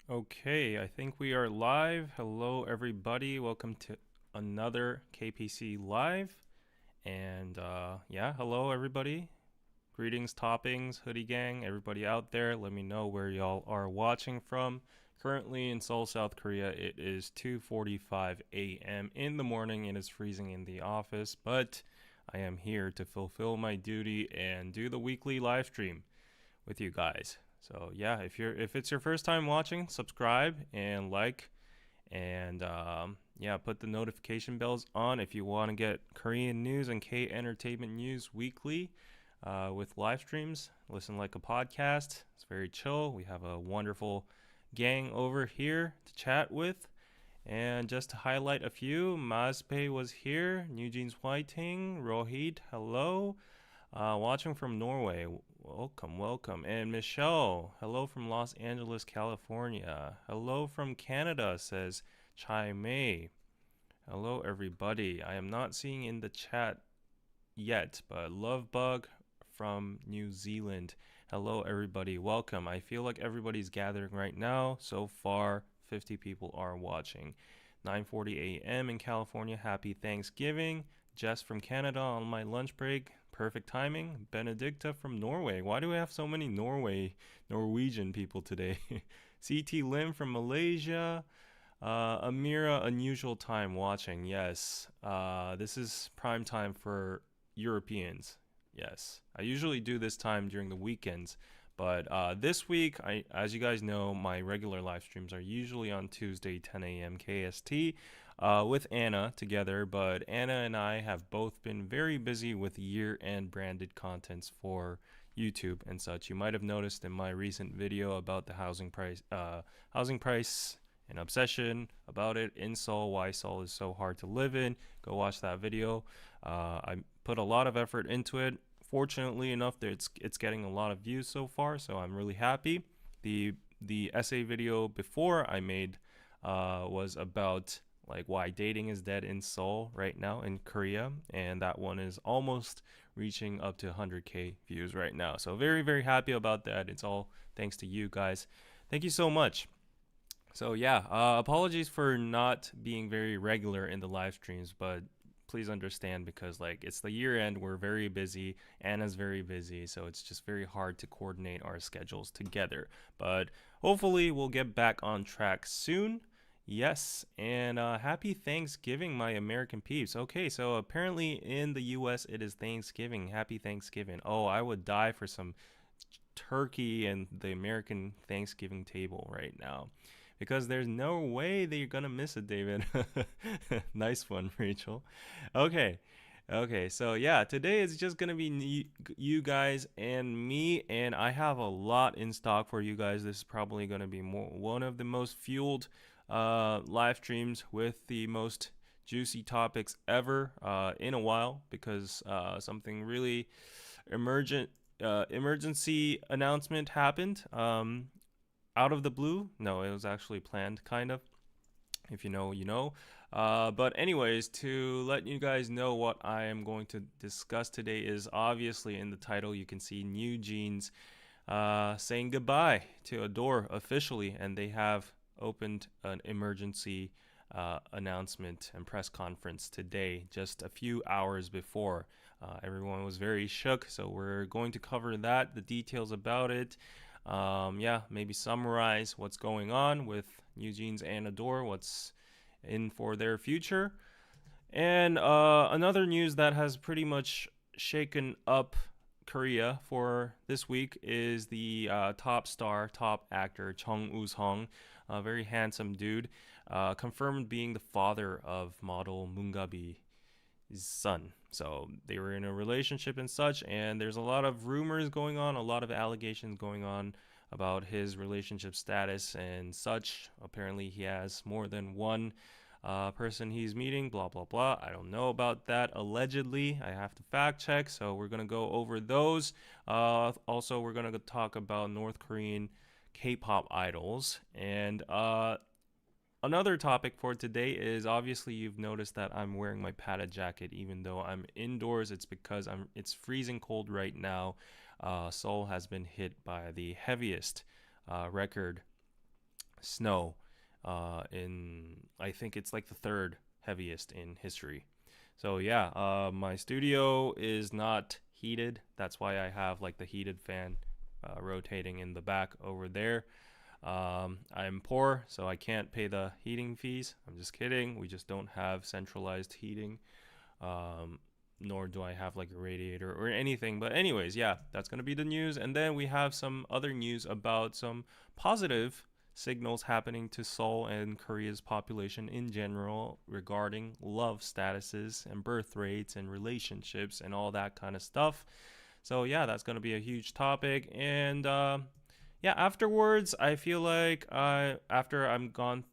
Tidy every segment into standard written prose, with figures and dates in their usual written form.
Okay, I think we are live. Hello, everybody. Welcome to another KPC Live. And yeah, hello, everybody. Greetings, toppings, hoodie gang, everybody out there. Let me know where y'all are watching from. Currently in Seoul, South Korea, it is 2:45 a.m. in the morning. It is freezing in the office, but I am here to fulfill my duty and do the weekly live stream with you guys. So yeah, if it's your first time watching, subscribe and like, and yeah, put the notification bells on if you want to get Korean news and K entertainment news weekly with live streams. Listen like a podcast. It's very chill. We have a wonderful gang over here to chat with. And just to highlight a few, Mazpe was here, NewJeans Whiting, Rohit, hello. Watching from Norway, welcome, welcome. And Michelle, hello from Los Angeles, California. Hello from Canada, says Chai Mei. Hello, everybody. I am not seeing in the chat yet, but Love Bug from New Zealand. Hello, everybody. Welcome. I feel like everybody's gathering right now. So far, 50 people are watching. 9:40 a.m. in California. Happy Thanksgiving. Jess from Canada on my lunch break. Perfect timing. Benedicta from Norway. Why do we have so many Norwegian people today? CT Lim from Malaysia. Amira, unusual time watching. Yes. This is prime time for Europeans. Yes. I usually do this time during the weekends. But this week, as you guys know, my regular live streams are usually on Tuesday, 10 a.m. KST, with Anna together. But Anna and I have both been very busy with year-end branded contents for YouTube and such. You might have noticed in my recent video about the housing price and obsession about it in Seoul, why Seoul is so hard to live in. Go watch that video. I put a lot of effort into it. Fortunately enough, that it's getting a lot of views so far, so I'm really happy. The essay video before I made was about like why dating is dead in Seoul right now in Korea, and that one is almost reaching up to 100k views right now. So very very happy about that. It's all thanks to you guys. Thank you so much. So yeah, apologies for not being very regular in the live streams, but please understand because like it's the year end, we're very busy, Anna's very busy, so it's just very hard to coordinate our schedules together. But hopefully we'll get back on track soon. Yes, and happy Thanksgiving, my American peeps. Okay, so apparently in the US it is Thanksgiving. Happy Thanksgiving. Oh, I would die for some turkey and the American Thanksgiving table right now because there's no way that you're gonna miss it, David. Nice one, Rachel. Okay. Okay, so yeah, today is just gonna be you guys and me, and I have a lot in stock for you guys. This is probably gonna be one of the most fueled live streams with the most juicy topics ever in a while because something really emergency announcement happened out of the blue. No, it was actually planned, kind of. If you know, you know. But anyways, to let you guys know what I am going to discuss today is obviously in the title you can see NewJeans saying goodbye to Ador officially, and they have opened an emergency announcement and press conference today, just a few hours before. Everyone was very shook, so we're going to cover that, the details about it. Yeah, maybe summarize what's going on with NewJeans and Ador, what's in for their future. And another news that has pretty much shaken up Korea for this week is the top actor Jung Woo-sung, a very handsome dude, confirmed being the father of model Moongabi's son. So they were in a relationship and such, and there's a lot of rumors going on, a lot of allegations going on about his relationship status and such. Apparently, he has more than one person he's meeting, blah, blah, blah. I don't know about that. Allegedly, I have to fact check, so we're going to go over those. Also, we're going to talk about North Korean K-pop idols. And another topic for today is obviously you've noticed that I'm wearing my padded jacket even though I'm indoors. It's because it's freezing cold right now. Seoul has been hit by the heaviest record snow. I think it's like the third heaviest in history. So yeah, my studio is not heated. That's why I have like the heated fan rotating in the back over there. I'm poor, so I can't pay the heating fees. I'm just kidding. We just don't have centralized heating. Nor do I have like a radiator or anything. But anyways, yeah, that's going to be the news. And then we have some other news about some positive signals happening to Seoul and Korea's population in general regarding love statuses and birth rates and relationships and all that kind of stuff. So yeah, that's going to be a huge topic. And yeah, afterwards, I feel like after I've gone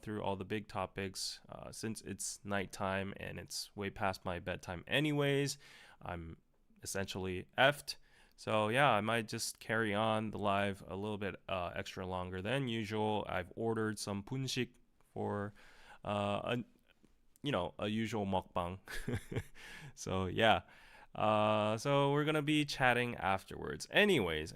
through all the big topics. Since it's nighttime and it's way past my bedtime, anyways, I'm essentially effed. So yeah, I might just carry on the live a little bit extra longer than usual. I've ordered some punshik for a a usual mukbang. So yeah, so we're gonna be chatting afterwards. Anyways.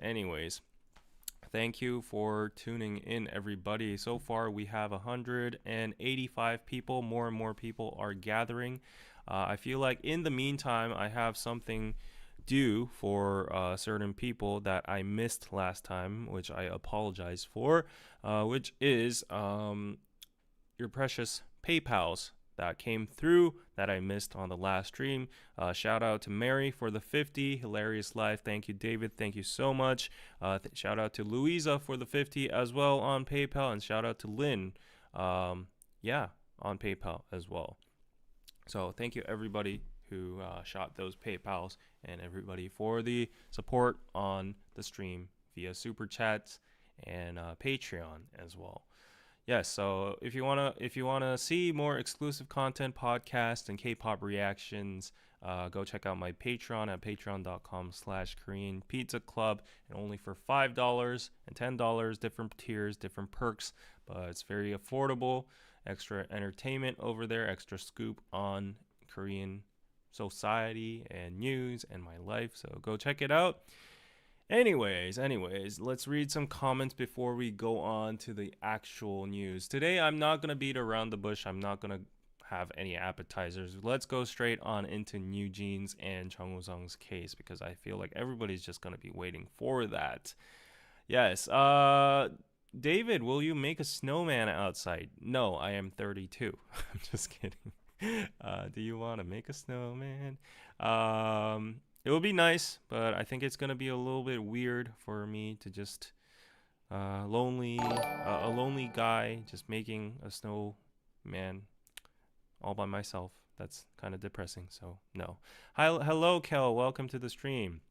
Thank you for tuning in, everybody. So far, we have 185 people. More and more people are gathering. I feel like in the meantime, I have something due for certain people that I missed last time, which I apologize for, which is your precious PayPals that came through that I missed on the last stream. Shout out to Mary for the 50. Hilarious life. Thank you, David. Thank you so much. Shout out to Louisa for the 50 as well on PayPal. And shout out to Lynn, on PayPal as well. So thank you, everybody who shot those PayPals and everybody for the support on the stream via Super Chats and Patreon as well. Yes, so if you wanna see more exclusive content, podcasts, and K-pop reactions, go check out my Patreon at patreon.com/KoreanPizzaclub, and only for $5 and $10, different tiers, different perks, but it's very affordable. Extra entertainment over there, extra scoop on Korean society and news and my life. So go check it out. Anyways, let's read some comments before we go on to the actual news. Today, I'm not going to beat around the bush. I'm not going to have any appetizers. Let's go straight on into NewJeans and Jung Woo-sung's case because I feel like everybody's just going to be waiting for that. Yes, David, will you make a snowman outside? No, I am 32. I'm just kidding. Do you want to make a snowman? It would be nice, but I think it's gonna be a little bit weird for me to just a lonely guy just making a snowman all by myself. That's kind of depressing. So no. Hello, Kel. Welcome to the stream.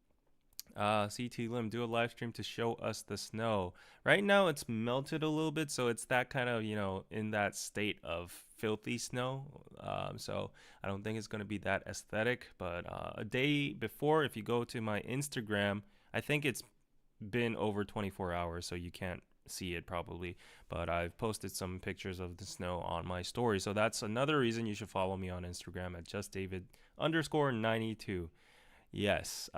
CT Lim, do a live stream to show us the snow. Right now it's melted a little bit, so it's that kind of, in that state of filthy snow. So I don't think it's going to be that aesthetic, but a day before, if you go to my Instagram, I think it's been over 24 hours, so you can't see it probably, but I've posted some pictures of the snow on my story. So that's another reason you should follow me on Instagram at justdavid_92. Yes.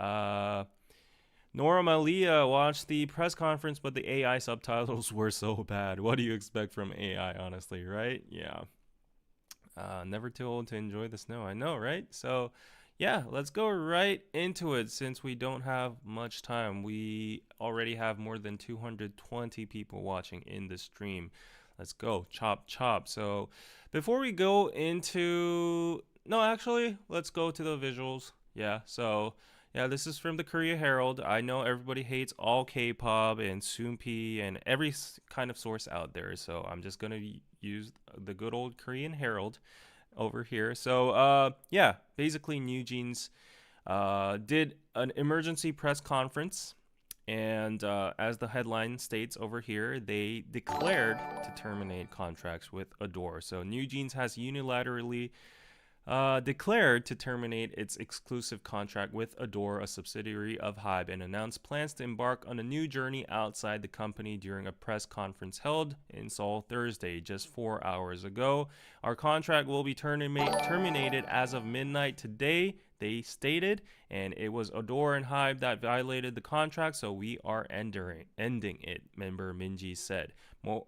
Nora Malia watched the press conference, but the AI subtitles were so bad. What do you expect from AI, honestly, right? Yeah. Never too old to enjoy the snow. I know, right? So, yeah, let's go right into it since we don't have much time. We already have more than 220 people watching in the stream. Let's go. Chop, chop. So, before we go into... No, actually, let's go to the visuals. Yeah, so... Yeah, this is from the Korea Herald. I know everybody hates all K-pop and Soompi and every kind of source out there, so I'm just going to use the good old Korean Herald over here. So, yeah, basically NewJeans did an emergency press conference, and as the headline states over here, they declared to terminate contracts with Ador. So NewJeans has unilaterally declared to terminate its exclusive contract with Ador, a subsidiary of HYBE, and announced plans to embark on a new journey outside the company during a press conference held in Seoul Thursday, just 4 hours ago. Our contract will be terminated as of midnight today. they stated, and it was Ador and Hybe that violated the contract, so we are ending it, member Minji said.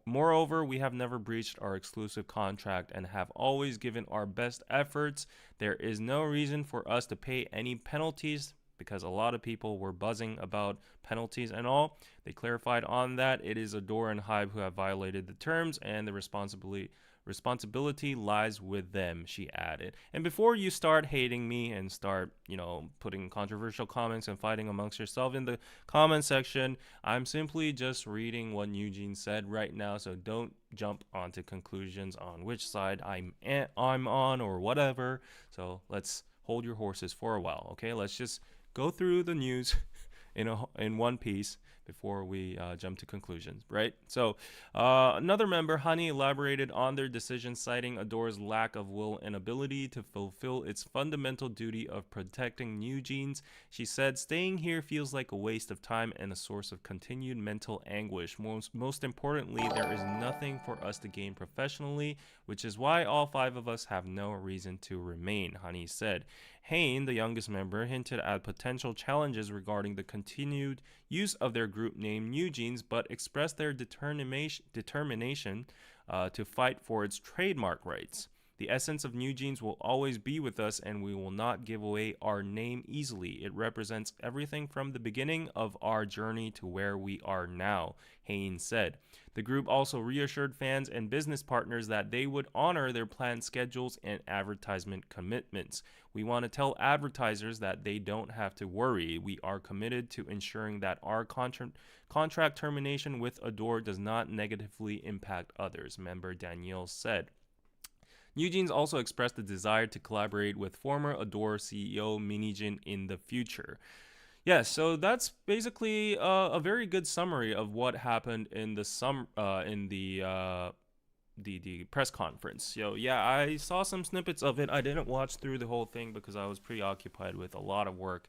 Moreover, we have never breached our exclusive contract and have always given our best efforts. There is no reason for us to pay any penalties, because a lot of people were buzzing about penalties and all. They clarified on that. It is Ador and Hybe who have violated the terms, and the responsibility lies with them, she added. And before you start hating me and start, putting controversial comments and fighting amongst yourself in the comment section, I'm simply just reading what NewJeans said right now, so don't jump onto conclusions on which side I'm on or whatever. So let's hold your horses for a while, okay? Let's just go through the news in one piece before we jump to conclusions, right? So another member, Honey, elaborated on their decision, citing Ador's lack of will and ability to fulfill its fundamental duty of protecting NewJeans. She said, staying here feels like a waste of time and a source of continued mental anguish. Most importantly, there is nothing for us to gain professionally, which is why all 5 of us have no reason to remain, Honey said. Hain, the youngest member, hinted at potential challenges regarding the continued use of their group name NewJeans, but expressed their determination to fight for its trademark rights. The essence of NewJeans will always be with us, and we will not give away our name easily. It represents everything from the beginning of our journey to where we are now, Hain said. The group also reassured fans and business partners that they would honor their planned schedules and advertisement commitments. We want to tell advertisers that they don't have to worry. We are committed to ensuring that our contract termination with Ador does not negatively impact others, member Danielle said. NewJeans also expressed a desire to collaborate with former Ador CEO Minijin in the future. Yeah, so that's basically a very good summary of what happened in the the press conference. So yeah, I saw some snippets of it. I didn't watch through the whole thing because I was preoccupied with a lot of work,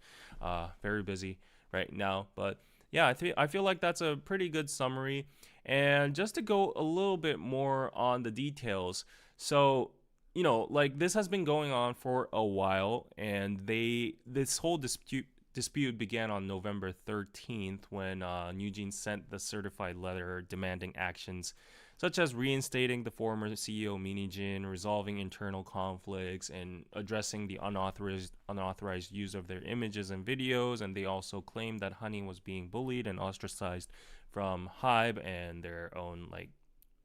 very busy right now. But yeah, I feel like that's a pretty good summary. And just to go a little bit more on the details, so like this has been going on for a while, and this whole dispute began on November 13th when NewJeans sent the certified letter demanding actions such as reinstating the former CEO Minijin, resolving internal conflicts, and addressing the unauthorized use of their images and videos. And they also claimed that Honey was being bullied and ostracized from Hybe and their own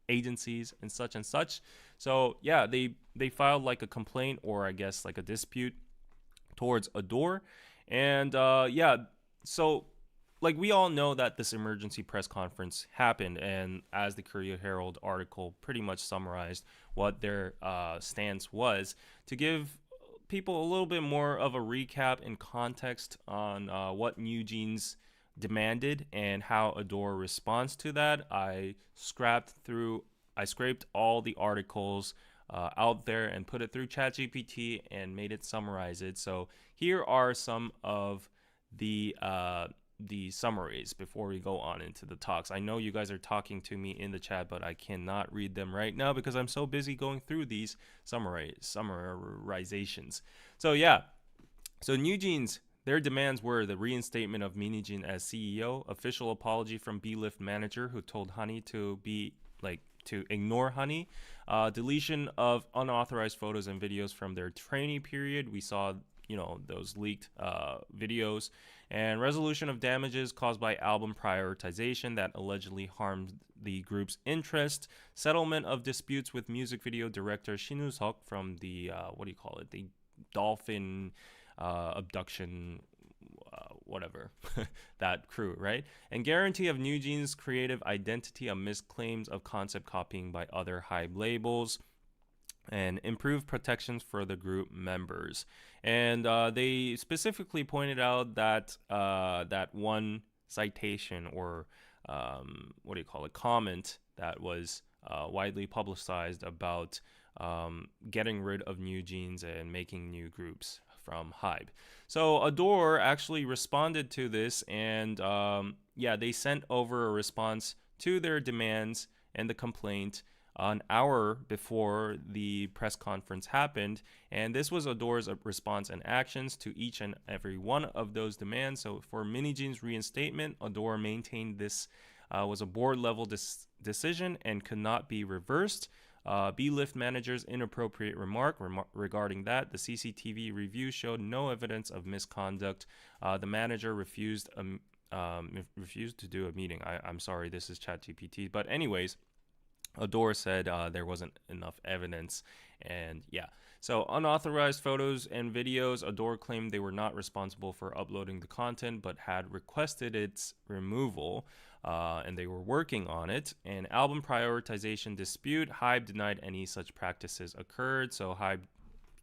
agencies and such and such. So yeah, they filed a complaint, or I guess a dispute towards Ador. And so we all know that this emergency press conference happened, and as the Korea Herald article pretty much summarized what their stance was, to give people a little bit more of a recap and context on what NewJeans demanded and how Ador responds to that. I scraped all the articles out there and put it through ChatGPT and made it summarize it. So here are some of the summaries before we go on into the talks. I know you guys are talking to me in the chat, but I cannot read them right now because I'm so busy going through these summarizations. So yeah, so NewJeans, their demands were the reinstatement of Minijin as CEO, official apology from B-Lift manager who told Honey to ignore Honey, deletion of unauthorized photos and videos from their trainee period. We saw those leaked videos, and resolution of damages caused by album prioritization that allegedly harmed the group's interest, settlement of disputes with music video director Shin Woo-sung from the the dolphin abduction whatever that crew, right? And guarantee of NewJeans' creative identity amidst claims of concept copying by other Hybe labels, and improved protections for the group members. And they specifically pointed out that that one citation, or comment that was widely publicized about getting rid of NewJeans and making new groups from Hybe. So Ador actually responded to this, and they sent over a response to their demands and the complaint an hour before the press conference happened. And this was Ador's response and actions to each and every one of those demands. So for NewJeans reinstatement, Ador maintained this was a board level decision and could not be reversed. B-Lift manager's inappropriate remark regarding that. The CCTV review showed no evidence of misconduct. The manager refused to do a meeting. I'm sorry, this is ChatGPT. But anyways, Ador said there wasn't enough evidence. And yeah, so unauthorized photos and videos. Ador claimed they were not responsible for uploading the content, but had requested its removal. And they were working on it. And album prioritization dispute, Hybe denied any such practices occurred. So Hybe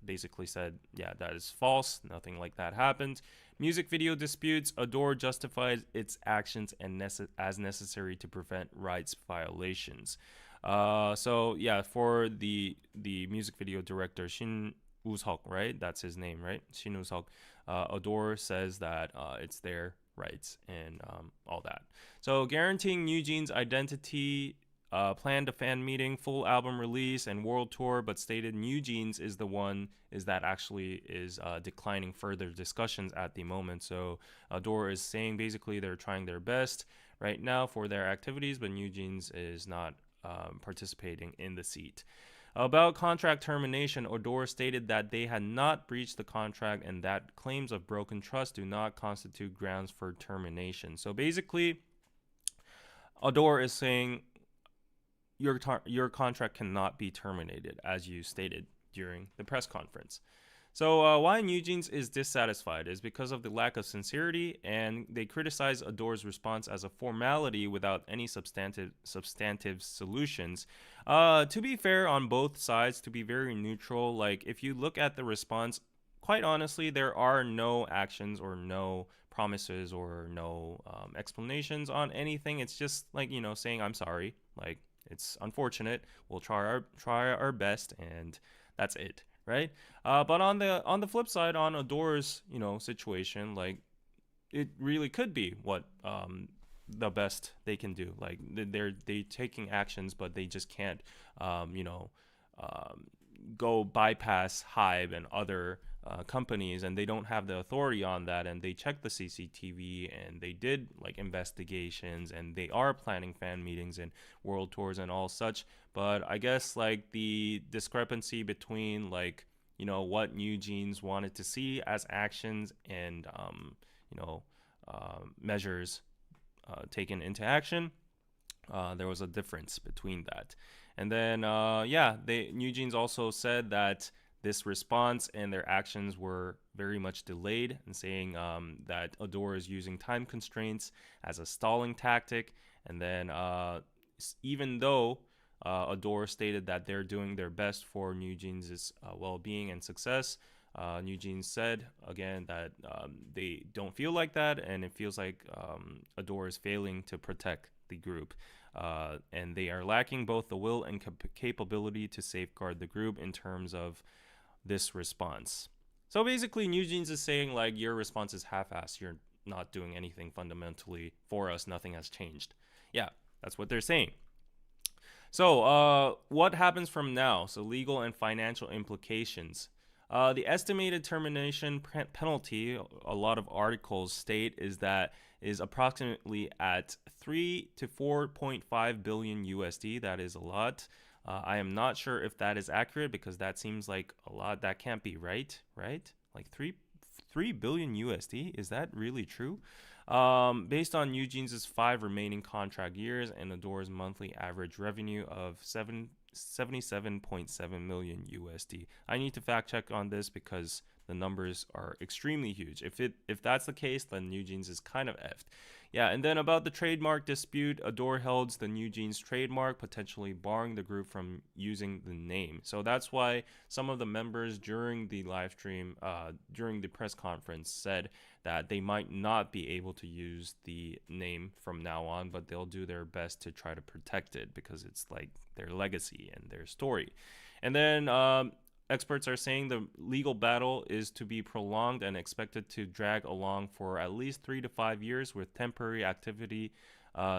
basically said, yeah, that is false. Nothing like that happened. Music video disputes, Ador justified its actions and as necessary to prevent rights violations. So yeah, for the music video director Shin Woo-sung, right? That's his name, right? Shin Woo-sung. Ador says that it's their rights and all that. So guaranteeing NewJeans' identity, planned a fan meeting, full album release, and world tour, but stated NewJeans is the one that actually is declining further discussions at the moment. So Ador is saying basically they're trying their best right now for their activities, but NewJeans is not participating in the seat. About contract termination, Ador stated that they had not breached the contract and that claims of broken trust do not constitute grounds for termination. So basically, Ador is saying your contract cannot be terminated, as you stated during the press conference. So why NewJeans is dissatisfied is because of the lack of sincerity, and they criticize Ador's response as a formality without any substantive solutions. To be fair on both sides, to be very neutral, like if you look at the response, quite honestly, there are no actions or no promises or no explanations on anything. It's just like, you know, saying I'm sorry, like it's unfortunate. We'll try our best, and that's it. Right, but on the flip side, on Ador's situation, like it really could be what the best they can do. Like they taking actions, but they just can't go bypass Hybe and other companies, and they don't have the authority on that. And they checked the CCTV, and they did like investigations, and they are planning fan meetings and world tours and all such. But I guess like the discrepancy between like what NewJeans wanted to see as actions and measures taken into action, there was a difference between that. And then NewJeans also said that this response and their actions were very much delayed, and saying that Ador is using time constraints as a stalling tactic. And then even though Ador stated that they're doing their best for NewJeans' well-being and success, NewJeans said again that they don't feel like that, and it feels like Ador is failing to protect the group. And they are lacking both the will and capability to safeguard the group in terms of this response. So basically, NewJeans is saying like your response is half-assed. You're not doing anything fundamentally for us. Nothing has changed. Yeah, that's what they're saying. So what happens from now? So legal and financial implications. The estimated termination penalty, a lot of articles state, is approximately at 3 to 4.5 billion USD. That is a lot. I am not sure if that is accurate, because that seems like a lot. That can't be right? Like 3 billion USD? Is that really true? Based on NewJeans' 5 remaining contract years and Ador's monthly average revenue of 77.7 million USD. I need to fact check on this because the numbers are extremely huge. If that's the case, then NewJeans is kind of effed. Yeah, and then about the trademark dispute, Ador holds the NewJeans trademark, potentially barring the group from using the name. So that's why some of the members during the live stream, during the press conference, said that they might not be able to use the name from now on, but they'll do their best to try to protect it because it's like their legacy and their story. And then experts are saying the legal battle is to be prolonged and expected to drag along for at least 3 to 5 years, with temporary activity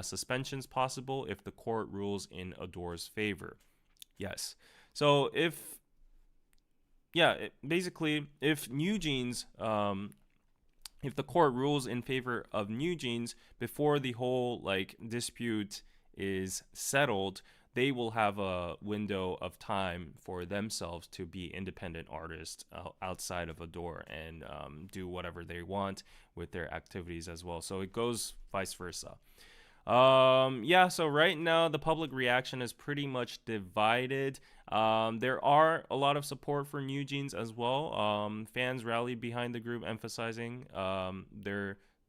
suspensions possible if the court rules in Ador's favor. Yes. So basically, if NewJeans, if the court rules in favor of NewJeans before the whole like dispute is settled, they will have a window of time for themselves to be independent artists outside of Ador and do whatever they want with their activities as well. So it goes vice versa. Yeah, so right now the public reaction is pretty much divided. There are a lot of support for NewJeans as well. Fans rallied behind the group, emphasizing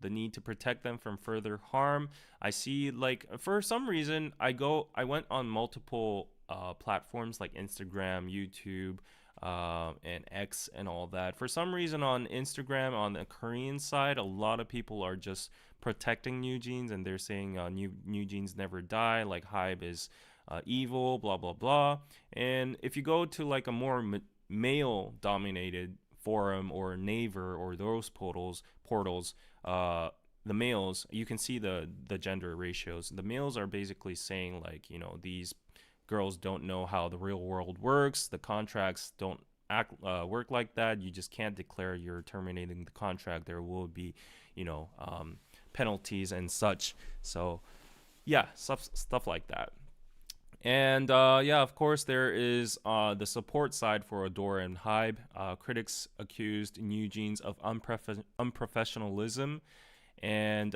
the need to protect them from further harm. I see, like, for some reason, I went on multiple platforms like Instagram, YouTube, and X and all that. For some reason, on Instagram, on the Korean side, a lot of people are just protecting NewJeans, and they're saying NewJeans never die, like Hybe is evil, blah blah blah. And if you go to like a more male dominated forum or Naver or those portals, the males, you can see the gender ratios. The males are basically saying, like, you know, these girls don't know how the real world works. The contracts don't work like that. You just can't declare you're terminating the contract. There will be, you know, penalties and such. So yeah, stuff like that. And yeah, of course, there is the support side for Ador and Hybe. Critics accused NewJeans of unprofessionalism, and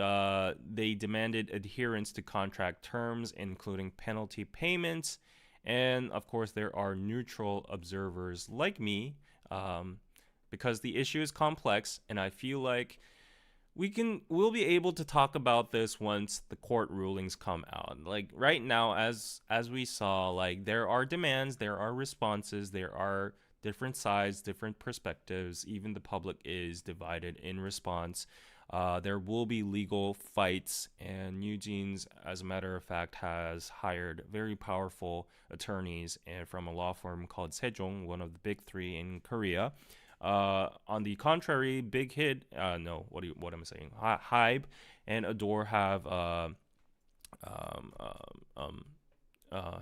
they demanded adherence to contract terms, including penalty payments. And of course, there are neutral observers like me, because the issue is complex, and I feel like we'll be able to talk about this once the court rulings come out. Like right now, as we saw, like there are demands, there are responses, there are different sides, different perspectives. Even the public is divided in response. There will be legal fights, and NewJeans, as a matter of fact, has hired very powerful attorneys and from a law firm called Sejong, one of the big three in Korea. On the contrary, Big Hit, no, what am I saying? Hybe and Ador um, um,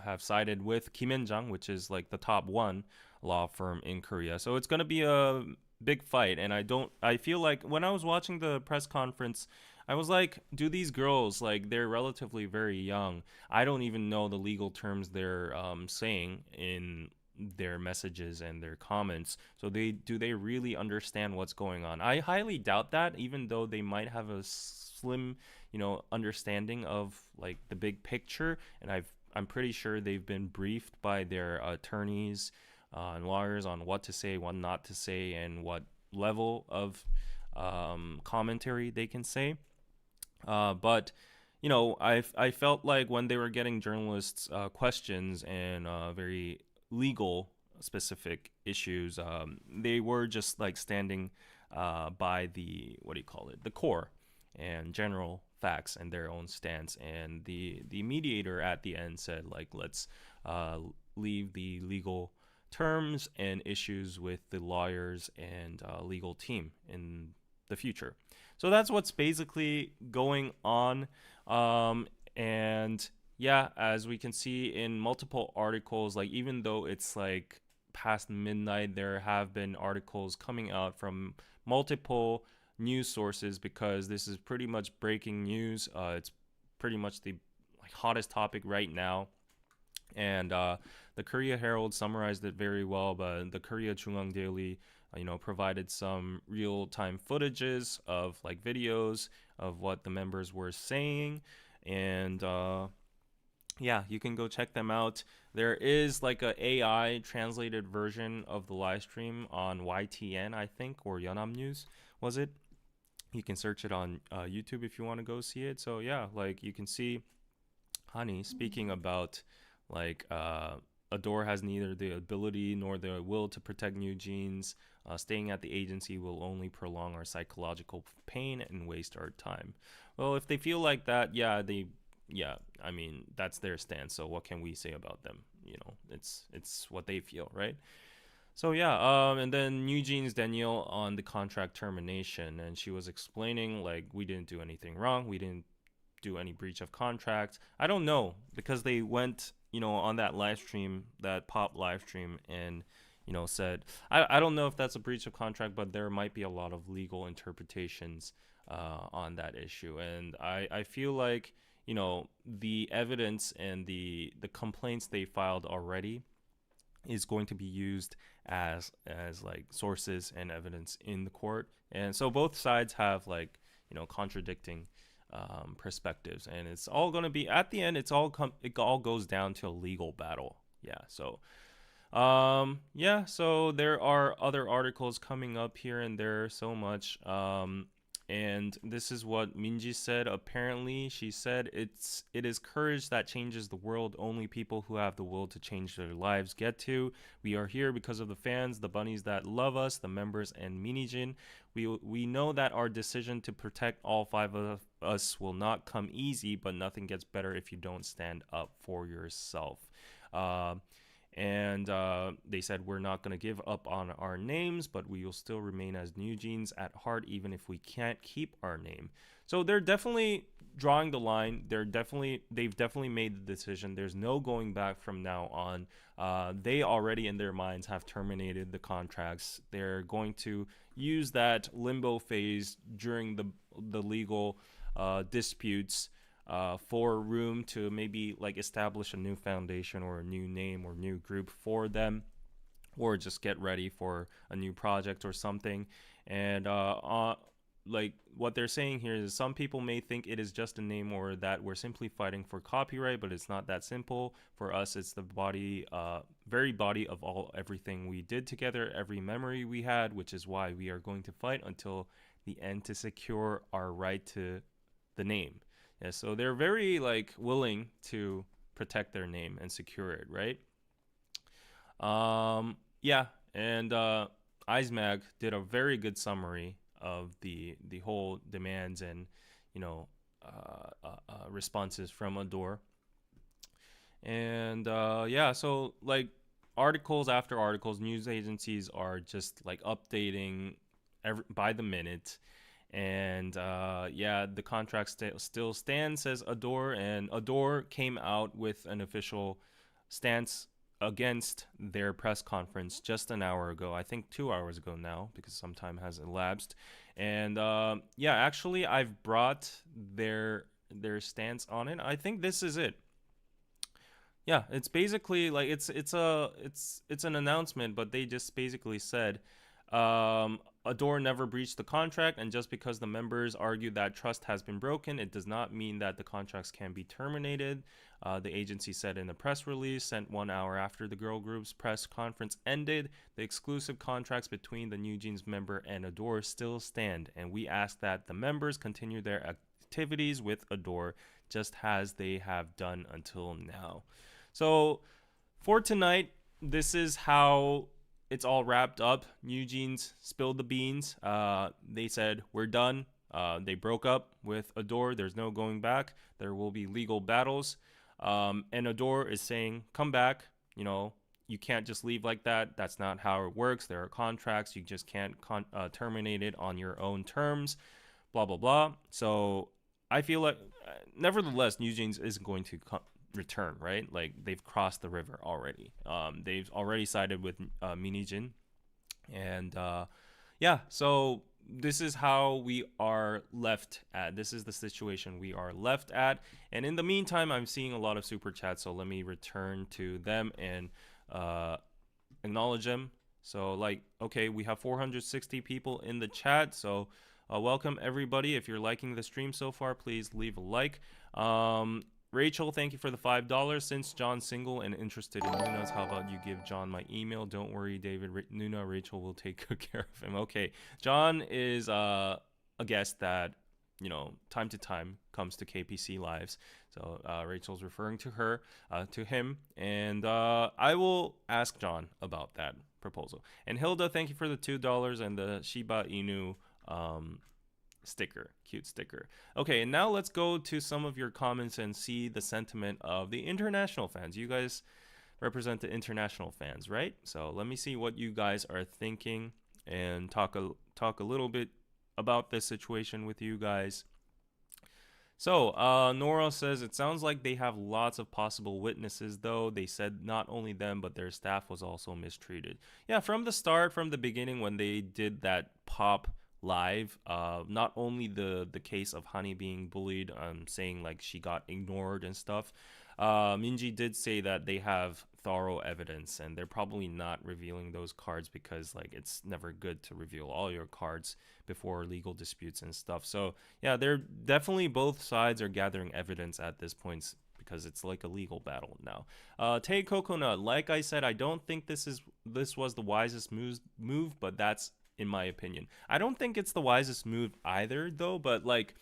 have sided with Kim En-jang, which is like the top one law firm in Korea. So it's gonna be a big fight, and I feel like when I was watching the press conference, I was like, do these girls, like, they're relatively very young. I don't even know the legal terms they're saying in their messages and their comments. So they really understand what's going on? I highly doubt that, even though they might have a slim, you know, understanding of like the big picture. And I'm pretty sure they've been briefed by their attorneys and lawyers on what to say, what not to say, and what level of commentary they can say. But you know, I felt like when they were getting journalists questions and very legal specific issues, they were just like standing by the, what do you call it, the core and general facts and their own stance. And the mediator at the end said, like, let's leave the legal terms and issues with the lawyers and legal team in the future. So that's what's basically going on. And yeah, as we can see in multiple articles, like even though it's like past midnight, there have been articles coming out from multiple news sources, because this is pretty much breaking news. It's pretty much the like hottest topic right now. And the Korea Herald summarized it very well, but the Korea Jungang Daily, you know, provided some real-time footages of like videos of what the members were saying. And yeah, you can go check them out. There is like a AI translated version of the live stream on YTN, I think, or Yeonam News, was it? You can search it on YouTube if you want to go see it. So yeah, like you can see Hani speaking about like Ador has neither the ability nor the will to protect NewJeans. Staying at the agency will only prolong our psychological pain and waste our time. Well, if they feel like that, yeah, I mean, that's their stance. So what can we say about them? You know, it's what they feel, right? So yeah, and then NewJeans Danielle on the contract termination, and she was explaining like, we didn't do anything wrong, we didn't do any breach of contract. I don't know, because they went on that live stream, that pop live stream, and said, I don't know if that's a breach of contract, but there might be a lot of legal interpretations on that issue. And I feel like, the evidence and the complaints they filed already is going to be used as like sources and evidence in the court. And so both sides have like, contradicting perspectives, and it's all going to be, at the end, it all goes down to a legal battle. So there are other articles coming up here and there so much. And this is what Minji said. Apparently, she said, it is courage that changes the world. Only people who have the will to change their lives get to. We are here because of the fans, the bunnies that love us, the members, and NewJeans. We know that our decision to protect all 5 of us will not come easy, but nothing gets better if you don't stand up for yourself. And they said, we're not going to give up on our names, but we will still remain as NewJeans at heart, even if we can't keep our name. So they're definitely drawing the line. They've definitely made the decision. There's no going back from now on. They already in their minds have terminated the contracts. They're going to use that limbo phase during the legal disputes for room to maybe like establish a new foundation or a new name or new group for them, or just get ready for a new project or something. And like what they're saying here is, some people may think it is just a name or that we're simply fighting for copyright, but it's not that simple. For us, it's the very body of everything we did together, every memory we had, which is why we are going to fight until the end to secure our right to the name. Yeah, so they're very like willing to protect their name and secure it, right? And Eismag did a very good summary of the whole demands and responses from Ador. And so like articles after articles, news agencies are just like updating by the minute. And the contract still stands, says Ador. And Ador came out with an official stance against their press conference just an hour ago. I think 2 hours ago now, because some time has elapsed. And actually, I've brought their stance on it. I think this is it. Yeah, it's basically like it's an announcement, but they just basically said, Ador never breached the contract, and just because the members argue that trust has been broken, it does not mean that the contracts can be terminated. The agency said in a press release sent 1 hour after the girl group's press conference ended, the exclusive contracts between the NewJeans member and Ador still stand, and we ask that the members continue their activities with Ador just as they have done until now. So for tonight, this is how it's all wrapped up. NewJeans spilled the beans. They said, we're done. They broke up with Ador. There's no going back. There will be legal battles. And Ador is saying, come back. You can't just leave like that. That's not how it works. There are contracts. You just can't terminate it on your own terms. Blah, blah, blah. So I feel like, nevertheless, NewJeans isn't going to return, right? Like, they've crossed the river already. They've already sided with NewJeans. And so this is how we are left at. This is the situation we are left at. And in the meantime, I'm seeing a lot of super chats, so let me return to them and acknowledge them. So like, okay, we have 460 people in the chat, so welcome everybody. If you're liking the stream so far, please leave a like. Rachel, thank you for the $5. Since John's single and interested in Nuna's, how about you give John my email? Don't worry, David. Nuna, Rachel will take good care of him. Okay, John is a guest that, time to time comes to KPC Lives. So Rachel's referring to her, to him. And I will ask John about that proposal. And Hilda, thank you for the $2 and the Shiba Inu sticker, cute sticker. Okay, and now let's go to some of your comments and see the sentiment of the international fans. You guys represent the international fans, right? So let me see what you guys are thinking and talk a little bit about this situation with you guys. So, Nora says it sounds like they have lots of possible witnesses, though. They said not only them, but their staff was also mistreated. Yeah, from the start, from the beginning, when they did that pop live, not only the case of Hani being bullied, saying like she got ignored and stuff. Minji did say that they have thorough evidence, and they're probably not revealing those cards because like it's never good to reveal all your cards before legal disputes and stuff. So yeah, they're definitely, both sides are gathering evidence at this point because it's like a legal battle now. Tay Coconut, like I said, I don't think this was the wisest but that's in my opinion. I don't think it's the wisest move either, though. But like,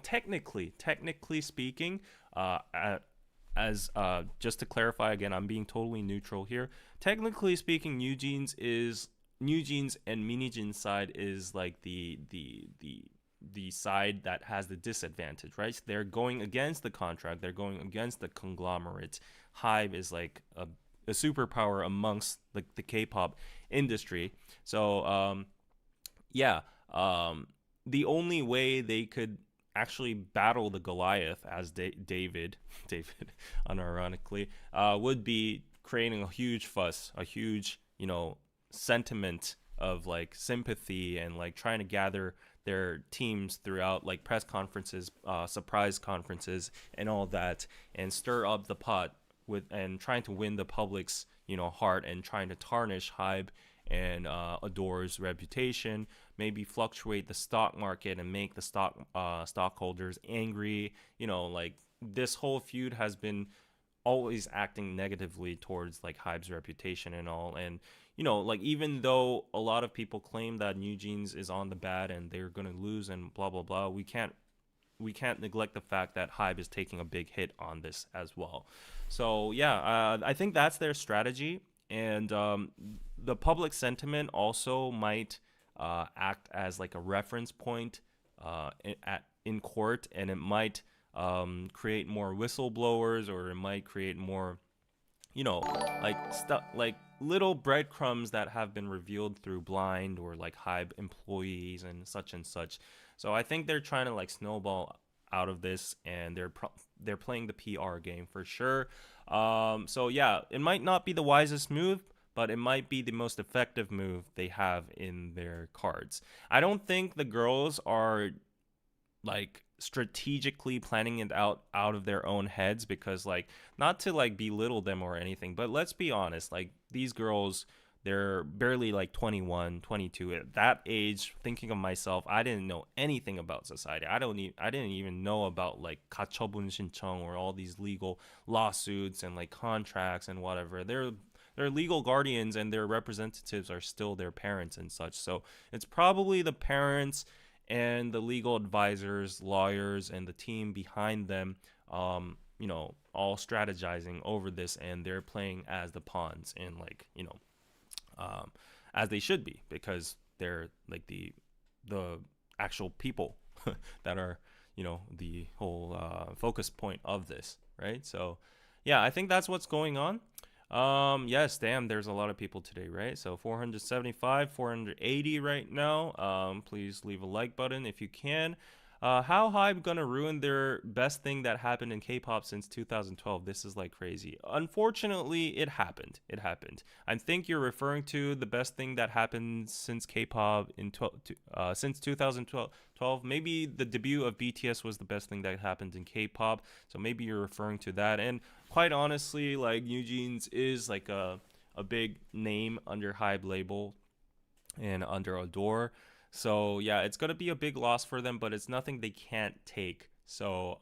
technically speaking, as just to clarify again, I'm being totally neutral here. Technically speaking, NewJeans and MiniJeans side is like the side that has the disadvantage, right? They're going against the contract. They're going against the conglomerate. Hive is like a superpower amongst the K-pop industry. So yeah, the only way they could actually battle the Goliath, as David, David, unironically, would be creating a huge fuss, a huge, sentiment of like sympathy and like trying to gather their teams throughout like press conferences, surprise conferences, and all that, and stir up the pot with and trying to win the public's heart and trying to tarnish Hybe and Ador's reputation, maybe fluctuate the stock market and make the stockholders angry. Like this whole feud has been always acting negatively towards like Hybe's reputation and all. And like even though a lot of people claim that NewJeans is on the bad and they're gonna lose and blah blah blah, we can't neglect the fact that Hybe is taking a big hit on this as well. So yeah, I think that's their strategy, and the public sentiment also might act as like a reference point in court, and it might create more whistleblowers, or it might create more, like stuff like little breadcrumbs that have been revealed through blind or like Hybe employees and such and such. So I think they're trying to like snowball out of this, and they're playing the PR game for sure. So yeah, it might not be the wisest move, but it might be the most effective move they have in their cards. I don't think the girls are like strategically planning it out of their own heads, because like, not to like belittle them or anything, but let's be honest, like these girls, they're barely like 21, 22 at that age. Thinking of myself, I didn't know anything about society. I didn't even know about like 가처분 신청 or all these legal lawsuits and like contracts and whatever. Their legal guardians and their representatives are still their parents and such. So it's probably the parents and the legal advisors, lawyers, and the team behind them, all strategizing over this, and they're playing as the pawns, and like, as they should be, because they're like the actual people that are, the whole focus point of this, right? So yeah, I think that's what's going on. Yes, damn, there's a lot of people today, right? So 475, 480 right now. Please leave a like button if you can. How Hybe gonna ruin their best thing that happened in K-pop since 2012? This is like crazy. Unfortunately, it happened. It happened. I think you're referring to the best thing that happened since K-pop since 2012. Maybe the debut of BTS was the best thing that happened in K-pop. So maybe you're referring to that. And quite honestly, like NewJeans is like a big name under Hybe label and under Ador. So yeah, it's gonna be a big loss for them, but it's nothing they can't take. So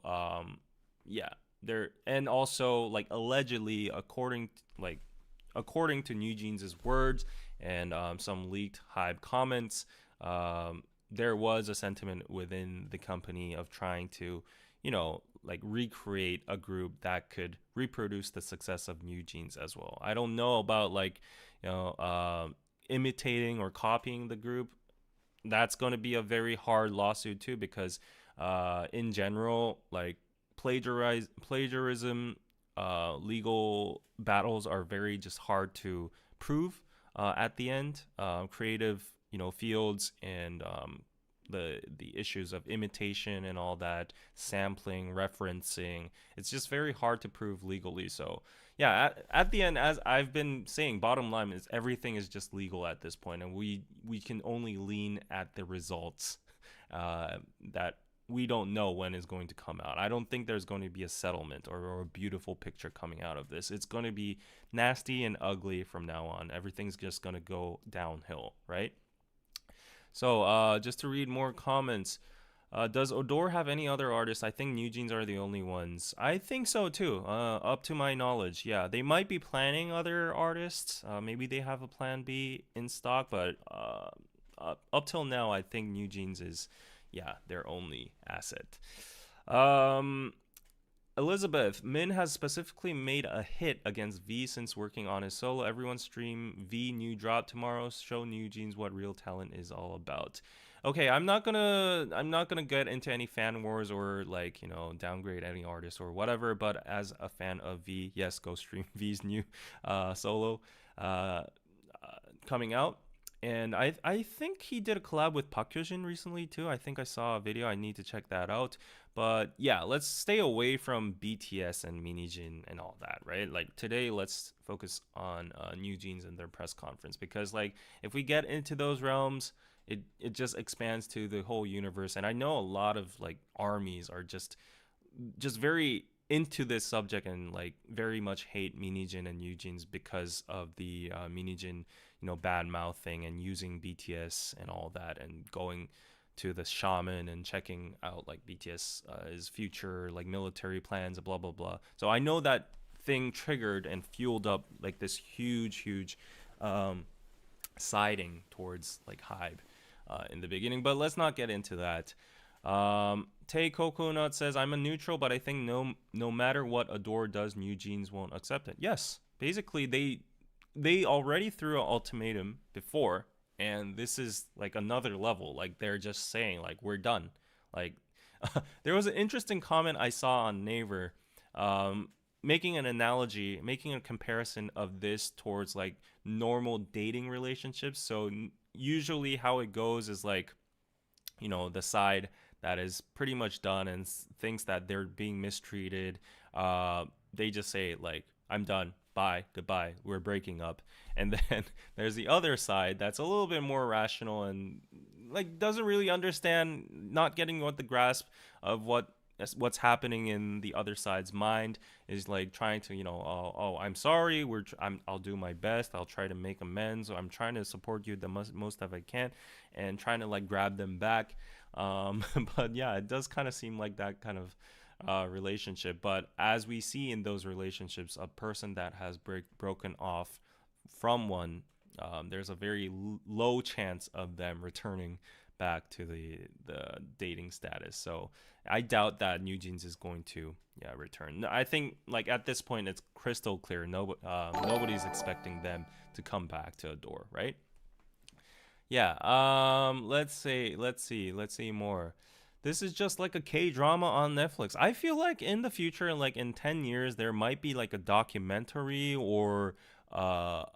yeah, they're, and also like allegedly, according to NewJeans' words and some leaked Hybe comments, there was a sentiment within the company of trying to, like recreate a group that could reproduce the success of NewJeans as well. I don't know about like, imitating or copying the group. That's going to be a very hard lawsuit too, because in general, like plagiarism, legal battles are very just hard to prove at the end. Creative, fields and the issues of imitation and all that, sampling, referencing. It's just very hard to prove legally. So yeah, at the end, as I've been saying, bottom line is everything is just legal at this point, and we can only lean at the results that we don't know when is going to come out. I don't think there's going to be a settlement or a beautiful picture coming out of this. It's going to be nasty and ugly from now on. Everything's just going to go downhill, right? So just to read more comments. Does Ador have any other artists? I think NewJeans are the only ones. I think so too. Up to my knowledge, yeah, they might be planning other artists. Maybe they have a plan B in stock, but up till now, I think NewJeans is, yeah, their only asset. Elizabeth, Min has specifically made a hit against V since working on his solo. Everyone stream V new drop tomorrow. Show NewJeans what real talent is all about. Okay, I'm not gonna get into any fan wars or like, you know, downgrade any artist or whatever. But as a fan of V, yes, go stream V's new solo coming out. And I think he did a collab with Park Hyojin recently too. I think I saw a video. I need to check that out. But yeah, let's stay away from BTS and Minijin and all that, right? Like today, let's focus on NewJeans and their press conference, because like if we get into those realms, it just expands to the whole universe. And I know a lot of like armies are just very into this subject and like very much hate Minijin and NewJeans because of the Minijin, you know, bad mouthing and using BTS and all that, and going to the shaman and checking out like BTS his future like military plans, blah blah blah. So I know that thing triggered and fueled up like this huge siding towards like HYBE in the beginning, but let's not get into that. Tay Coconut says, I'm a neutral, but I think no matter what Ador does, NewJeans won't accept it. Yes, basically they already threw an ultimatum before, and this is like another level. Like they're just saying like we're done. Like there was an interesting comment I saw on Naver, making an analogy, making a comparison of this towards like normal dating relationships. So usually how it goes is like, you know, the side that is pretty much done and thinks that they're being mistreated, they just say like, I'm done, bye, goodbye, we're breaking up. And then there's the other side that's a little bit more rational and like doesn't really understand, not getting what the grasp of what's happening in the other side's mind, is like trying to, you know, oh I'm sorry, I'll do my best, I'll try to make amends, I'm trying to support you the most that I can, and trying to like grab them back. But yeah, it does kind of seem like that kind of relationship. But as we see in those relationships, a person that has broken off from one, there's a very low chance of them returning back to the dating status. So I doubt that NewJeans is going to return. I think like at this point it's crystal clear. Nobody's expecting them to come back to Ador, right? Yeah. Let's see more. This is just like a K-drama on Netflix. I feel like in the future, like in 10 years, there might be like a documentary or a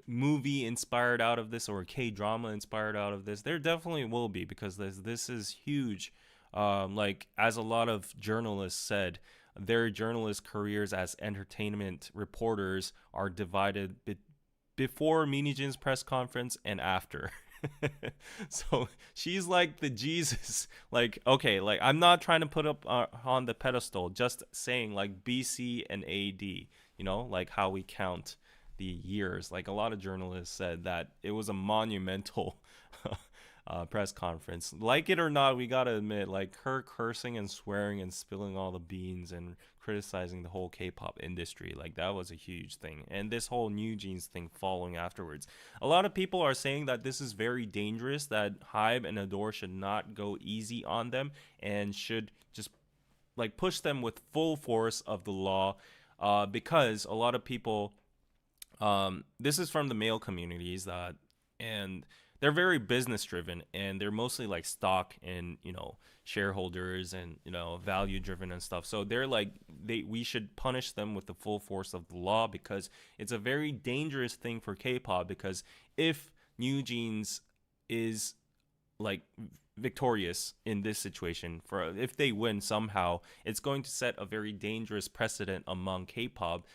movie inspired out of this, or a K-drama inspired out of this. There definitely will be, because this is huge. Like as a lot of journalists said, their journalist careers as entertainment reporters are divided before Minijin's press conference and after. So she's like the Jesus. Like, okay, like I'm not trying to put up on the pedestal, just saying like BC and AD, you know, like how we count the years. Like a lot of journalists said that it was a monumental press conference. Like it or not, we gotta admit, like her cursing and swearing and spilling all the beans and criticizing the whole K-pop industry, like that was a huge thing. And this whole NewJeans thing following afterwards, a lot of people are saying that this is very dangerous, that HYBE and Ador should not go easy on them and should just like push them with full force of the law, because a lot of people, this is from the male communities, that and they're very business driven, and they're mostly like stock and, you know, shareholders and, you know, value driven and stuff. So they're like, we should punish them with the full force of the law, because it's a very dangerous thing for K-pop. Because if NewJeans is like victorious in this situation, for if they win somehow, it's going to set a very dangerous precedent among K-pop,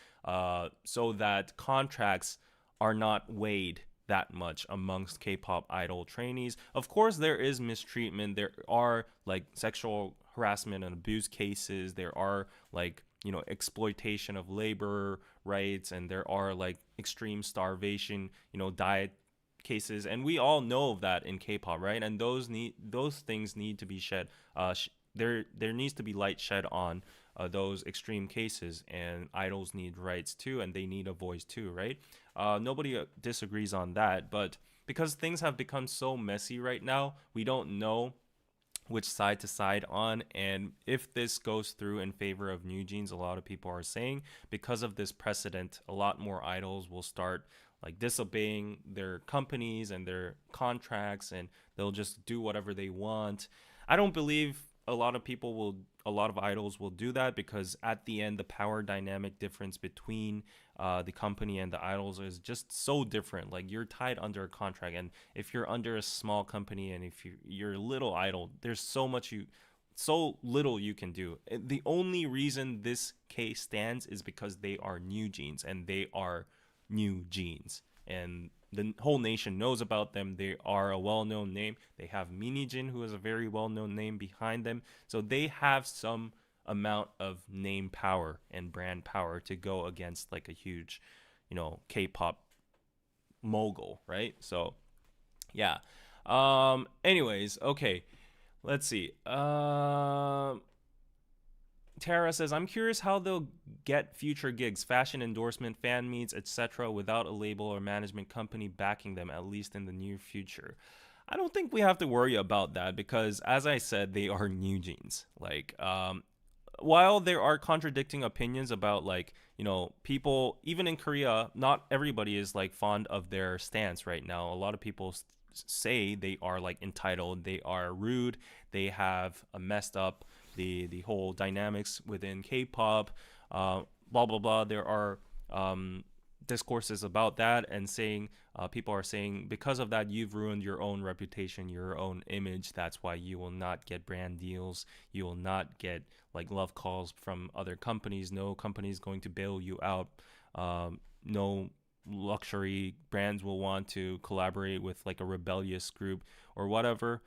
so that contracts are not weighed that much amongst K-pop idol trainees. Of course, there is mistreatment. There are like sexual harassment and abuse cases. There are like, exploitation of labor rights, and there are like extreme starvation, diet cases, and we all know of that in K-pop, right? And those things need to be shed. There needs to be light shed on those extreme cases, and idols need rights too, and they need a voice too, right? Nobody disagrees on that, but because things have become so messy right now, we don't know which side to side on. And if this goes through in favor of NewJeans, a lot of people are saying because of this precedent, a lot more idols will start like disobeying their companies and their contracts, and they'll just do whatever they want. I don't believe a lot of idols will do that, because at the end, the power dynamic difference between the company and the idols is just so different. Like, you're tied under a contract, and if you're under a small company, and if you're a little idol, there's so little you can do. The only reason this case stands is because they are NewJeans, and they are NewJeans, and the whole nation knows about them. They are a well-known name. They have Minijin, who is a very well-known name behind them, so they have some amount of name power and brand power to go against like a huge, K-pop mogul, right? So yeah. Anyways, okay, let's see. Tara says, I'm curious how they'll get future gigs, fashion endorsement, fan meets, etc., without a label or management company backing them, at least in the near future. I don't think we have to worry about that, because, as I said, they are NewJeans. Like, while there are contradicting opinions about, like, people, even in Korea, not everybody is like fond of their stance right now. A lot of people say they are like entitled, they are rude, they have messed up the whole dynamics within K-pop, blah blah blah. There are discourses about that, and saying people are saying, because of that, you've ruined your own reputation, your own image. That's why you will not get brand deals, you will not get like love calls from other companies. No company is going to bail you out. No luxury brands will want to collaborate with like a rebellious group or whatever.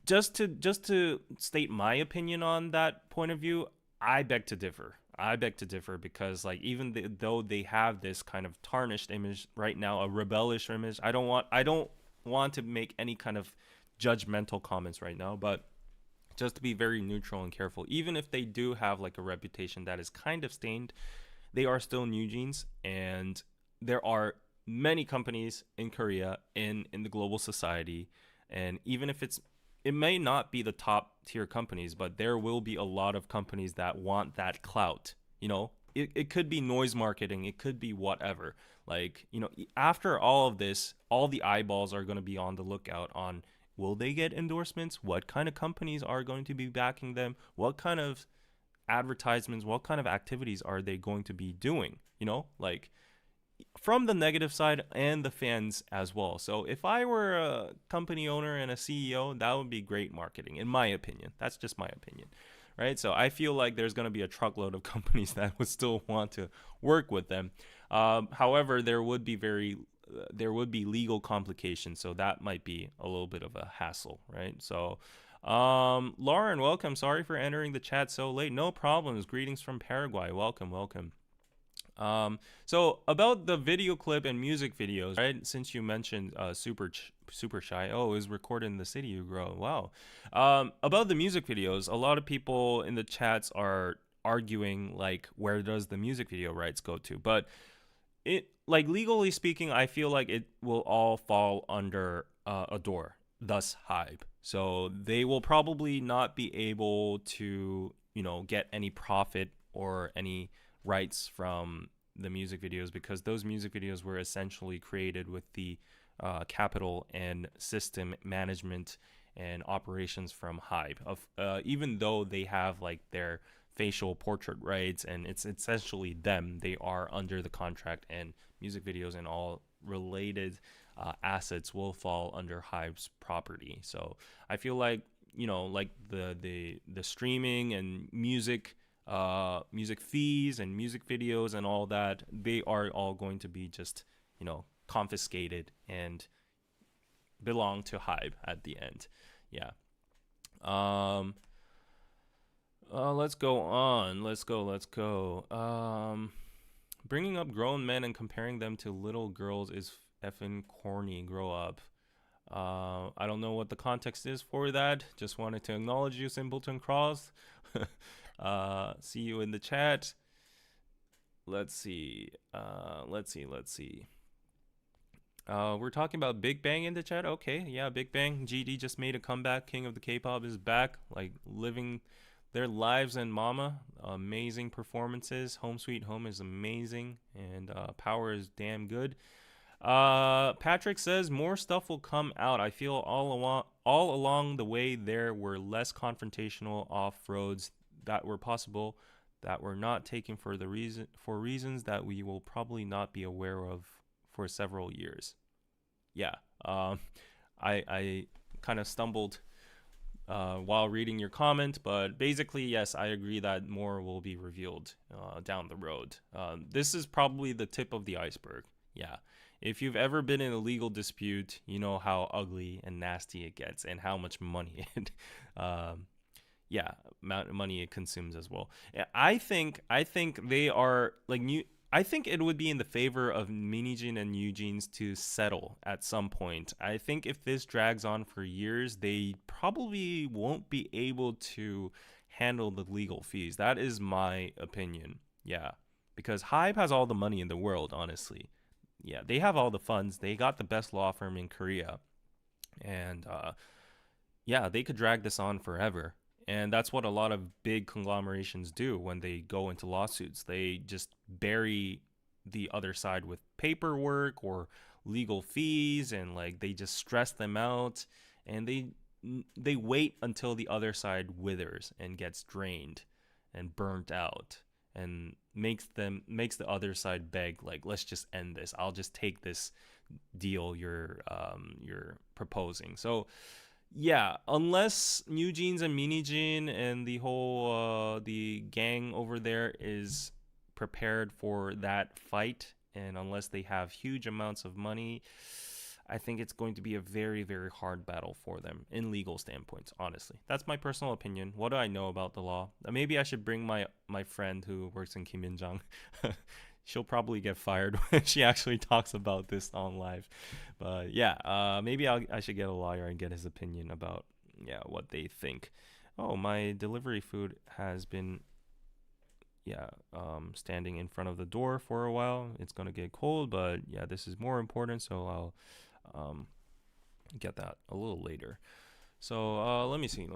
Just to state my opinion on that point of view, I beg to differ. Because, like, even though they have this kind of tarnished image right now, a rebellious image, I don't want to make any kind of judgmental comments right now, but just to be very neutral and careful. Even if they do have like a reputation that is kind of stained, they are still NewJeans, and there are many companies in Korea, in the global society, and even if it may not be the top tier companies, but there will be a lot of companies that want that clout. It could be noise marketing, it could be whatever. Like, after all of this, all the eyeballs are going to be on the lookout on, will they get endorsements? What kind of companies are going to be backing them? What kind of advertisements, what kind of activities are they going to be doing? Like, from the negative side and the fans as well. So if I were a company owner and a CEO, that would be great marketing, in my opinion. That's just my opinion, right? So I feel like there's going to be a truckload of companies that would still want to work with them. However, there would be legal complications, so that might be a little bit of a hassle, right? So Lauren, welcome. Sorry for entering the chat so late. No problems. Greetings from Paraguay. Welcome. So about the video clip and music videos, right? Since you mentioned Super Shy, oh, it was recorded in the city you grow. Wow. About the music videos, a lot of people in the chats are arguing, like, where does the music video rights go to? But it, like, legally speaking, I feel like it will all fall under Ador, thus Hybe. So they will probably not be able to, get any profit or any rights from the music videos, because those music videos were essentially created with the capital and system management and operations from Hybe. Even though they have like their facial portrait rights and it's essentially them, they are under the contract, and music videos and all related assets will fall under Hive's property. So I feel like, like the streaming and music fees and music videos and all that, they are all going to be just, confiscated and belong to Hive at the end. Yeah. um let's go on. Let's go. Bringing up grown men and comparing them to little girls is effing corny. Grow up. I don't know what the context is for that. Just wanted to acknowledge you, Simpleton Cross. See you in the chat. Let's see. We're talking about Big Bang in the chat. Okay, yeah, Big Bang. GD just made a comeback. King of the K-pop is back, like living their lives and Mama. Amazing performances. Home Sweet Home is amazing, and Power is damn good. Patrick says more stuff will come out. I feel all along the way there were less confrontational off roads that were possible, that were not taken for reasons that we will probably not be aware of for several years. Yeah. I kind of stumbled while reading your comment, but basically, yes, I agree that more will be revealed down the road. This is probably the tip of the iceberg. Yeah. If you've ever been in a legal dispute, you know how ugly and nasty it gets and how much money money it consumes as well. I think they are like new. I think it would be in the favor of NewJeans and NewJeans to settle at some point. I think if this drags on for years, they probably won't be able to handle the legal fees. That is my opinion. Yeah, because Hybe has all the money in the world, honestly. Yeah, they have all the funds. They got the best law firm in Korea. And yeah, they could drag this on forever. And that's what a lot of big conglomerations do when they go into lawsuits. They just bury the other side with paperwork or legal fees, and like they just stress them out, and they wait until the other side withers and gets drained and burnt out, and makes the other side beg, like, let's just end this. I'll just take this deal you're proposing. So yeah, unless NewJeans and MiniJean and the whole the gang over there is prepared for that fight, and unless they have huge amounts of money, I think it's going to be a very, very hard battle for them in legal standpoints, honestly. That's my personal opinion. What do I know about the law? Maybe I should bring my friend who works in Kim In-jung. She'll probably get fired when she actually talks about this on live. But yeah, maybe I should get a lawyer and get his opinion about what they think. Oh, my delivery food has been standing in front of the door for a while. It's gonna get cold, but yeah, this is more important, so I'll get that a little later. So let me see.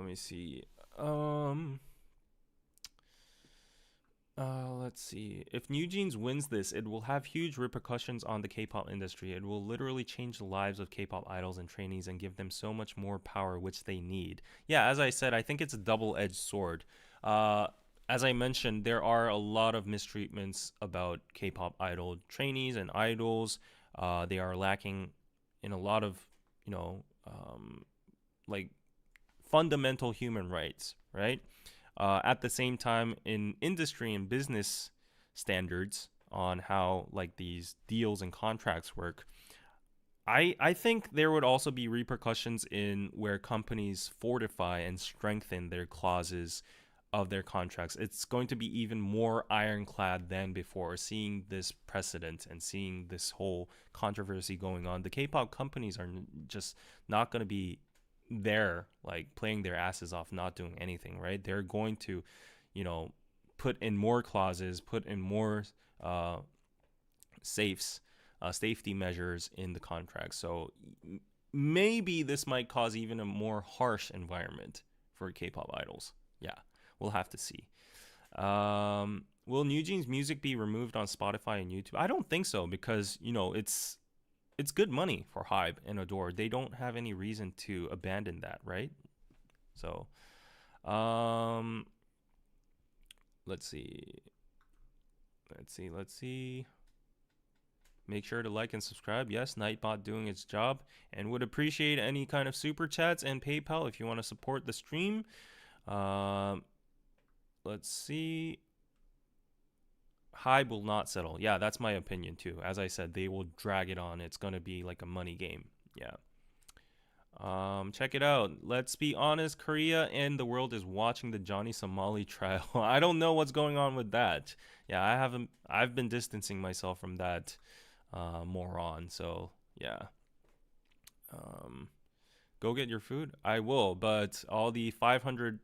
Let's see. If NewJeans wins this, it will have huge repercussions on the K-pop industry. It will literally change the lives of K-pop idols and trainees and give them so much more power, which they need. Yeah, as I said, I think it's a double-edged sword. As I mentioned, there are a lot of mistreatments about K-pop idol trainees and idols. They are lacking in a lot of, like fundamental human rights, right? At the same time, in industry and business standards on how like these deals and contracts work, I think there would also be repercussions in where companies fortify and strengthen their clauses of their contracts. It's going to be even more ironclad than before. Seeing this precedent and seeing this whole controversy going on, the K-pop companies are just not going to be there like playing their asses off, not doing anything, right? They're going to put in more clauses, put in more safety measures in the contract. So maybe this might cause even a more harsh environment for K-pop idols. Yeah, we'll have to see. Will NewJeans music be removed on Spotify and YouTube? I don't think so, because it's good money for Hybe and Ador. They don't have any reason to abandon that, right? So, let's see. make sure to like and subscribe. Yes, Nightbot doing its job, and would appreciate any kind of super chats and PayPal if you want to support the stream. Let's see. Hybe will not settle. Yeah, that's my opinion too. As I said, they will drag it on. It's gonna be like a money game. Yeah. Check it out. Let's be honest, Korea and the world is watching the Johnny Somali trial. I don't know what's going on with that. Yeah, I've been distancing myself from that moron. So yeah. Go get your food. I will, but all the 500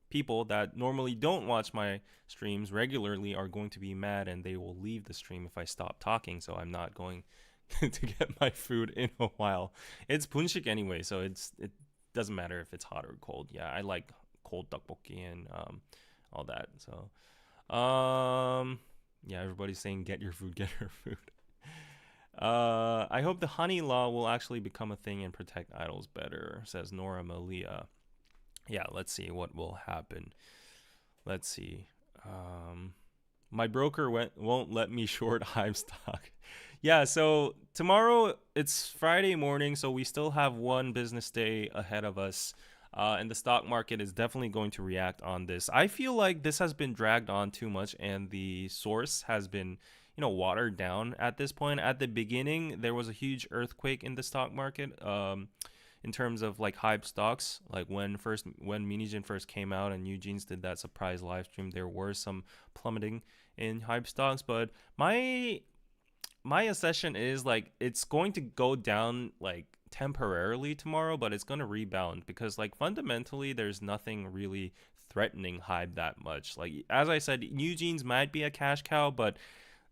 people that normally don't watch my streams regularly are going to be mad, and they will leave the stream if I stop talking. So I'm not going to get my food in a while. It's bunshik anyway, so it doesn't matter if it's hot or cold. Yeah, I like cold tteokbokki and all that. So yeah, everybody's saying get your food, get your food. I hope the honey law will actually become a thing and protect idols better, says Nora Malia. Yeah, let's see what will happen. Let's see. My broker won't let me short Hive stock. Yeah, so tomorrow it's Friday morning, so we still have one business day ahead of us. And the stock market is definitely going to react on this. I feel like this has been dragged on too much, and the source has been, watered down at this point. At the beginning, there was a huge earthquake in the stock market. In terms of like hype stocks, like when NewJeans first came out and NewJeans did that surprise live stream, there were some plummeting in hype stocks. But my assessment is like it's going to go down like temporarily tomorrow, but it's going to rebound because like fundamentally there's nothing really threatening hype that much. Like as I said, NewJeans might be a cash cow, but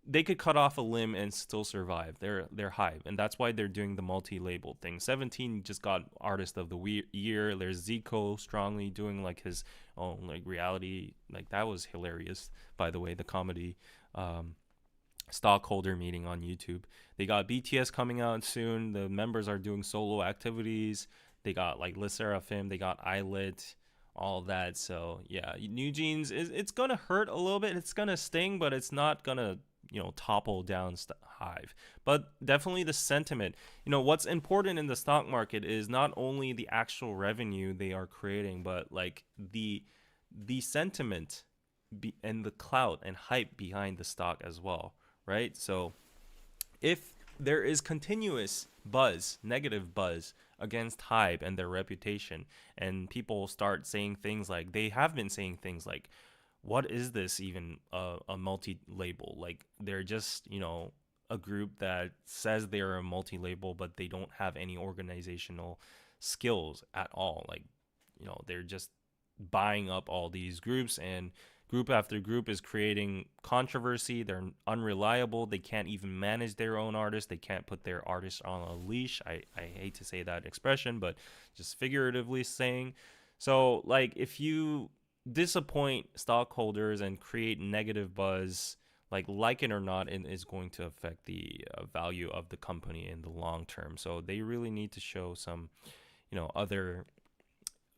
they could cut off a limb and still survive. They're hype, and that's why they're doing the multi-label thing. 17 just got Artist of the Year. There's Zico strongly doing like his own like reality. Like that was hilarious, by the way. The comedy stockholder meeting on YouTube. They got BTS coming out soon. The members are doing solo activities. They got like Le Sserafim. They got Islet. All that. So yeah, NewJeans it's gonna hurt a little bit. It's gonna sting, but it's not gonna topple down Hive. But definitely the sentiment. What's important in the stock market is not only the actual revenue they are creating, but like the sentiment and the clout and hype behind the stock as well, right? So if there is continuous buzz, negative buzz against Hybe and their reputation, and people start saying things like, they have been saying things like, what is this even a multi-label? Like they're just, a group that says they're a multi-label, but they don't have any organizational skills at all. Like, they're just buying up all these groups, and group after group is creating controversy. They're unreliable. They can't even manage their own artists. They can't put their artists on a leash. I hate to say that expression, but just figuratively saying. So like if you disappoint stockholders and create negative buzz, like it or not, it is going to affect the value of the company in the long term. So they really need to show some, other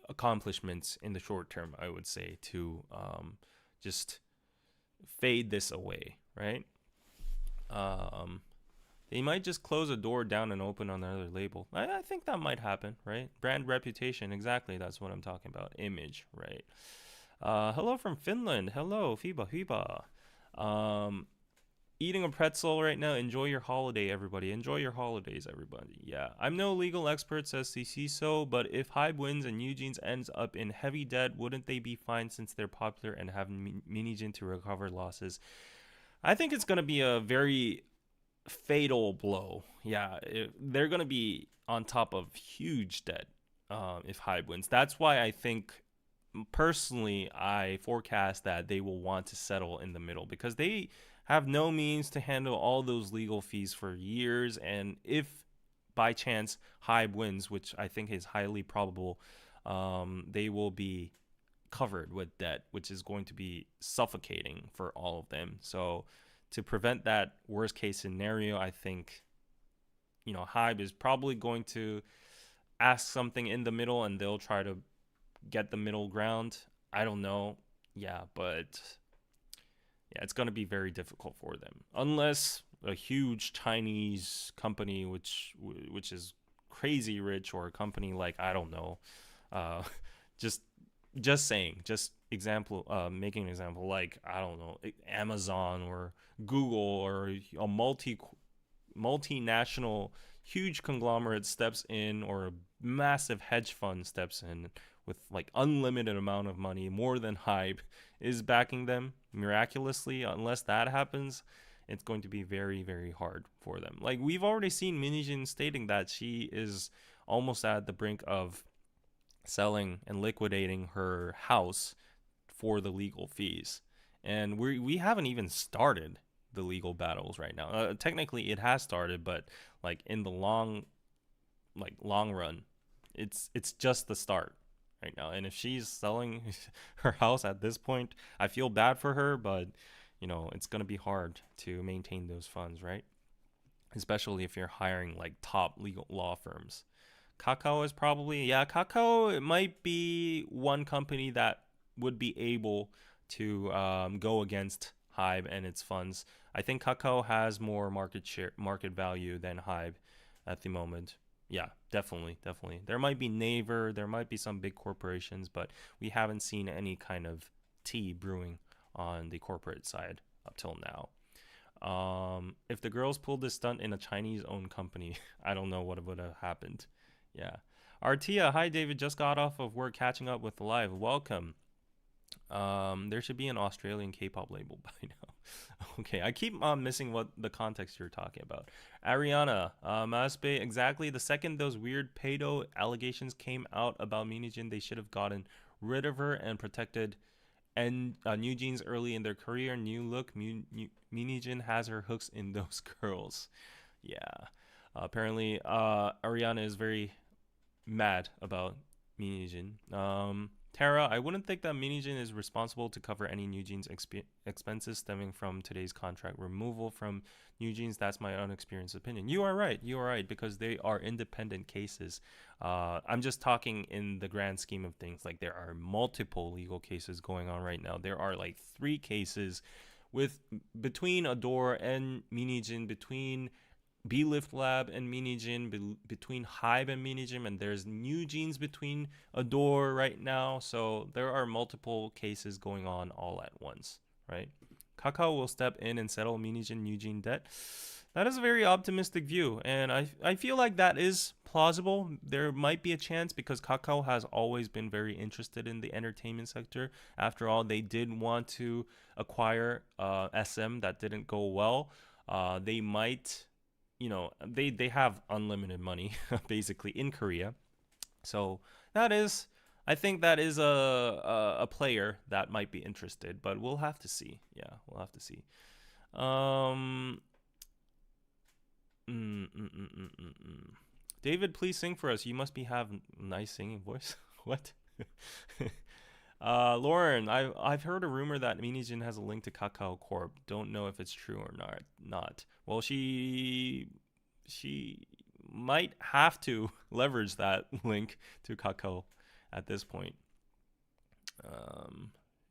accomplishments in the short term, I would say, to just fade this away, right? They might just close a door down and open another label. I think that might happen, right? Brand reputation, exactly. That's what I'm talking about. Image, right? Hello from Finland. Hello, Fiba. Eating a pretzel right now. Enjoy your holiday, everybody. Enjoy your holidays, everybody. Yeah, I'm no legal expert, says CCSO, but if Hybe wins and NewJeans ends up in heavy debt, wouldn't they be fine since they're popular and have NewJeans to recover losses? I think it's going to be a very fatal blow. Yeah, they're going to be on top of huge debt if Hybe wins. That's why I think, personally, I forecast that they will want to settle in the middle because they have no means to handle all those legal fees for years. And if by chance Hybe wins, which I think is highly probable, they will be covered with debt, which is going to be suffocating for all of them. So to prevent that worst case scenario, I think, Hybe is probably going to ask something in the middle and they'll try to get the middle ground. I don't know. Yeah, but yeah, it's going to be very difficult for them. Unless, a huge Chinese company which is crazy rich, or a company like, I don't know, uh, just just example, making an example, like, I don't know, Amazon or Google, or a multinational huge conglomerate steps in, or a massive hedge fund steps in with like unlimited amount of money, more than hype, is backing them miraculously. Unless that happens, it's going to be very, very hard for them. Like, we've already seen Minijin stating that she is almost at the brink of selling and liquidating her house for the legal fees. And we haven't even started the legal battles right now. Technically it has started, but like in the long run, it's just the start right now. And if she's selling her house at this point, I feel bad for her, but it's going to be hard to maintain those funds, right? Especially if you're hiring like top legal law firms. Kakao is probably, yeah, Kakao, it might be one company that would be able to go against Hybe and its funds. I think Kakao has more market value than Hybe at the moment. Yeah, definitely. There might be Naver, there might be some big corporations, but we haven't seen any kind of tea brewing on the corporate side up till now. If the girls pulled this stunt in a Chinese-owned company, I don't know what would have happened. Yeah. Artia, hi David, just got off of work catching up with the live. Welcome. There should be an Australian K-pop label by now. Okay, I keep missing what the context you're talking about. Ariana, Masbe, exactly. The second those weird pedo allegations came out about Minijin, they should have gotten rid of her and protected NewJeans early in their career. New look, Minijin has her hooks in those girls. Yeah. Apparently, Ariana is very mad about Minijin. Tara, I wouldn't think that Minijin is responsible to cover any NewJeans expenses stemming from today's contract removal from NewJeans. That's my unexperienced opinion. You are right, because they are independent cases. I'm just talking in the grand scheme of things. Like, there are multiple legal cases going on right now. There are like 3 cases between Ador and Minijin, between B-Lift Lab and Minijin, between Hybe and Minijin, and there's NewJeans between Ador right now. So there are multiple cases going on all at once, right? Kakao will step in and settle Minijin NewJeans debt. That is a very optimistic view, and I feel like that is plausible. There might be a chance, because Kakao has always been very interested in the entertainment sector. After all, they did want to acquire SM. That didn't go well. They might, they have unlimited money basically in Korea. So I think that is a player that might be interested, but we'll have to see. Yeah, we'll have to see. David, please sing for us. You must have nice singing voice. What? Lauren, I've heard a rumor that Minijin has a link to Kakao Corp. Don't know if it's true or not. Well, she might have to leverage that link to Kakao at this point.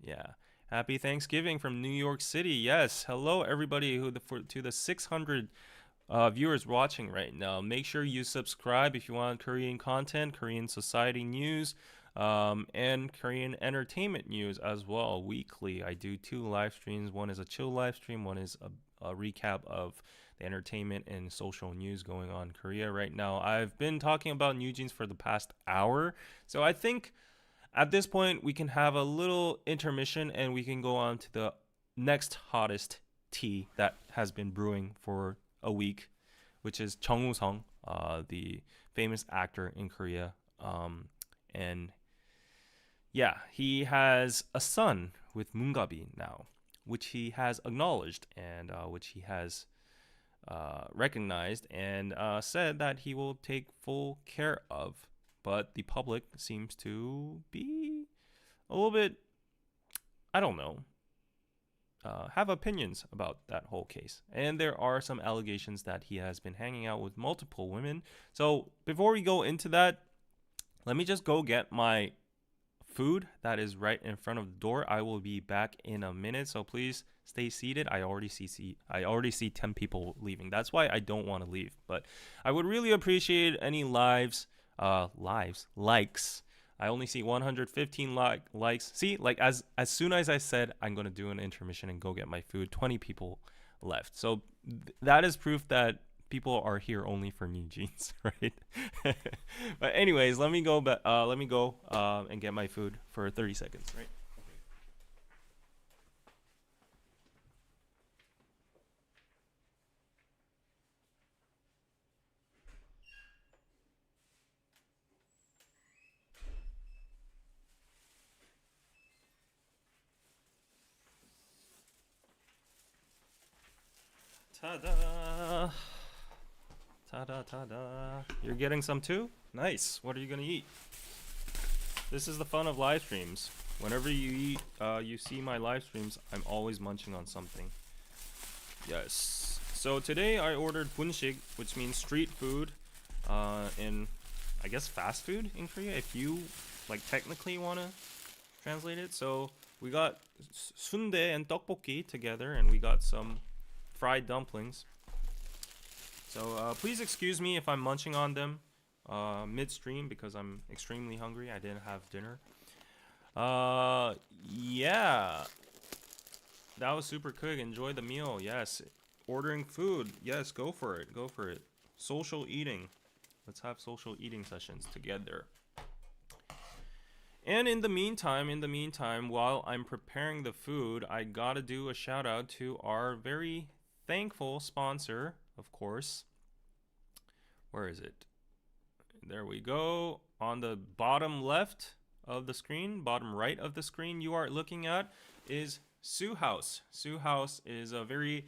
Yeah. Happy Thanksgiving from New York City. Yes. Hello, everybody to the 600 viewers watching right now. Make sure you subscribe if you want Korean content, Korean society news, and Korean entertainment news as well. Weekly, I do 2 live streams. One is a chill live stream. One is a recap of the entertainment and social news going on in Korea right now. I've been talking about NewJeans for the past hour, so I think at this point we can have a little intermission and we can go on to the next hottest tea that has been brewing for a week, which is Jung Woo-sung, the famous actor in Korea. And yeah, he has a son with Moongabi now, which he has acknowledged and which he has recognized and said that he will take full care of. But the public seems to be a little bit, I don't know, have opinions about that whole case. And there are some allegations that he has been hanging out with multiple women. So before we go into that, let me just go get my food that is right in front of the door. I will be back in a minute, so please stay seated. I already see 10 people leaving. That's why I don't want to leave. But I would really appreciate any likes. I only see 115 likes. See, like as soon as I said I'm going to do an intermission and go get my food, 20 people left. So that is proof that people are here only for NewJeans, right? But anyways, let me go and get my food for 30 seconds, right? Ta-da! Ta-da, ta-da. You're getting some too? Nice. What are you gonna eat? This is the fun of live streams. Whenever you eat, you see my live streams, I'm always munching on something. Yes. So today I ordered bunshik, which means street food, in, I guess, fast food in Korea, if you, like, technically want to translate it. So we got sundae and tteokbokki together, and we got some fried dumplings. So please excuse me if I'm munching on them midstream because I'm extremely hungry. I didn't have dinner. Yeah. That was super quick. Enjoy the meal. Yes. Ordering food. Yes, go for it. Go for it. Social eating. Let's have social eating sessions together. And in the meantime, while I'm preparing the food, I gotta do a shout out to our very thankful sponsor, of course. Where is it? There we go. On the bottom left of the screen, bottom right of the screen you are looking at is Sue House. Sue House is a very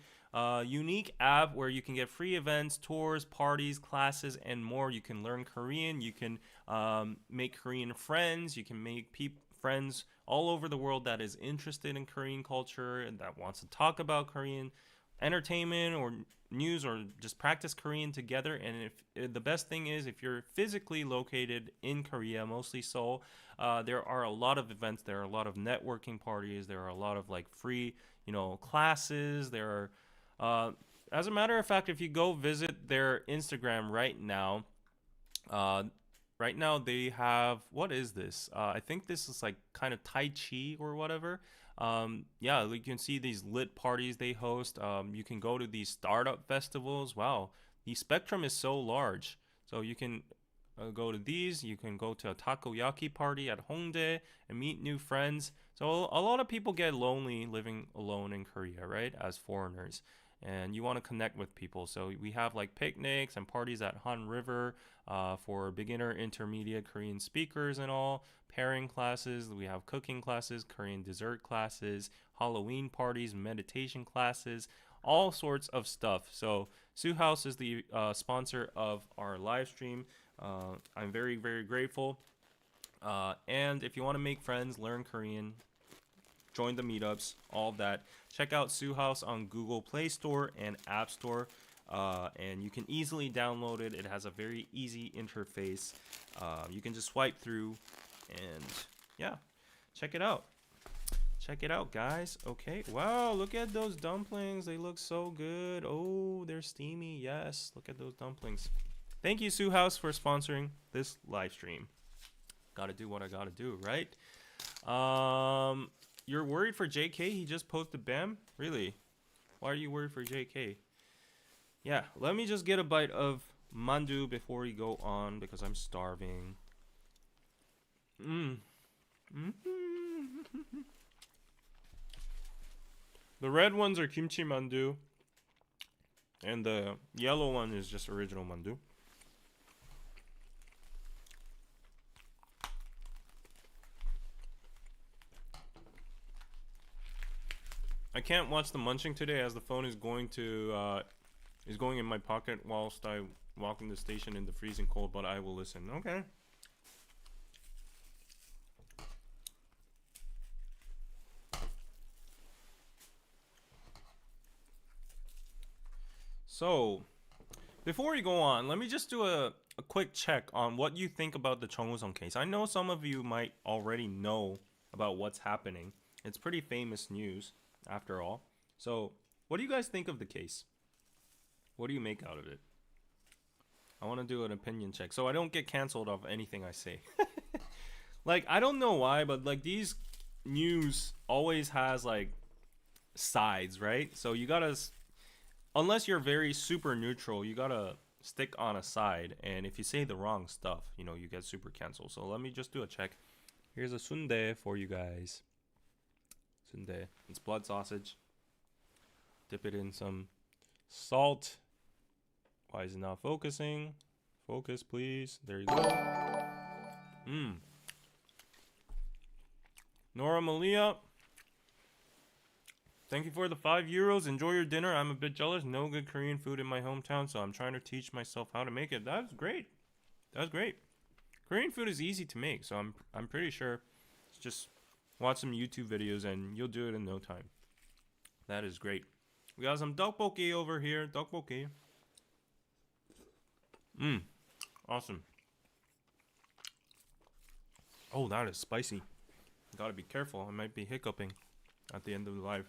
unique app where you can get free events, tours, parties, classes, and more. You can learn Korean. You can make Korean friends. You can make friends all over the world that is interested in Korean culture and that wants to talk about Korean entertainment or news or just practice Korean together. And if the best thing is, if you're physically located in Korea, mostly Seoul, there are a lot of events, there are a lot of networking parties, there are a lot of like free, classes. There are, as a matter of fact, if you go visit their Instagram right now, they have, what is this? I think this is like kind of Tai Chi or whatever. Yeah, you can see these lit parties they host. You can go to these startup festivals. Wow, the spectrum is so large. So you can go to these. You can go to a takoyaki party at Hongdae and meet new friends. So a lot of people get lonely living alone in Korea, right, as foreigners. And you want to connect with people. So we have like picnics and parties at Han River for beginner, intermediate Korean speakers and all. Pairing classes. We have cooking classes, Korean dessert classes, Halloween parties, meditation classes, all sorts of stuff. So Sue House is the sponsor of our live stream. I'm very, very grateful. And if you want to make friends, learn Korean, join the meetups, all of that, check out Sue House on Google Play Store and App Store. And you can easily download it. It has a very easy interface. You can just swipe through and yeah, check it out. Check it out, guys. Okay. Wow, look at those dumplings. They look so good. Oh, they're steamy. Yes, look at those dumplings. Thank you, Sue House, for sponsoring this live stream. Gotta do what I gotta do, right? You're worried for JK? He just posted BAM? Really? Why are you worried for JK? Yeah, let me just get a bite of mandu before we go on because I'm starving. The red ones are kimchi mandu, and the yellow one is just original mandu. I can't watch the munching today as the phone is going in my pocket whilst I walk in the station in the freezing cold, but I will listen. Okay. So, before we go on, let me just do a quick check on what you think about the Jung Woo-sung case. I know some of you might already know about what's happening. It's pretty famous news, after all. So, what do you guys think of the case? What do you make out of it? I want to do an opinion check so I don't get canceled off anything I say. Like, I don't know why, but like these news always has like sides, right? So you gotta, unless you're very super neutral, you gotta stick on a side. And if you say the wrong stuff, you know, you get super canceled. So let me just do a check. Here's a sundae for you guys. Sundae. It's blood sausage. Dip it in some salt. Why is it not focusing? Focus, please. There you go. Nora Malia, thank you for the €5. Enjoy your dinner. I'm a bit jealous. No good Korean food in my hometown, so I'm trying to teach myself how to make it. That's great. That's great. Korean food is easy to make, so I'm pretty sure. Just watch some YouTube videos and you'll do it in no time. That is great. We got some tteokbokki over here. Tteokbokki. Awesome. Oh, that is spicy. Gotta be careful. I might be hiccuping at the end of the live.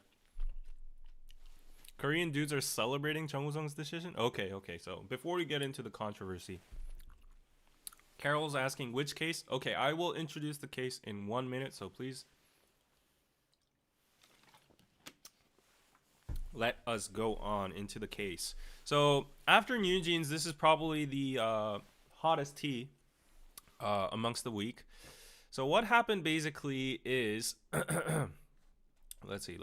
Korean dudes are celebrating Jung Woo-sung's decision? Okay. So before we get into the controversy, Carol's asking which case? Okay, I will introduce the case in 1 minute, so please let us go on into the case. So after NewJeans, this is probably the hottest tea amongst the week. So what happened basically is, let's see.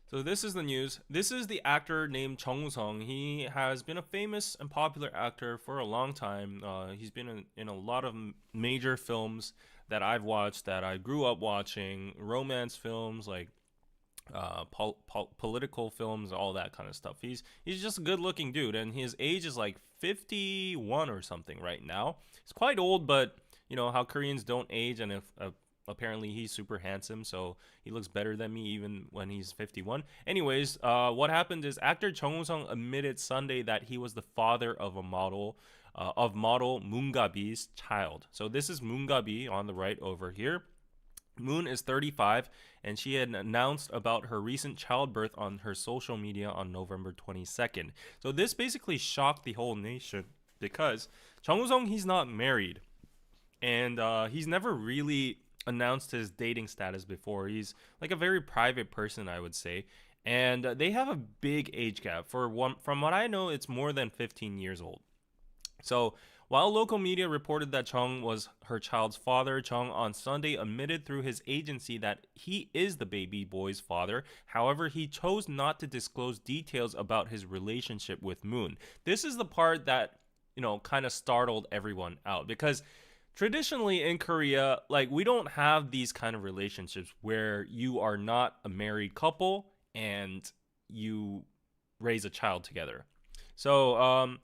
So this is the news. This is the actor named Jung Woo-sung. He has been a famous and popular actor for a long time. He's been in a lot of major films that I've watched, that I grew up watching, romance films, like political films, all that kind of stuff. He's just a good-looking dude, and his age is like 51 or something right now. He's quite old, but you know how Koreans don't age, and if apparently he's super handsome, so he looks better than me even when he's 51. Anyways, what happened is actor Jung Woo-sung admitted Sunday that he was the father of a model Moon Ga-bi's child. So this is Moon Ga-bi on the right over here. Moon is 35, and she had announced about her recent childbirth on her social media on November 22nd. So this basically shocked the whole nation because Jung Woo-sung, he's not married, and he's never really announced his dating status before. He's like a very private person, I would say, and they have a big age gap. From what I know, it's more than 15 years old. So while local media reported that Jung was her child's father, Jung on Sunday admitted through his agency that he is the baby boy's father. However, he chose not to disclose details about his relationship with Moon. This is the part that, you know, kind of startled everyone out, because traditionally in Korea, like, we don't have these kind of relationships where you are not a married couple and you raise a child together. So,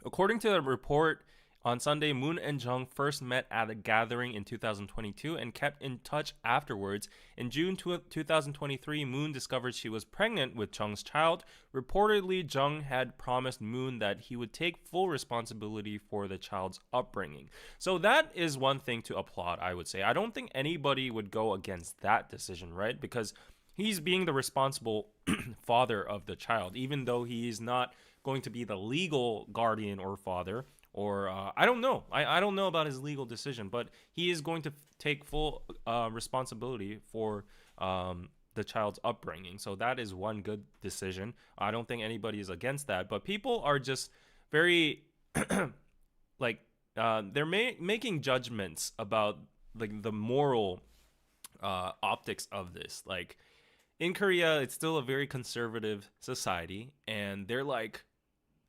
according to the report, on Sunday, Moon and Jung first met at a gathering in 2022 and kept in touch afterwards. In June 2023, Moon discovered she was pregnant with Jung's child. Reportedly, Jung had promised Moon that he would take full responsibility for the child's upbringing. So that is one thing to applaud, I would say. I don't think anybody would go against that decision, right? Because he's being the responsible father of the child, even though he is not going to be the legal guardian or father. Or I don't know. I don't know about his legal decision, but he is going to take full responsibility for the child's upbringing. So that is one good decision. I don't think anybody is against that. But people are just very like they're making judgments about like the moral optics of this. Like, in Korea, it's still a very conservative society, and they're like,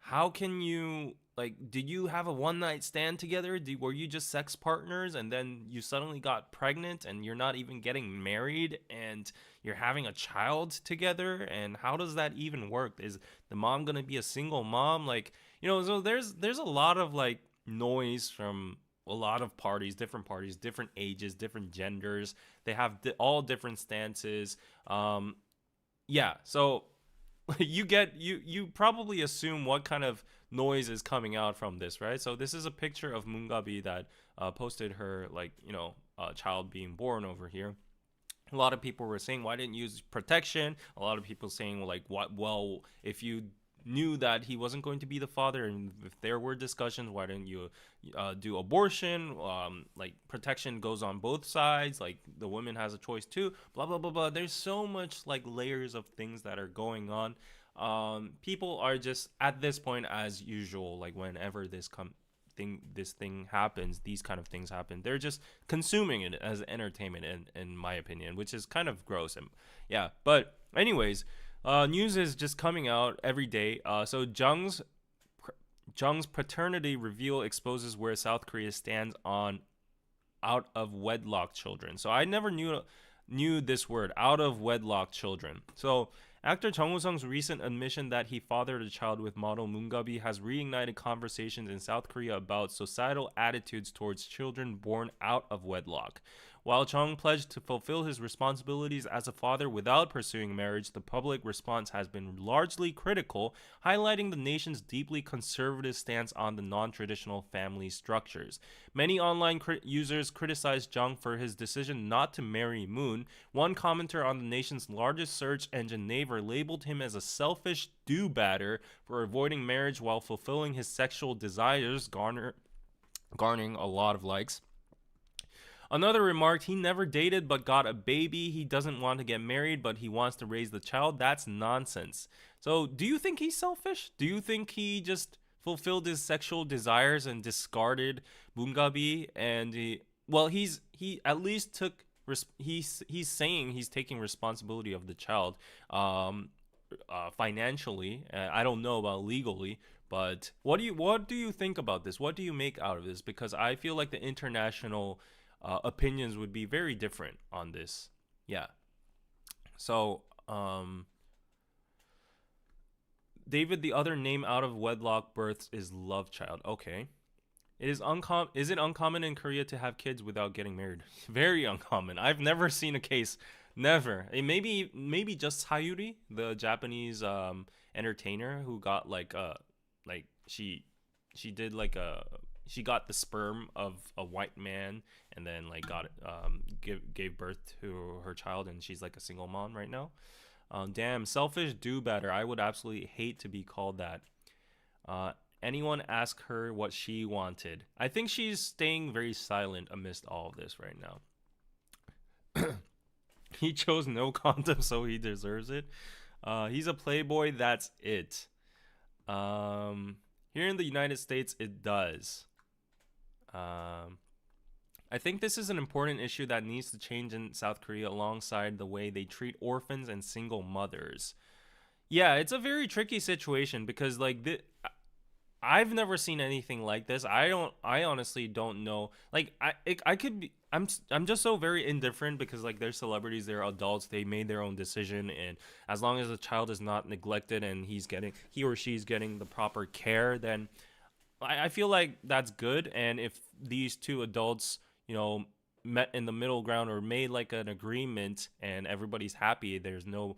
how can you, like, did you have a one-night stand together? Were you just sex partners, and then you suddenly got pregnant, and you're not even getting married, and you're having a child together? And how does that even work? Is the mom gonna be a single mom? Like, you know, so there's a lot of like noise from a lot of parties, different ages, different genders. They have all different stances. Yeah, so you probably assume what kind of noise is coming out from this, right? So this is a picture of Moon Ga-bi that posted her, like, you know, child being born over here. A lot of people were saying, why didn't you use protection? A lot of people saying, like, what? Well, if you knew that he wasn't going to be the father, and if there were discussions, why didn't you do abortion? Like, protection goes on both sides. Like, the woman has a choice too. Blah blah blah blah. There's so much like layers of things that are going on. People are just at this point, as usual, like whenever this thing happens, these kind of things happen, they're just consuming it as entertainment, in my opinion, which is kind of gross. And yeah, but anyways, news is just coming out every day. So Jung's paternity reveal exposes where South Korea stands on out of wedlock children. So I never knew this word, out of wedlock children. So actor Jung Woo-sung's recent admission that he fathered a child with model Moon Ga-bi has reignited conversations in South Korea about societal attitudes towards children born out of wedlock. While Jung pledged to fulfill his responsibilities as a father without pursuing marriage, the public response has been largely critical, highlighting the nation's deeply conservative stance on the non-traditional family structures. Many online users criticized Jung for his decision not to marry Moon. One commenter on the nation's largest search engine, Naver, labeled him as a selfish do-batter for avoiding marriage while fulfilling his sexual desires, garnering a lot of likes. Another remarked he never dated but got a baby. He doesn't want to get married, but he wants to raise the child. That's nonsense. So, do you think he's selfish? Do you think he just fulfilled his sexual desires and discarded Moon Ga-bi? And he at least took he's saying he's taking responsibility of the child, financially. I don't know about legally. But what do you think about this? What do you make out of this? Because I feel like the international opinions would be very different on this. Yeah. So, David, the other name out of wedlock births is love child. Okay. Is it uncommon in Korea to have kids without getting married? Very uncommon. I've never seen a case. Never. Maybe just Sayuri, the Japanese entertainer who got like she did like a she got the sperm of a white man and then like gave birth to her child, and she's like a single mom right now. Damn, selfish do better. I would absolutely hate to be called that. Anyone ask her what she wanted? I think she's staying very silent amidst all of this right now. He chose no condom, so he deserves it. He's a playboy, that's it. Here in the United States, it does. I think this is an important issue that needs to change in South Korea alongside the way they treat orphans and single mothers. Yeah, it's a very tricky situation because I've never seen anything like this. I honestly don't know. Like I could be I'm just so very indifferent because like they're celebrities, they're adults, they made their own decision, and as long as the child is not neglected and he or she's getting the proper care, then I feel like that's good. And if these two adults, met in the middle ground or made like an agreement and everybody's happy, there's no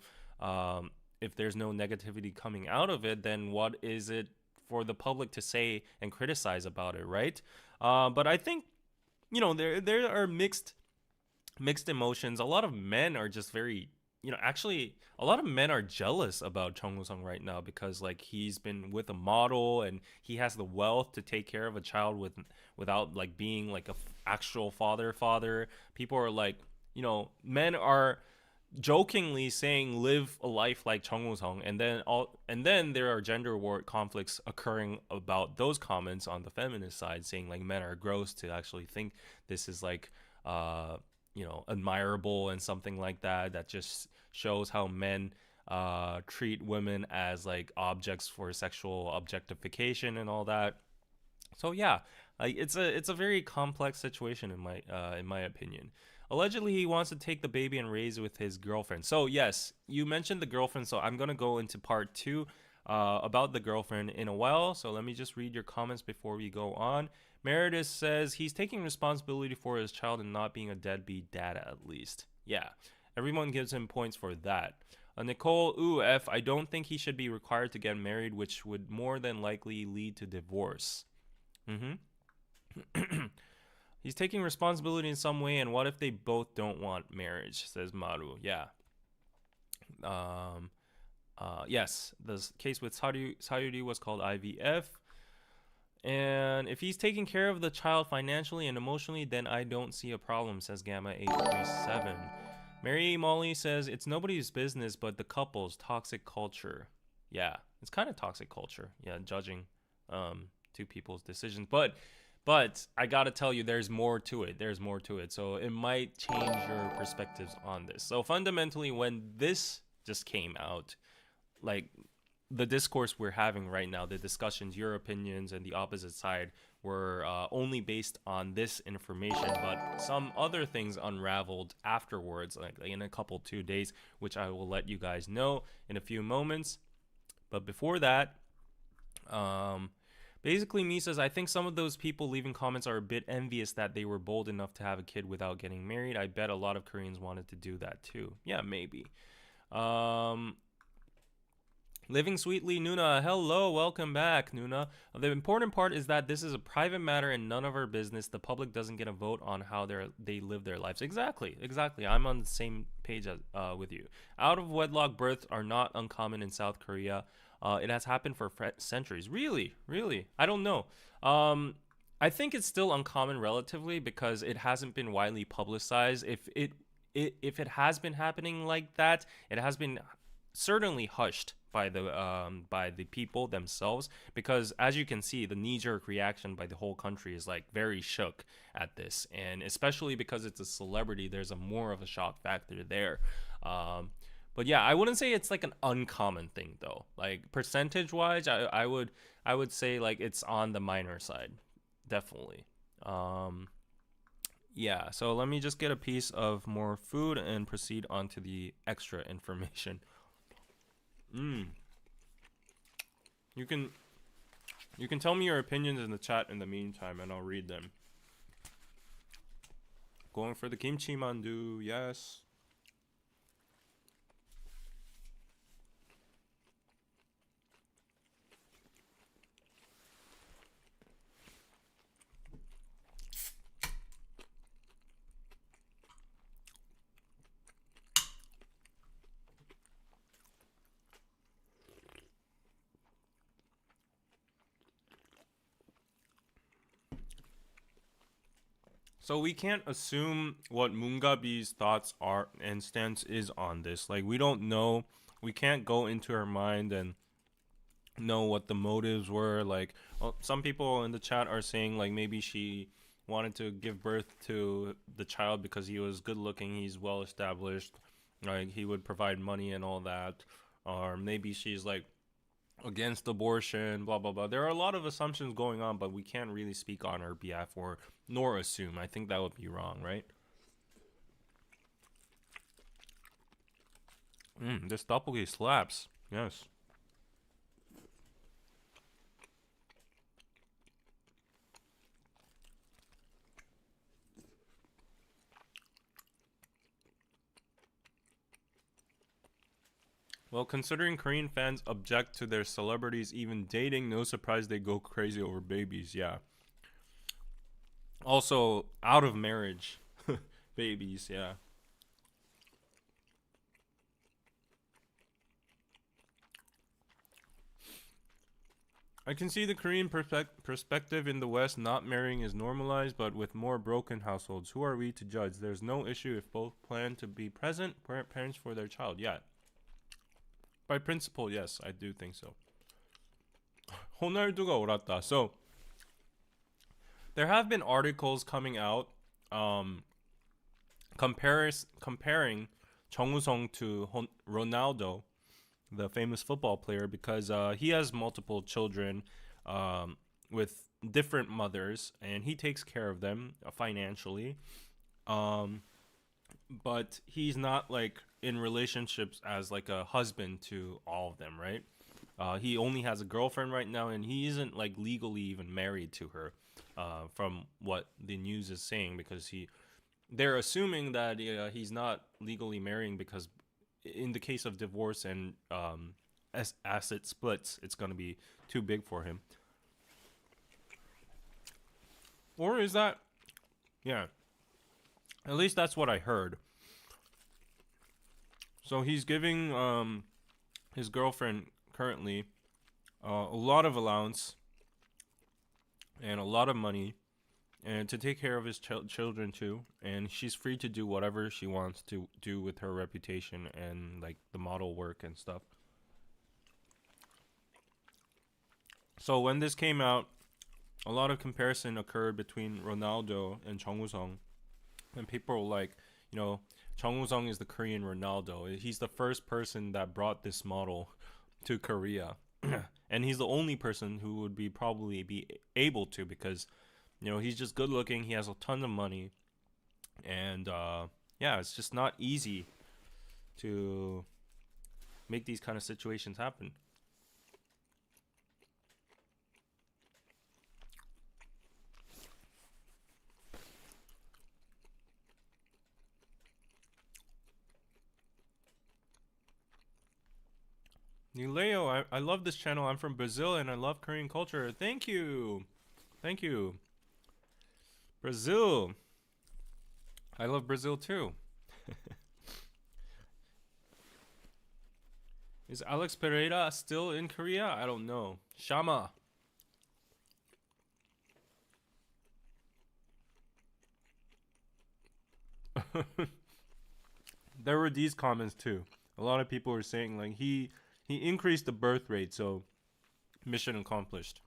if there's no negativity coming out of it, then what is it for the public to say and criticize about it, right? But I think there are mixed emotions. A lot of men are just very actually a lot of men are jealous about Jung Woo-sung right now because like he's been with a model and he has the wealth to take care of a child without like being like a actual father. People are like, men are jokingly saying live a life like Jung Woo-sung, and then there are gender war conflicts occurring about those comments on the feminist side, saying like men are gross to actually think this is like admirable and something like that just shows how men treat women as like objects for sexual objectification and all that. So yeah, like it's a very complex situation in my opinion. Allegedly, he wants to take the baby and raise with his girlfriend. So yes, you mentioned the girlfriend, so I'm gonna go into part 2 about the girlfriend in a while. So let me just read your comments before we go on. Meredith says he's taking responsibility for his child and not being a deadbeat dad at least. Yeah, everyone gives him points for that. Nicole, I don't think he should be required to get married, which would more than likely lead to divorce. He's taking responsibility in some way, and what if they both don't want marriage? Says Maru. Yeah. Um. Yes. The case with Sayuri was called IVF. And if he's taking care of the child financially and emotionally, then I don't see a problem, says Gamma 837. Mary Molly says it's nobody's business but the couple's toxic culture. Yeah, it's kind of toxic culture. Yeah, judging two people's decisions. But I gotta tell you, there's more to it. There's more to it. So it might change your perspectives on this. So fundamentally, when this just came out, like the discourse we're having right now, the discussions, your opinions, and the opposite side were only based on this information, but some other things unraveled afterwards, like in a couple 2 days, which I will let you guys know in a few moments. But before that, basically, me says, I think some of those people leaving comments are a bit envious that they were bold enough to have a kid without getting married. I bet a lot of Koreans wanted to do that too. Yeah, maybe. Living Sweetly, Nuna. Hello, welcome back, Nuna. The important part is that this is a private matter and none of our business. The public doesn't get a vote on how they live their lives. Exactly. I'm on the same page as, with you. Out of wedlock births are not uncommon in South Korea. It has happened for centuries. Really? I don't know. I think it's still uncommon relatively because it hasn't been widely publicized. If it has been happening like that, it has been certainly hushed by the people themselves, because as you can see, the knee-jerk reaction by the whole country is like very shook at this, and especially because it's a celebrity, there's a more of a shock factor there. But yeah, I wouldn't say it's like an uncommon thing though. Like percentage wise, I would say like it's on the minor side, definitely. Yeah, so let me just get a piece of more food and proceed on to the extra information. You can tell me your opinions in the chat in the meantime, and I'll read them. Going for the kimchi mandu, yes. So we can't assume what Mungabi's thoughts are and stance is on this. Like, we don't know. We can't go into her mind and know what the motives were. Like, well, some people in the chat are saying like maybe she wanted to give birth to the child because he was good looking, he's well established, like he would provide money and all that. Or maybe she's like against abortion, blah blah blah. There are a lot of assumptions going on, but we can't really speak on her behalf or nor assume. I think that would be wrong, right? This tteokbokki slaps. Yes. Well, considering Korean fans object to their celebrities even dating, no surprise they go crazy over babies. Yeah. Also, out of marriage babies, yeah. I can see the Korean perspective in the West. Not marrying is normalized, but with more broken households, who are we to judge? There's no issue if both plan to be present parents for their child. Yeah. By principle, yes, I do think so. 호날두가 옳았다. So, there have been articles coming out comparing Jung Woo-sung to Ronaldo, the famous football player, because he has multiple children with different mothers, and he takes care of them financially. But he's not like in relationships as like a husband to all of them, right? He only has a girlfriend right now, and he isn't like legally even married to her, from what the news is saying, because they're assuming that he's not legally marrying because in the case of divorce and asset splits, it's going to be too big for him. Or is that Yeah, at least that's what I heard. So he's giving his girlfriend currently a lot of allowance and a lot of money, and to take care of his children too. And she's free to do whatever she wants to do with her reputation and like the model work and stuff. So when this came out, a lot of comparison occurred between Ronaldo and Jung Woo-sung, and people were like, you know, Jung Woo-sung is the Korean Ronaldo. He's the first person that brought this model to Korea, and he's the only person who would be probably be able to, because he's just good looking. He has a ton of money, and yeah, it's just not easy to make these kind of situations happen. Leo, I love this channel. I'm from Brazil and I love Korean culture. Thank you. Thank you. Brazil. I love Brazil too. Is Alex Pereira still in Korea? I don't know. Shama. There were these comments too. A lot of people were saying like he increased the birth rate, so mission accomplished.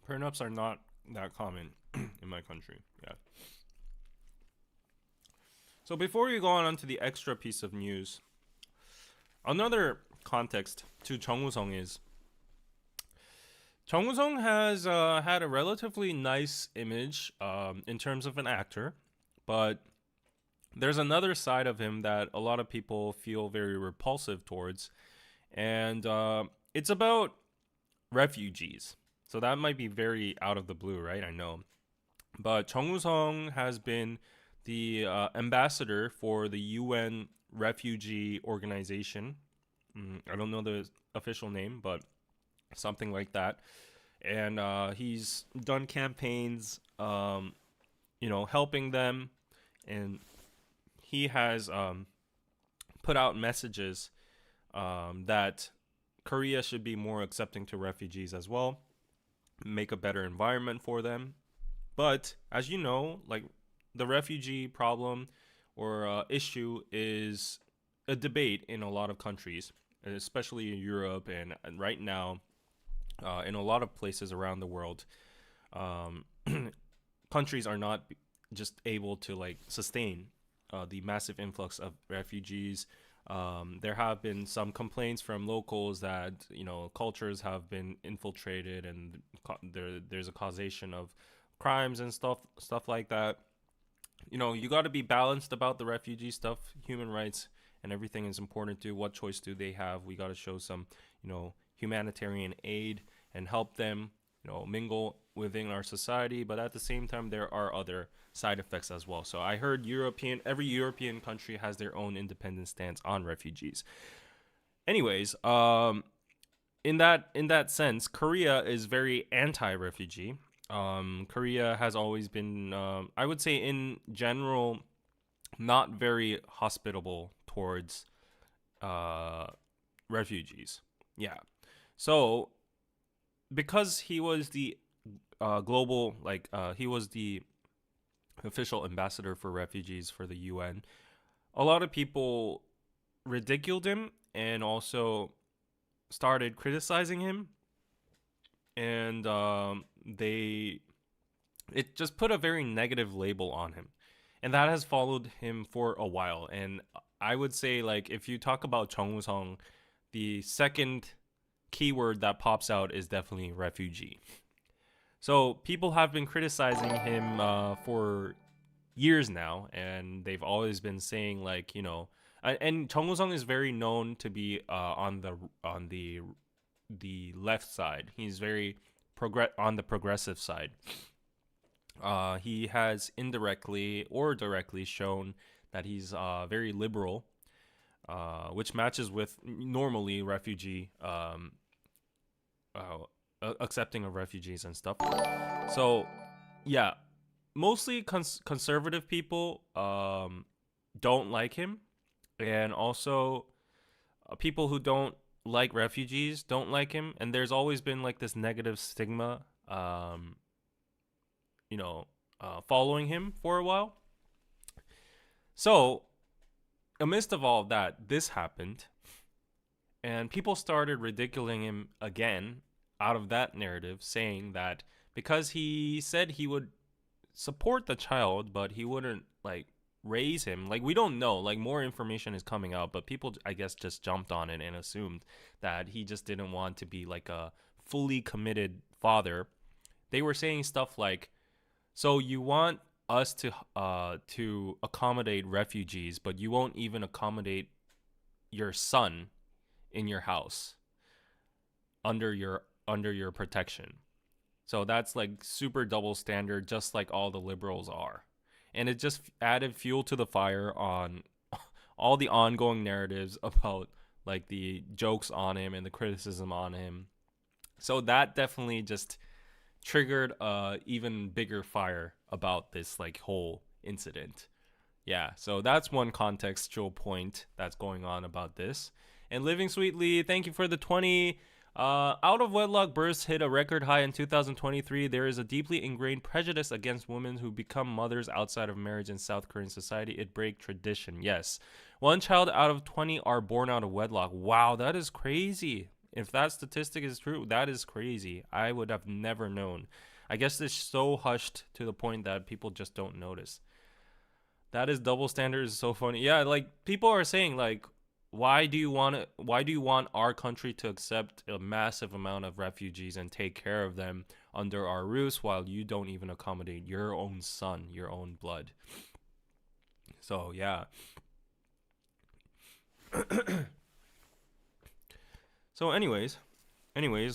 Prenups are not that common in my country. Yeah. So before we go on to the extra piece of news, another context to Jung Woo-sung is Jung Woo-sung has had a relatively nice image in terms of an actor, but there's another side of him that a lot of people feel very repulsive towards, and it's about refugees. So that might be very out of the blue, right? I know. But Jung Woo-sung has been the ambassador for the UN refugee organization. I don't know the official name, but something like that. And he's done campaigns, helping them. And he has put out messages that Korea should be more accepting to refugees as well, make a better environment for them. But as you know, like the refugee problem or issue is a debate in a lot of countries, especially in Europe and right now in a lot of places around the world. Um, countries are not just able to like sustain the massive influx of refugees. There have been some complaints from locals that cultures have been infiltrated and there's a causation of crimes and stuff like that. You got to be balanced about the refugee stuff. Human rights and everything is important too. What choice do they have? We got to show some humanitarian aid and help them mingle within our society, but at the same time there are other side effects as well. So I heard every European country has their own independent stance on refugees. Anyways, in that sense, Korea is very anti-refugee. Korea has always been, I would say, in general, not very hospitable towards refugees. Yeah. So because he was the global, he was the official ambassador for refugees for the UN, a lot of people ridiculed him and also started criticizing him, and it just put a very negative label on him. and that has followed him for a while. And I would say, like, if you talk about Jung Woo-sung, the second keyword that pops out is definitely refugee. So people have been criticizing him for years now, and they've always been saying, like, and Jung Woo-sung is very known to be on the left side. He's very on the progressive side. He has indirectly or directly shown that he's very liberal, which matches with normally refugee accepting of refugees and stuff. So, yeah, mostly conservative people don't like him, and also people who don't like refugees don't like him. And there's always been like this negative stigma, following him for a while. So, amidst of all of that, this happened, and people started ridiculing him again out of that narrative, saying that because he said he would support the child, but he wouldn't like raise him. Like, we don't know. Like, more information is coming out, but people, I guess, just jumped on it and assumed that he just didn't want to be like a fully committed father. They were saying stuff like, "So you want us to accommodate refugees, but you won't even accommodate your son in your house under your protection." So that's like super double standard, just like all the liberals are. And it just added fuel to the fire on all the ongoing narratives about like the jokes on him and the criticism on him. So that definitely just triggered a even bigger fire about this like whole incident. Yeah, so that's one contextual point that's going on about this. And Living Sweetly, thank you for the 20. Out of wedlock births hit a record high in 2023. There is a deeply ingrained prejudice against women who become mothers outside of marriage in South Korean society. It breaks tradition. Yes. One child out of 20 are born out of wedlock. Wow, that is crazy. If that statistic is true, that is crazy. I would have never known. I guess it's so hushed to the point that people just don't notice. That is double standard is so funny. Yeah, like people are saying like, why do you want our country to accept a massive amount of refugees and take care of them under our roofs while you don't even accommodate your own son, your own blood? So, yeah. So anyways,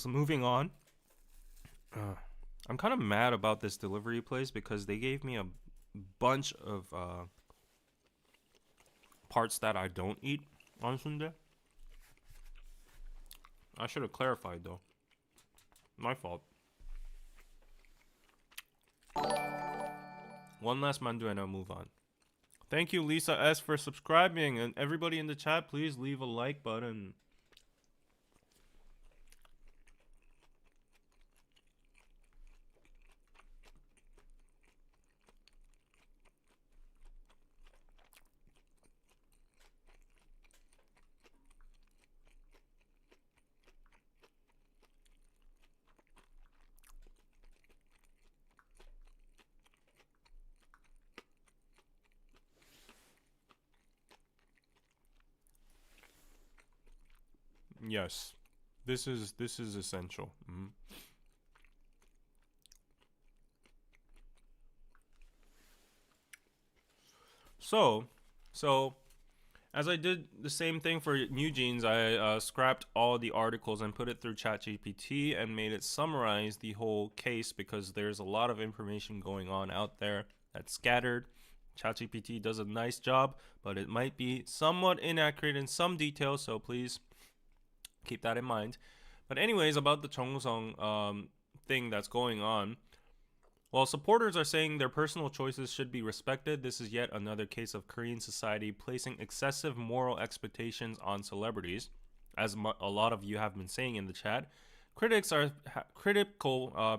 moving on. I'm kind of mad about this delivery place because they gave me a bunch of parts that I don't eat on Sunday. I should have clarified though. My fault. One last mandu and I'll move on. Thank you, Lisa S, for subscribing, and everybody in the chat, please leave a like button. Yes, this is essential. So as I did the same thing for NewJeans, I scrapped all the articles and put it through ChatGPT and made it summarize the whole case because there's a lot of information going on out there that's scattered. ChatGPT does a nice job, but it might be somewhat inaccurate in some details, so please keep that in mind. But anyways, about the Jung Woo-sung thing that's going on, while supporters are saying their personal choices should be respected, this is yet another case of Korean society placing excessive moral expectations on celebrities. As a lot of you have been saying in the chat, critical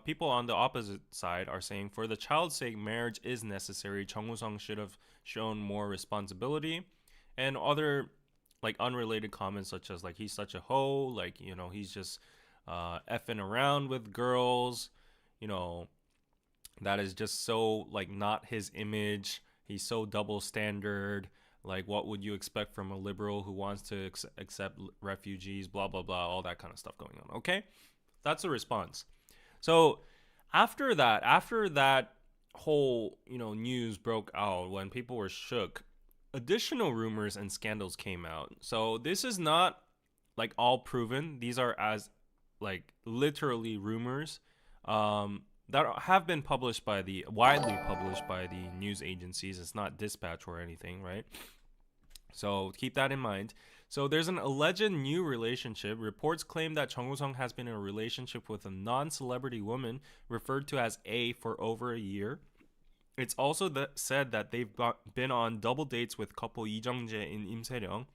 people on the opposite side are saying, for the child's sake, marriage is necessary. Jung Woo-sung should have shown more responsibility, and other like unrelated comments such as like he's such a hoe, like he's just effing around with girls, that is just so like not his image. He's so double standard. Like, what would you expect from a liberal who wants to accept refugees? Blah blah blah. All that kind of stuff going on. Okay, that's a response. So after that whole news broke out, when people were shook, additional rumors and scandals came out. So this is not like all proven. These are as like literally rumors that have been published by the widely published by the news agencies. It's not Dispatch or anything, right? So keep that in mind. So there's an alleged new relationship. Reports claim that Jung Woo-sung has been in a relationship with a non-celebrity woman referred to as A for over a year. It's also said that they've been on double dates with couple Lee Jung-jae and Im Se-ryung.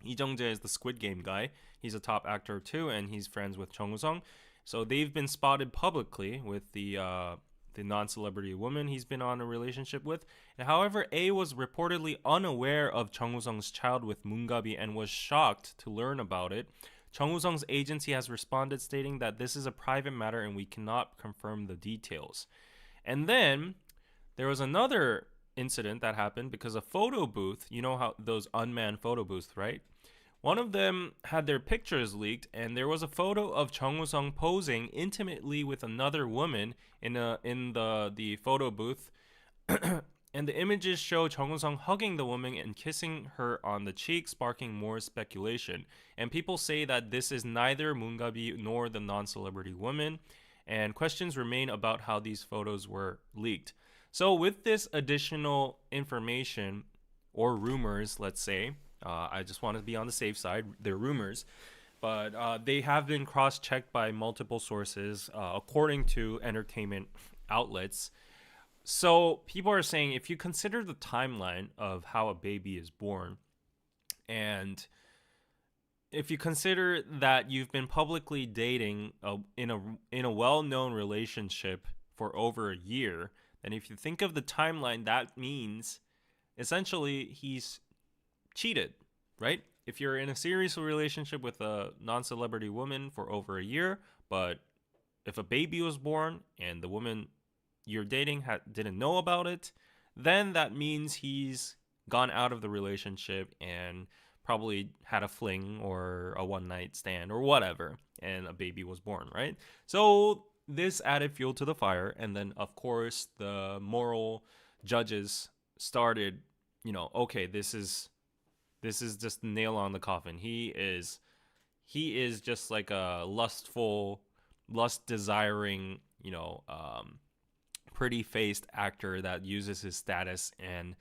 Lee Jung-jae is the Squid Game guy. He's a top actor too, and he's friends with Jung Woo-sung. So they've been spotted publicly with the non-celebrity woman he's been on a relationship with. And however, A was reportedly unaware of Jung Woo-sung's child with Moon Gabi and was shocked to learn about it. Jung Woo-sung's agency has responded, stating that this is a private matter and we cannot confirm the details. And then there was another incident that happened because a photo booth, you know how those unmanned photo booths, right? One of them had their pictures leaked, and there was a photo of Jung Woo-sung posing intimately with another woman in the photo booth. And the images show Jung Woo-sung hugging the woman and kissing her on the cheek, sparking more speculation. And people say that this is neither Moon Gabi nor the non-celebrity woman, and questions remain about how these photos were leaked. So with this additional information, or rumors, let's say, I just want to be on the safe side, they're rumors, but they have been cross-checked by multiple sources, according to entertainment outlets. So people are saying, if you consider the timeline of how a baby is born, and if you consider that you've been publicly dating in a well-known relationship for over a year, and if you think of the timeline, that means essentially he's cheated, right? If you're in a serious relationship with a non-celebrity woman for over a year, but if a baby was born and the woman you're dating didn't know about it, then that means he's gone out of the relationship and probably had a fling or a one-night stand or whatever, and a baby was born, right? So this added fuel to the fire, and then of course the moral judges started, okay, this is just the nail on the coffin. He is just like a lust desiring, pretty faced actor that uses his status and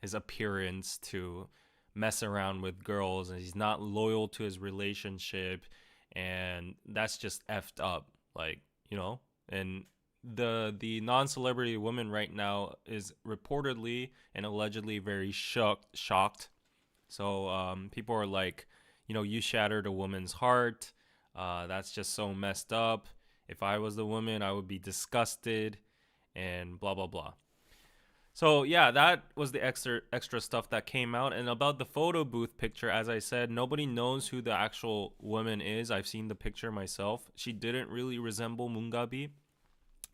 his appearance to mess around with girls, and he's not loyal to his relationship, and that's just effed up. Like, and the non-celebrity woman right now is reportedly and allegedly very shocked. So people are like, you shattered a woman's heart. That's just so messed up. If I was the woman, I would be disgusted, and blah blah blah. So yeah, that was the extra stuff that came out. And about the photo booth picture, as I said, nobody knows who the actual woman is. I've seen the picture myself. She didn't really resemble Moon Gabi,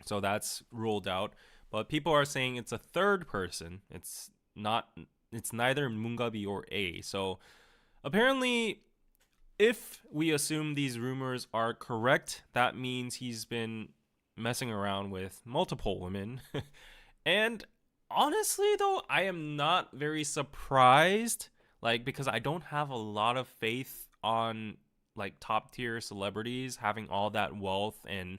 so that's ruled out. But people are saying it's a third person. It's neither Moon Gabi or A. So apparently, if we assume these rumors are correct, that means he's been messing around with multiple women. And honestly, though, I am not very surprised, because I don't have a lot of faith on top tier celebrities having all that wealth, and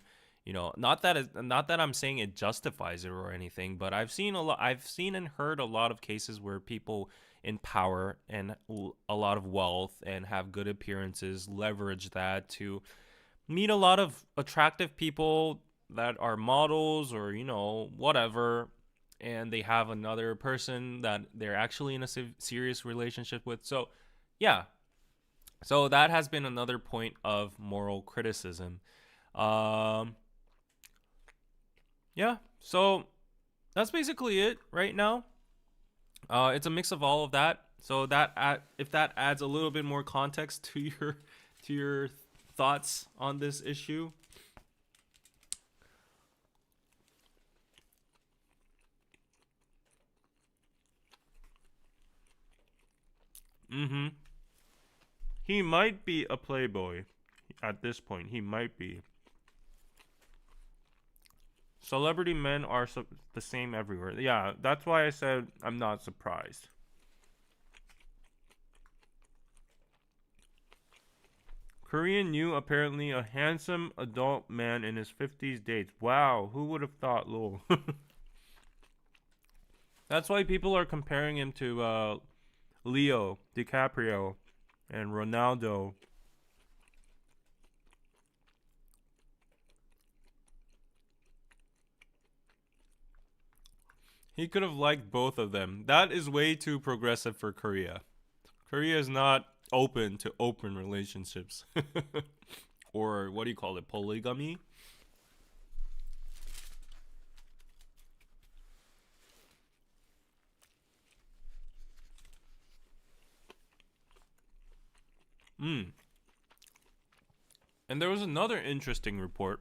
not that I'm saying it justifies it or anything, but I've seen and heard a lot of cases where people in power and a lot of wealth and have good appearances leverage that to meet a lot of attractive people that are models or whatever, and they have another person that they're actually in a serious relationship with. So yeah, so that has been another point of moral criticism. Yeah, so that's basically it right now. It's a mix of all of that. So that if that adds a little bit more context to your thoughts on this issue. Mm-hmm. He might be a playboy at this point. He might be. Celebrity men are the same everywhere. Yeah, that's why I said I'm not surprised. Korean New apparently a handsome adult man in his 50s dates. Wow, who would have thought, lol. That's why people are comparing him to Leo DiCaprio and Ronaldo. He could have liked both of them. That is way too progressive for Korea. Korea is not open to open relationships. Or what do you call it? Polygamy? Hmm. And there was another interesting report.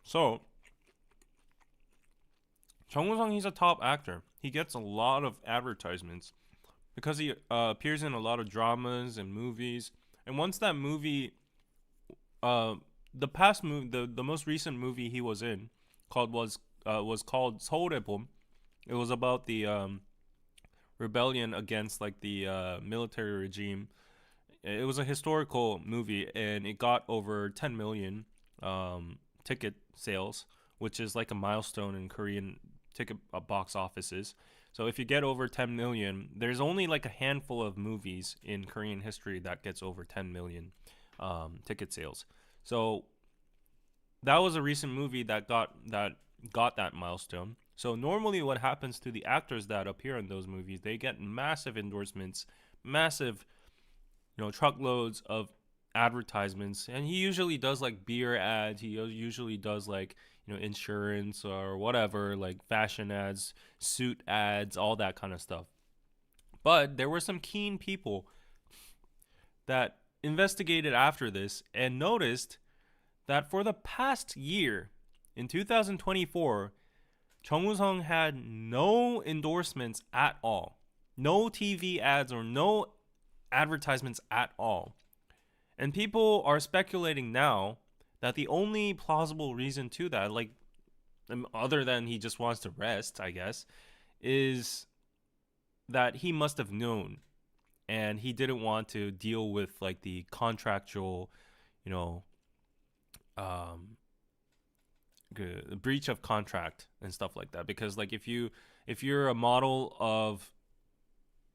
So, Jung Woo-sung, he's a top actor. He gets a lot of advertisements because he appears in a lot of dramas and movies. And once that movie, the past movie, the most recent movie he was in, was called Seoul. It was about the rebellion against like the military regime. It was a historical movie, and it got over 10 million ticket sales, which is like a milestone in Korean ticket box offices. So if you get over 10 million, there's only like a handful of movies in Korean history that gets over 10 million ticket sales. So that was a recent movie that got that milestone. So normally what happens to the actors that appear in those movies, they get massive endorsements, massive, truckloads of advertisements. And he usually does like beer ads, he usually does like, insurance or whatever, like fashion ads, suit ads, all that kind of stuff. But there were some keen people that investigated after this and noticed that for the past year, in 2024, Jung Woo-sung had no endorsements at all. No TV ads or no advertisements at all. And people are speculating now that the only plausible reason to that, like other than he just wants to rest, I guess, is that he must have known and he didn't want to deal with like the contractual, you know, um breach of contract and stuff like that, because like if you're a model of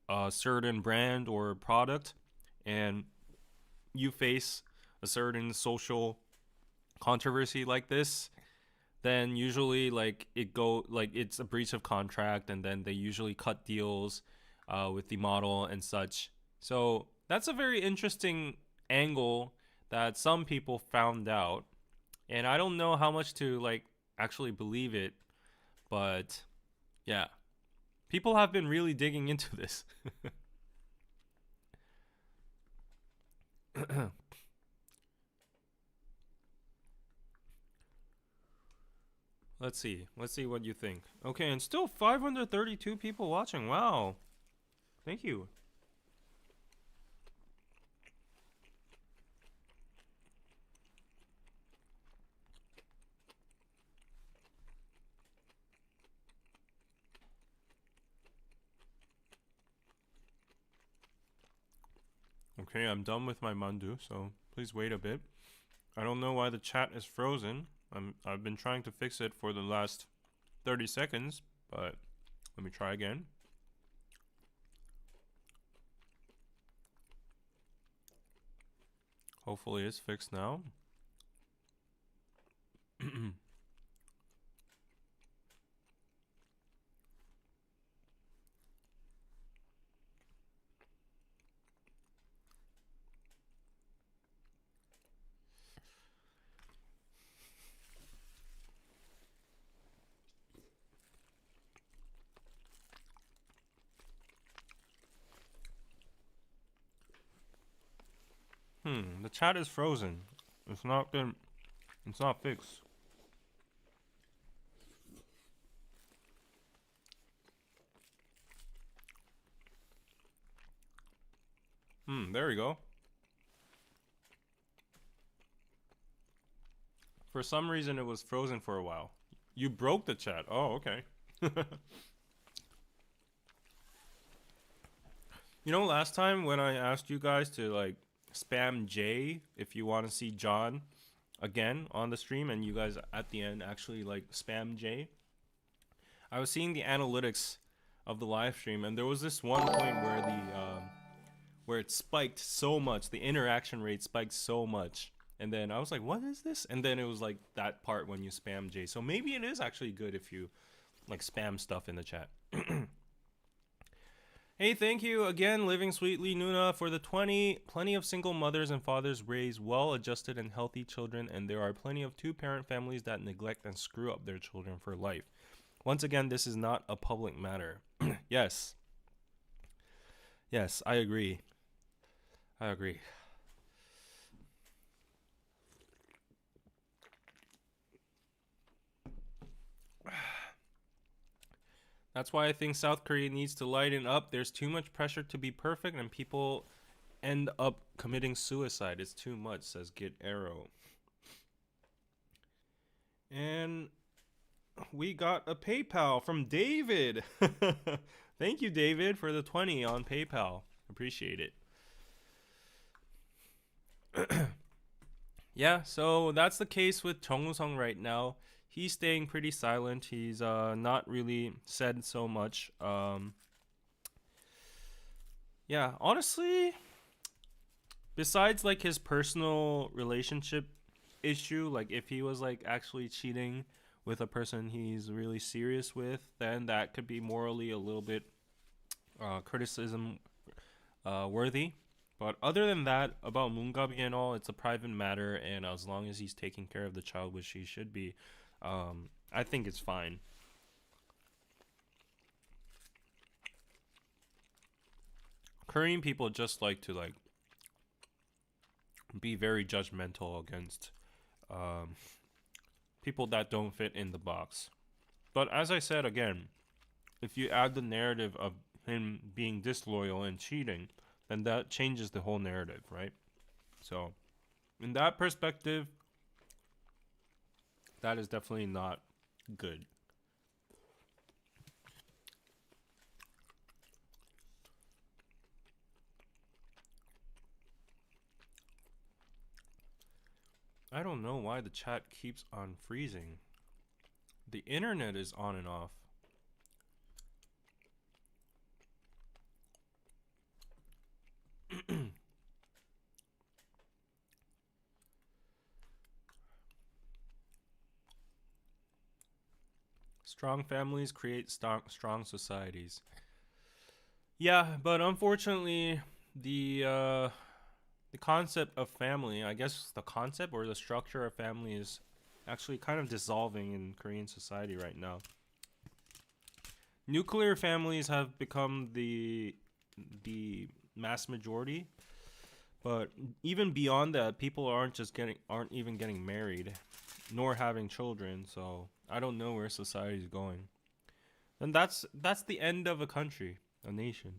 a certain brand or product and you face a certain social controversy like this, then usually it's a breach of contract, and then they usually cut deals with the model and such. So that's a very interesting angle that some people found out, and I don't know how much to like actually believe it, but yeah, people have been really digging into this. Let's see what you think. Okay, and still 532 people watching. Wow, thank you. Okay, I'm done with my mandu, so please wait a bit. I don't know why the chat is frozen. I've been trying to fix it for the last 30 seconds, but let me try again. Hopefully it's fixed now. The chat is frozen. It's not been it's not fixed. There we go. For some reason, it was frozen for a while. You broke the chat. Oh, okay. You know, last time when I asked you guys to like spam J if you want to see John again on the stream, and you guys at the end actually like spam J, I was seeing the analytics of the live stream, and there was this one point where where it spiked so much, the interaction rate spiked so much, and then I was like, what is this? And then it was like that part when you spam J. So maybe it is actually good if you like spam stuff in the chat. Hey, thank you again, Living Sweetly Nuna, for the 20. Plenty of single mothers and fathers raise well-adjusted and healthy children, and there are plenty of two-parent families that neglect and screw up their children for life. Once again, this is not a public matter. Yes. Yes, I agree. I agree. That's why I think South Korea needs to lighten up. There's too much pressure to be perfect, and people end up committing suicide. It's too much, says Get Arrow. And we got a PayPal from David. Thank you, David, for the 20 on PayPal. Appreciate it. Yeah, so that's the case with Jung Woo-sung right now. He's staying pretty silent. He's not really said so much. Yeah, honestly, besides like his personal relationship issue, like if he was like actually cheating with a person he's really serious with, then that could be morally a little bit criticism worthy. But other than that, about Moongabi and all, it's a private matter, and as long as he's taking care of the child, which he should be, I think it's fine. Korean people just like to like be very judgmental against people that don't fit in the box. But as I said again, if you add the narrative of him being disloyal and cheating, then that changes the whole narrative, right? So, in that perspective, that is definitely not good. I don't know why the chat keeps on freezing. The internet is on and off. Strong families create strong societies. Yeah, but unfortunately, the concept of family, I guess the concept or the structure of family is actually kind of dissolving in Korean society right now. Nuclear families have become the mass majority, but even beyond that, people aren't even getting married, nor having children. So I don't know where society is going. And that's the end of a country, a nation.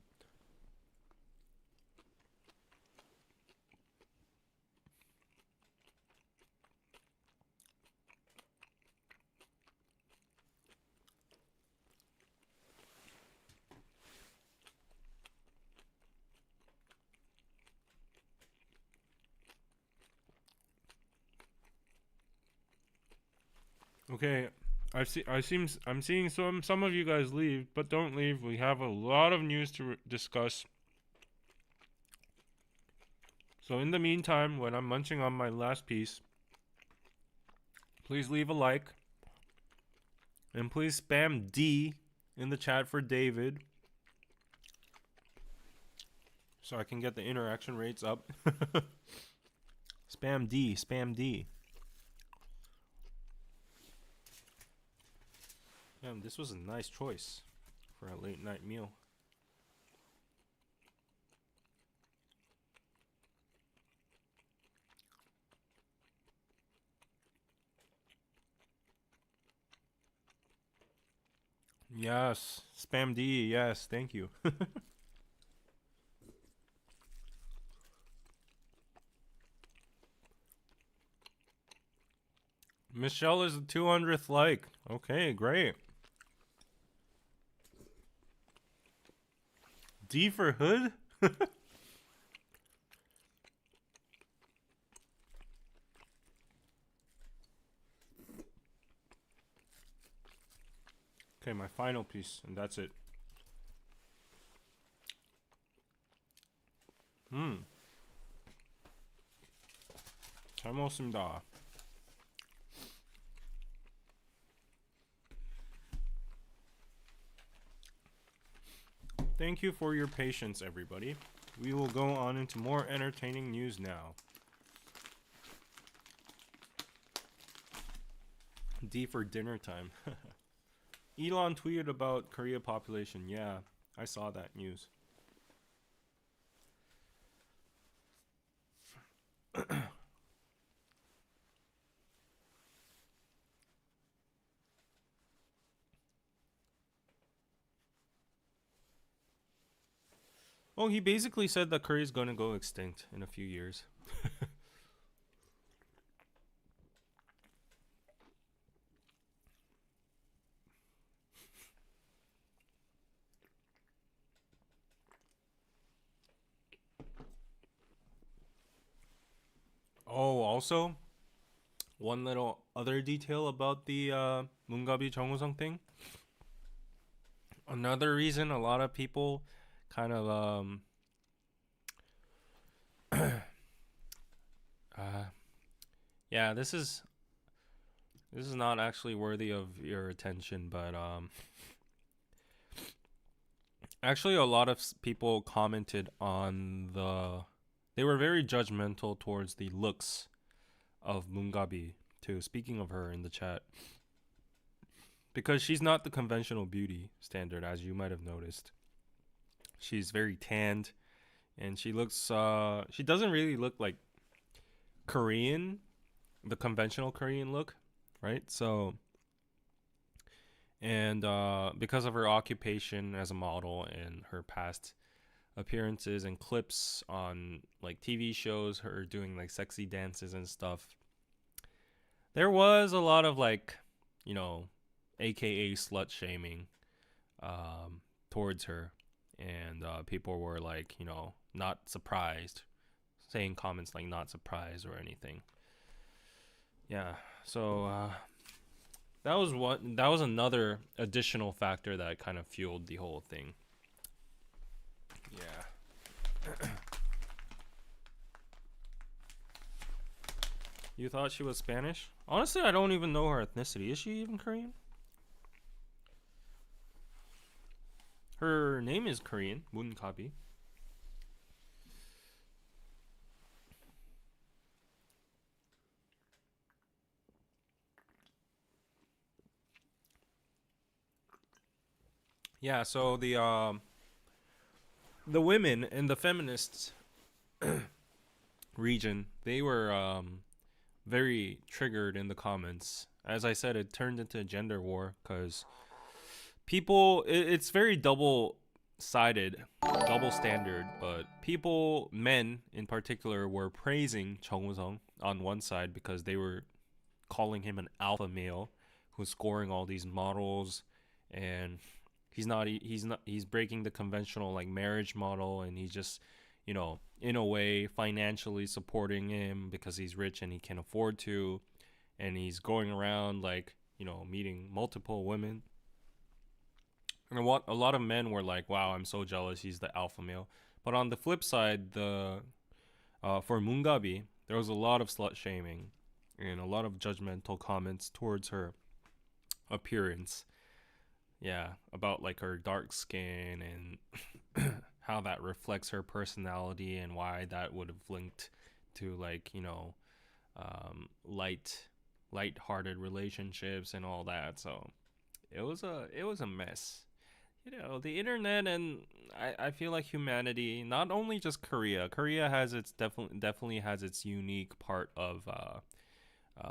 Okay, I'm seeing some of you guys leave, but don't leave. We have a lot of news to discuss. So in the meantime, when I'm munching on my last piece, please leave a like, and please spam D in the chat for David, so I can get the interaction rates up. Spam D, spam D. Damn, this was a nice choice for a late night meal. Yes, spam D, yes, thank you. Michelle is the 200th like. Okay, great. D for hood? Okay, my final piece, and that's it. 잘 먹었습니다. Thank you for your patience, everybody. We will go on into more entertaining news now. D for dinner time. Elon tweeted about Korea population. Yeah, I saw that news. Well, he basically said that Korea's gonna go extinct in a few years. Oh, also, one little other detail about the Mungabi Jung Woo-sung thing. Another reason a lot of people kind of yeah, this is not actually worthy of your attention, but actually a lot of people commented on they were very judgmental towards the looks of Mungabi too, speaking of her in the chat. Because she's not the conventional beauty standard, as you might have noticed. She's very tanned, and she doesn't really look like Korean, the conventional Korean look, right? So, and because of her occupation as a model and her past appearances and clips on like TV shows, her doing like sexy dances and stuff, there was a lot of like, you know, AKA slut shaming towards her, and people were like, you know, not surprised, saying comments like not surprised or anything. Yeah, so that was another additional factor that kind of fueled the whole thing. Yeah. You thought she was Spanish? Honestly, I don't even know her ethnicity. Is she even Korean? Her name is Korean, Mungabi. Yeah, so the women in the feminists region, they were very triggered in the comments. As I said, it turned into a gender war because it's very double-sided, double standard, but men in particular, were praising Jung Woo-sung on one side because they were calling him an alpha male who's scoring all these models, and he's breaking the conventional like marriage model, and he's just, you know, in a way financially supporting him because he's rich and he can afford to, and he's going around like, you know, meeting multiple women. And what a lot of men were like, wow, I'm so jealous, he's the alpha male. But on the flip side, for Mungabi, there was a lot of slut shaming and a lot of judgmental comments towards her appearance. Yeah, about like her dark skin and how that reflects her personality, and why that would have linked to like, you know, light-hearted relationships and all that. So it was a mess. You know, the internet, and I feel like humanity, not only just Korea has its definitely has its unique part of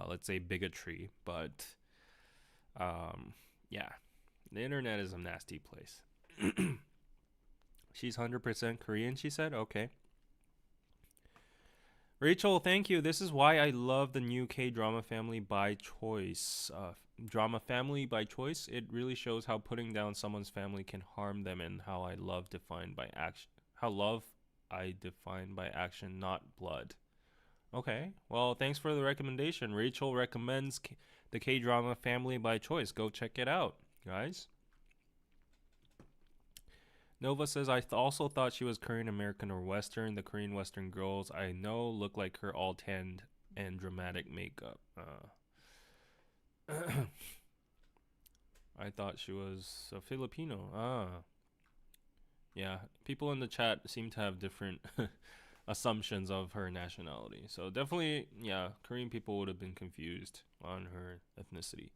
let's say bigotry, but yeah, the internet is a nasty place. She's 100% Korean, she said. Okay. Rachel, thank you. This is why I love the new K drama family by choice. Drama family by choice. It really shows how putting down someone's family can harm them, and how I love defined by action. How love I define by action, not blood. Okay. Well, thanks for the recommendation. Rachel recommends the K drama family by choice. Go check it out, guys. Nova says, I also thought she was Korean American or Western. The Korean Western girls I know look like her, all tanned and dramatic makeup. I thought she was a Filipino. Yeah. People in the chat seem to have different assumptions of her nationality. So definitely, yeah, Korean people would have been confused on her ethnicity.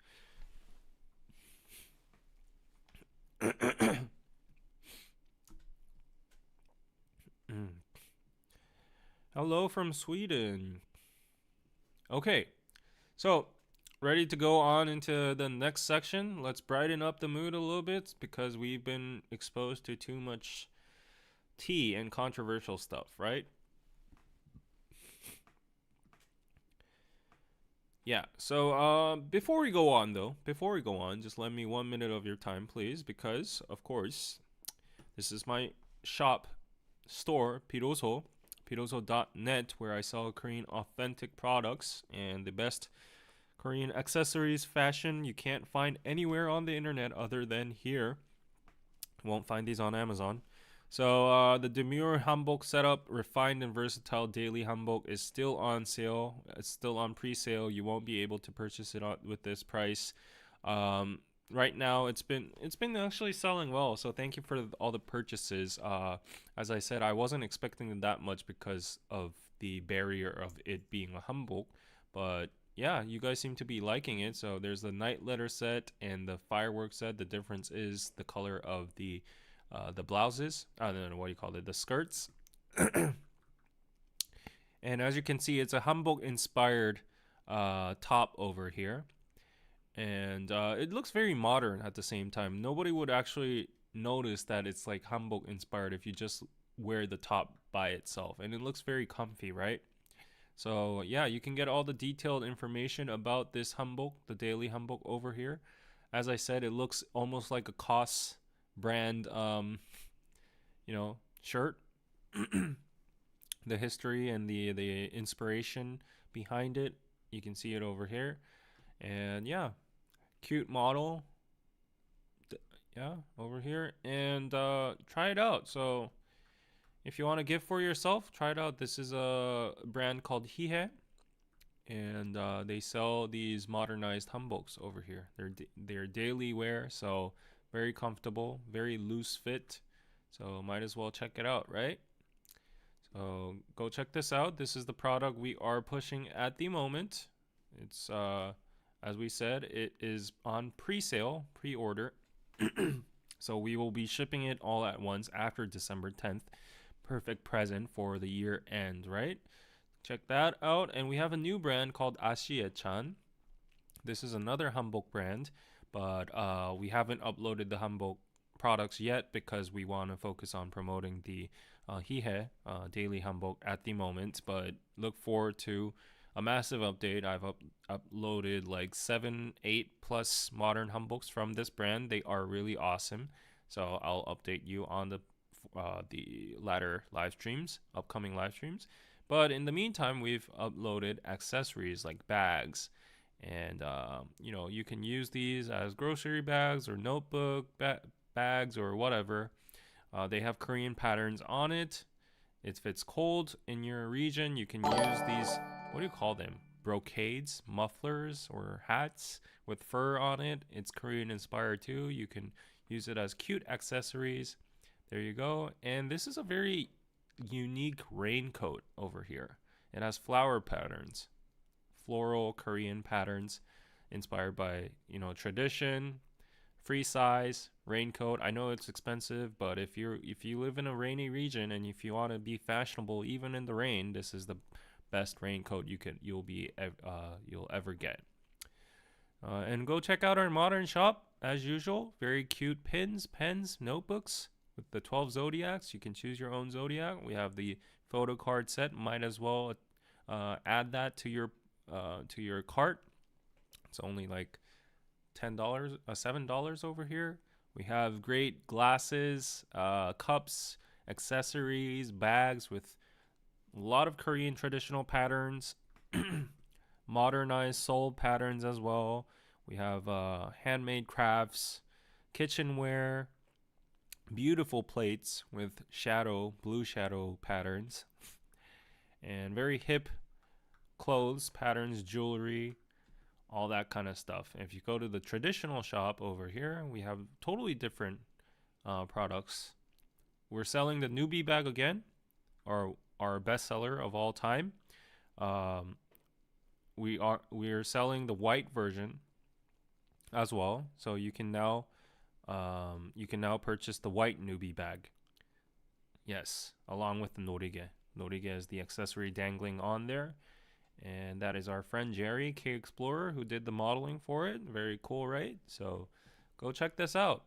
Hello from Sweden. Okay, so ready to go on into the next section. Let's brighten up the mood a little bit because we've been exposed to too much tea and controversial stuff, right? Yeah, so before we go on, just lend me 1 minute of your time, please, because, of course, this is my shop store, piroso.net, where I sell Korean authentic products and the best Korean accessories, fashion you can't find anywhere on the internet other than here. Won't find these on Amazon. So the demure hanbok setup, refined and versatile daily hanbok, is still on sale. It's still on pre-sale. You won't be able to purchase it with this price. Right now, it's been actually selling well. So thank you for all the purchases. As I said, I wasn't expecting that much because of the barrier of it being a hanbok, but yeah, you guys seem to be liking it. So there's the night letter set and the fireworks set. The difference is the color of the blouses. I don't know what you call it, the skirts. And as you can see, it's a hanbok inspired top over here, and it looks very modern at the same time. Nobody would actually notice that it's like hanbok inspired if you just wear the top by itself, and it looks very comfy, right? So yeah, you can get all the detailed information about this hanbok, the daily hanbok over here. As I said, it looks almost like a COS brand, shirt. The history and the inspiration behind it, you can see it over here. And yeah, cute model. Yeah, over here. And try it out. So if you want to gift for yourself, try it out. This is a brand called Hihe, and they sell these modernized hanboks over here. They're daily wear, so very comfortable, very loose fit. So might as well check it out, right? So go check this out. This is the product we are pushing at the moment. It's as we said, it is on pre-sale, pre-order. So we will be shipping it all at once after December 10th. Perfect present for the year end, right? Check that out. And we have a new brand called Ashie-chan. This is another hanbok brand, but we haven't uploaded the hanbok products yet because we want to focus on promoting the Hihe daily hanbok at the moment. But look forward to a massive update. I've uploaded like 7-8 plus modern hanboks from this brand. They are really awesome. So I'll update you on the latter live streams, upcoming live streams. But in the meantime, we've uploaded accessories like bags, and you can use these as grocery bags or notebook bags or whatever. They have Korean patterns on it. If it's cold in your region, you can use these, what do you call them? Brocades, mufflers, or hats with fur on it. It's Korean inspired too. You can use it as cute accessories. There you go. And this is a very unique raincoat over here. It has flower patterns, floral Korean patterns inspired by, tradition. Free size raincoat. I know it's expensive, but if you live in a rainy region and if you want to be fashionable even in the rain, this is the best raincoat you'll ever get. And go check out our modern shop as usual. Very cute pins, pens, notebooks with the 12 zodiacs. You can choose your own zodiac. We have the photo card set. Might as well add that to your cart. It's only like $10, $7 over here. We have great glasses, cups, accessories, bags with a lot of Korean traditional patterns, modernized Seoul patterns as well. We have handmade crafts, kitchenware, beautiful plates with blue shadow patterns, and very hip clothes, patterns, jewelry, all that kind of stuff. If you go to the traditional shop over here, we have totally different products. We're selling the newbie bag again, our best seller of all time. We are selling the white version as well, so you can now purchase the white newbie bag. Yes, along with the norige. Norige is the accessory dangling on there. And that is our friend Jerry, K Explorer, who did the modeling for it. Very cool, right? So go check this out.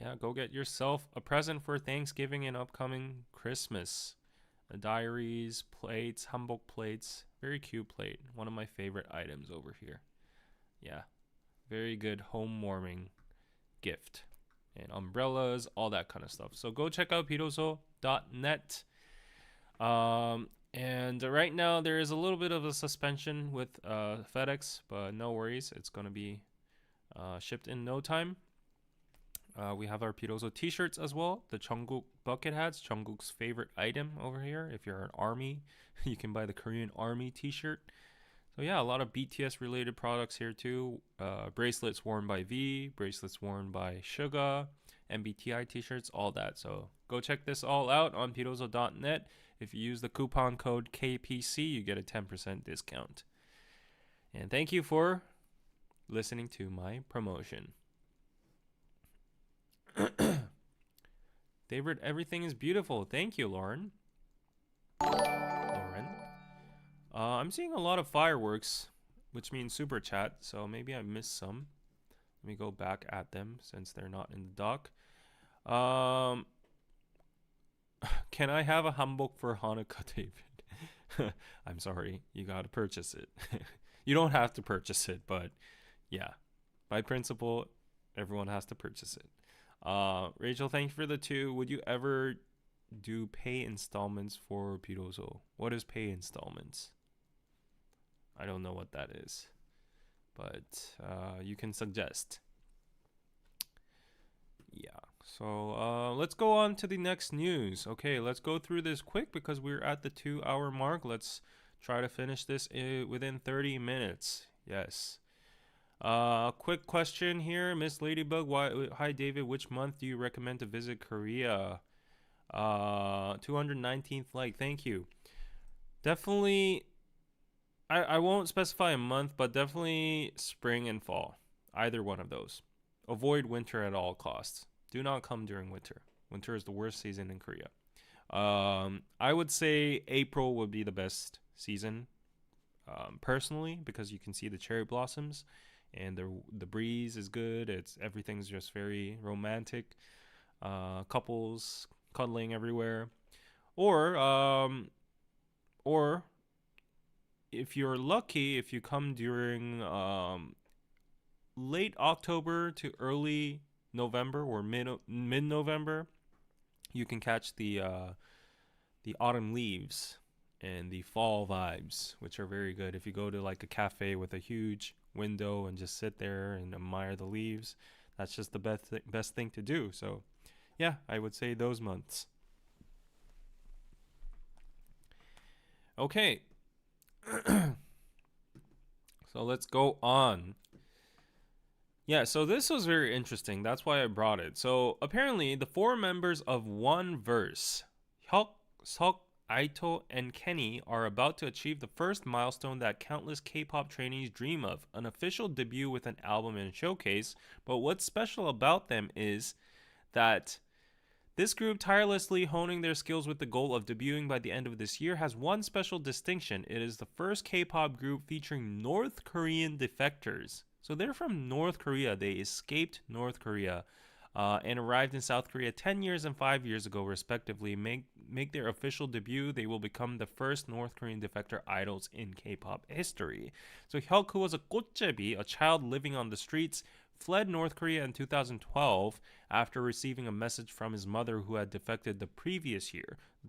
Yeah, go get yourself a present for Thanksgiving and upcoming Christmas. Diaries, plates, hanbok plates. Very cute plate. One of my favorite items over here. Yeah, very good home warming gift. And umbrellas, all that kind of stuff. So go check out piroso.net. And right now there is a little bit of a suspension with FedEx, but no worries. It's going to be shipped in no time. We have our Piroso t-shirts as well. The Jungkook bucket hats, Jungkook's favorite item over here. If you're an army, you can buy the Korean army t-shirt. So yeah, a lot of BTS related products here too. Bracelets worn by V, bracelets worn by Suga, MBTI t-shirts, all that. So go check this all out on piroso.net. If you use the coupon code KPC, you get a 10% discount. And thank you for listening to my promotion. Favorite, everything is beautiful. Thank you, Lauren. I'm seeing a lot of fireworks, which means super chat. So maybe I missed some. Let me go back at them since they're not in the doc. Can I have a hanbok for Hanukkah, David? I'm sorry, you gotta purchase it. You don't have to purchase it, but yeah, by principle, everyone has to purchase it. Rachel, thank you for the 2. Would you ever do pay installments for Piroso? What is pay installments? I don't know what that is, but you can suggest. Yeah. So let's go on to the next news. Okay, let's go through this quick because we're at the 2-hour mark. Let's try to finish this within 30 minutes. Yes. Quick question here, Miss Ladybug. Hi, David. Which month do you recommend to visit Korea? 219th like. Thank you. Definitely. I won't specify a month, but definitely spring and fall. Either one of those. Avoid winter at all costs. Do not come during winter. Winter is the worst season in Korea. I would say April would be the best season, personally, because you can see the cherry blossoms, and the breeze is good. Everything's just very romantic. Couples cuddling everywhere, or if you're lucky, if you come during late October to early November or mid-November, you can catch the autumn leaves and the fall vibes, which are very good. If you go to like a cafe with a huge window and just sit there and admire the leaves, that's just the best thing to do. So yeah, I would say those months. Okay. So let's go on. Yeah, so this was very interesting. That's why I brought it. So apparently the 4 members of One Verse, Hyuk, Seok, Aito, and Kenny, are about to achieve the first milestone that countless K-pop trainees dream of, an official debut with an album and showcase. But what's special about them is that this group, tirelessly honing their skills with the goal of debuting by the end of this year, has one special distinction. It is the first K-pop group featuring North Korean defectors. So they're from North Korea. They escaped North Korea. and arrived in South Korea 10 years and 5 years ago, respectively. Make their official debut, they will become the first North Korean defector idols in K-pop history. So Hyuk, who was a 꽃제비, a child living on the streets, fled North Korea in 2012 after receiving a message from his mother who had defected the previous year. The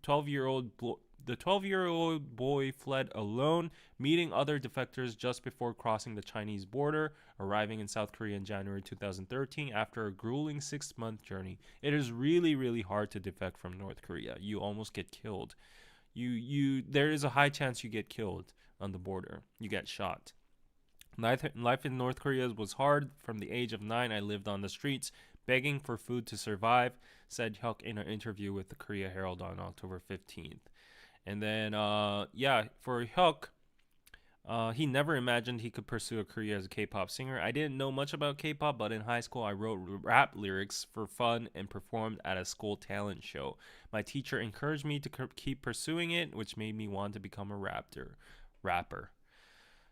12-year-old boy fled alone, meeting other defectors just before crossing the Chinese border, arriving in South Korea in January 2013 after a grueling 6-month journey. It is really, really hard to defect from North Korea. You almost get killed. There is a high chance you get killed on the border. You get shot. Life in North Korea was hard. From the age of 9, I lived on the streets, begging for food to survive, said Hyuk in an interview with the Korea Herald on October 15th. And then, for Hyuk, he never imagined he could pursue a career as a K-pop singer. I didn't know much about K-pop, but in high school, I wrote rap lyrics for fun and performed at a school talent show. My teacher encouraged me to keep pursuing it, which made me want to become a rapper.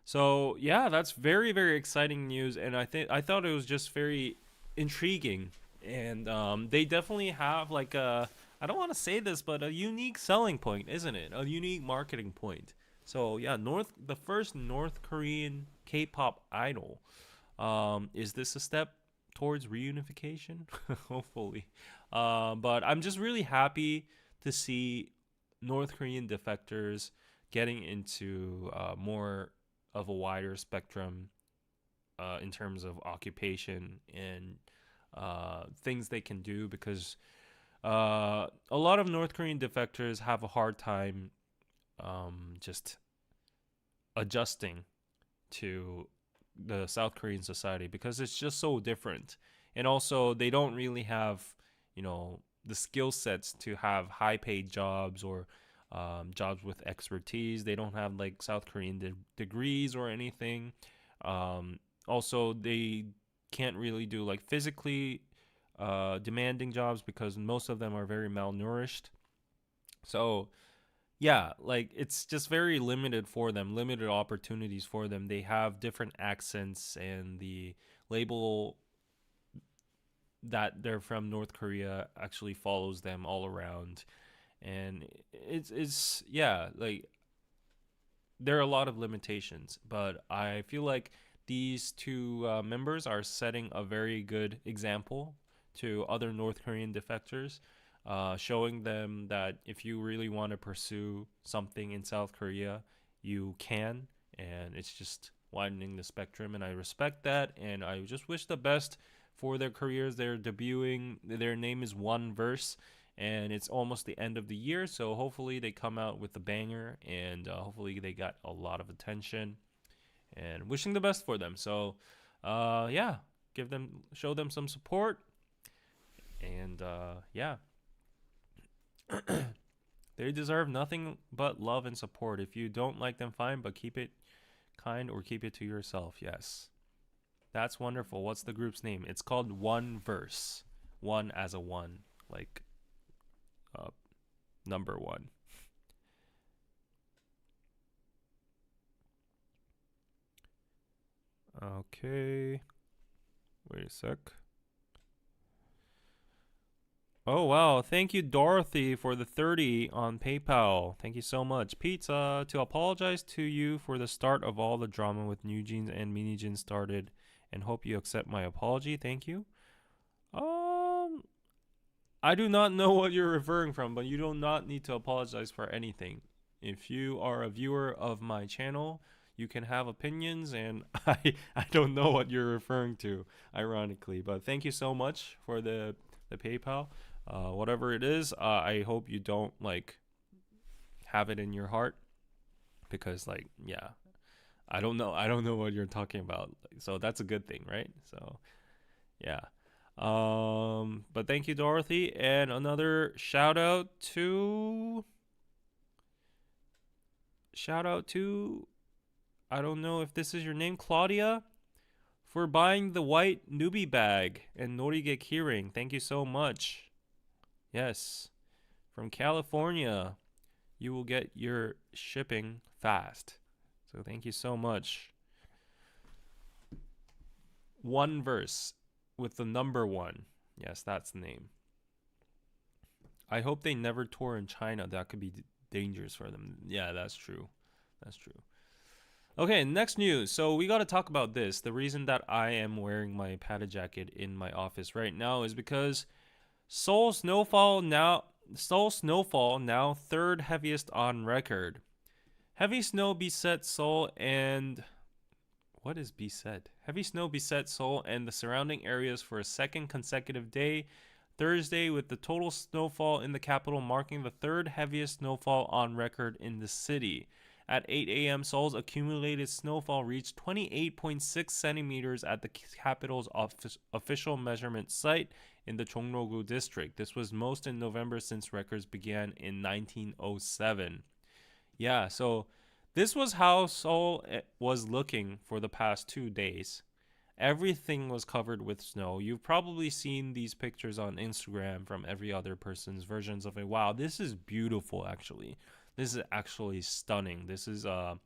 So yeah, that's very, very exciting news, and I thought it was just very intriguing, and they definitely have like I don't want to say this, but a unique selling point, isn't it? A unique marketing point. So yeah, the first North Korean K-pop idol. Is this a step towards reunification? Hopefully, but I'm just really happy to see North Korean defectors getting into more of a wider spectrum in terms of occupation and things they can do, because a lot of North Korean defectors have a hard time just adjusting to the South Korean society because it's just so different. And also, they don't really have, the skill sets to have high paid jobs or jobs with expertise. They don't have like South Korean degrees or anything. Also, they can't really do like physically demanding jobs because most of them are very malnourished. So yeah, like it's just very limited for them, limited opportunities for them. They have different accents, and the label that they're from North Korea actually follows them all around. And it's yeah, like there are a lot of limitations, but I feel like these two members are setting a very good example to other North Korean defectors, showing them that if you really want to pursue something in South Korea, you can, and it's just widening the spectrum. And I respect that, and I just wish the best for their careers. They're debuting. Their name is One Verse, and it's almost the end of the year, so hopefully they come out with a banger, and hopefully they got a lot of attention, and wishing the best for them. So yeah, show them some support, and yeah. They deserve nothing but love and support. If you don't like them, fine, but keep it kind or keep it to yourself. Yes, that's wonderful. What's the group's name? It's called One Verse. One as a one, like number one. Okay, wait a sec. Oh wow, thank you Dorothy for the 30 on PayPal. Thank you so much. Pizza, to apologize to you for the start of all the drama with NewJeans and MiniJeans started, and hope you accept my apology. Thank you. I do not know what you're referring from, but you do not need to apologize for anything. If you are a viewer of my channel, you can have opinions, and I don't know what you're referring to, ironically. But thank you so much for the PayPal. Whatever it is, I hope you don't like have it in your heart, because like yeah, I don't know what you're talking about. So that's a good thing, right? So yeah. But thank you, Dorothy, and another shout out to I don't know if this is your name, Claudia, for buying the white newbie bag and Norige keyring. Thank you so much. Yes, from California, you will get your shipping fast. So thank you so much. One Verse with the number one. Yes, that's the name. I hope they never tour in China. That could be dangerous for them. Yeah, that's true. That's true. Okay, next news. So we got to talk about this. The reason that I am wearing my padded jacket in my office right now is because Seoul snowfall now third heaviest on record. Heavy snow beset Seoul and what is beset? Heavy snow beset Seoul and the surrounding areas for a second consecutive day, Thursday, with the total snowfall in the capital marking the third heaviest snowfall on record in the city. At 8 a.m., Seoul's accumulated snowfall reached 28.6 centimeters at the capital's official measurement site in the Jongno-gu district. This was most in November since records began in 1907. Yeah, so this was how Seoul was looking for the past 2 days. Everything was covered with snow. You've probably seen these pictures on Instagram from every other person's versions of it. Wow, this is beautiful actually. This is actually stunning. This is the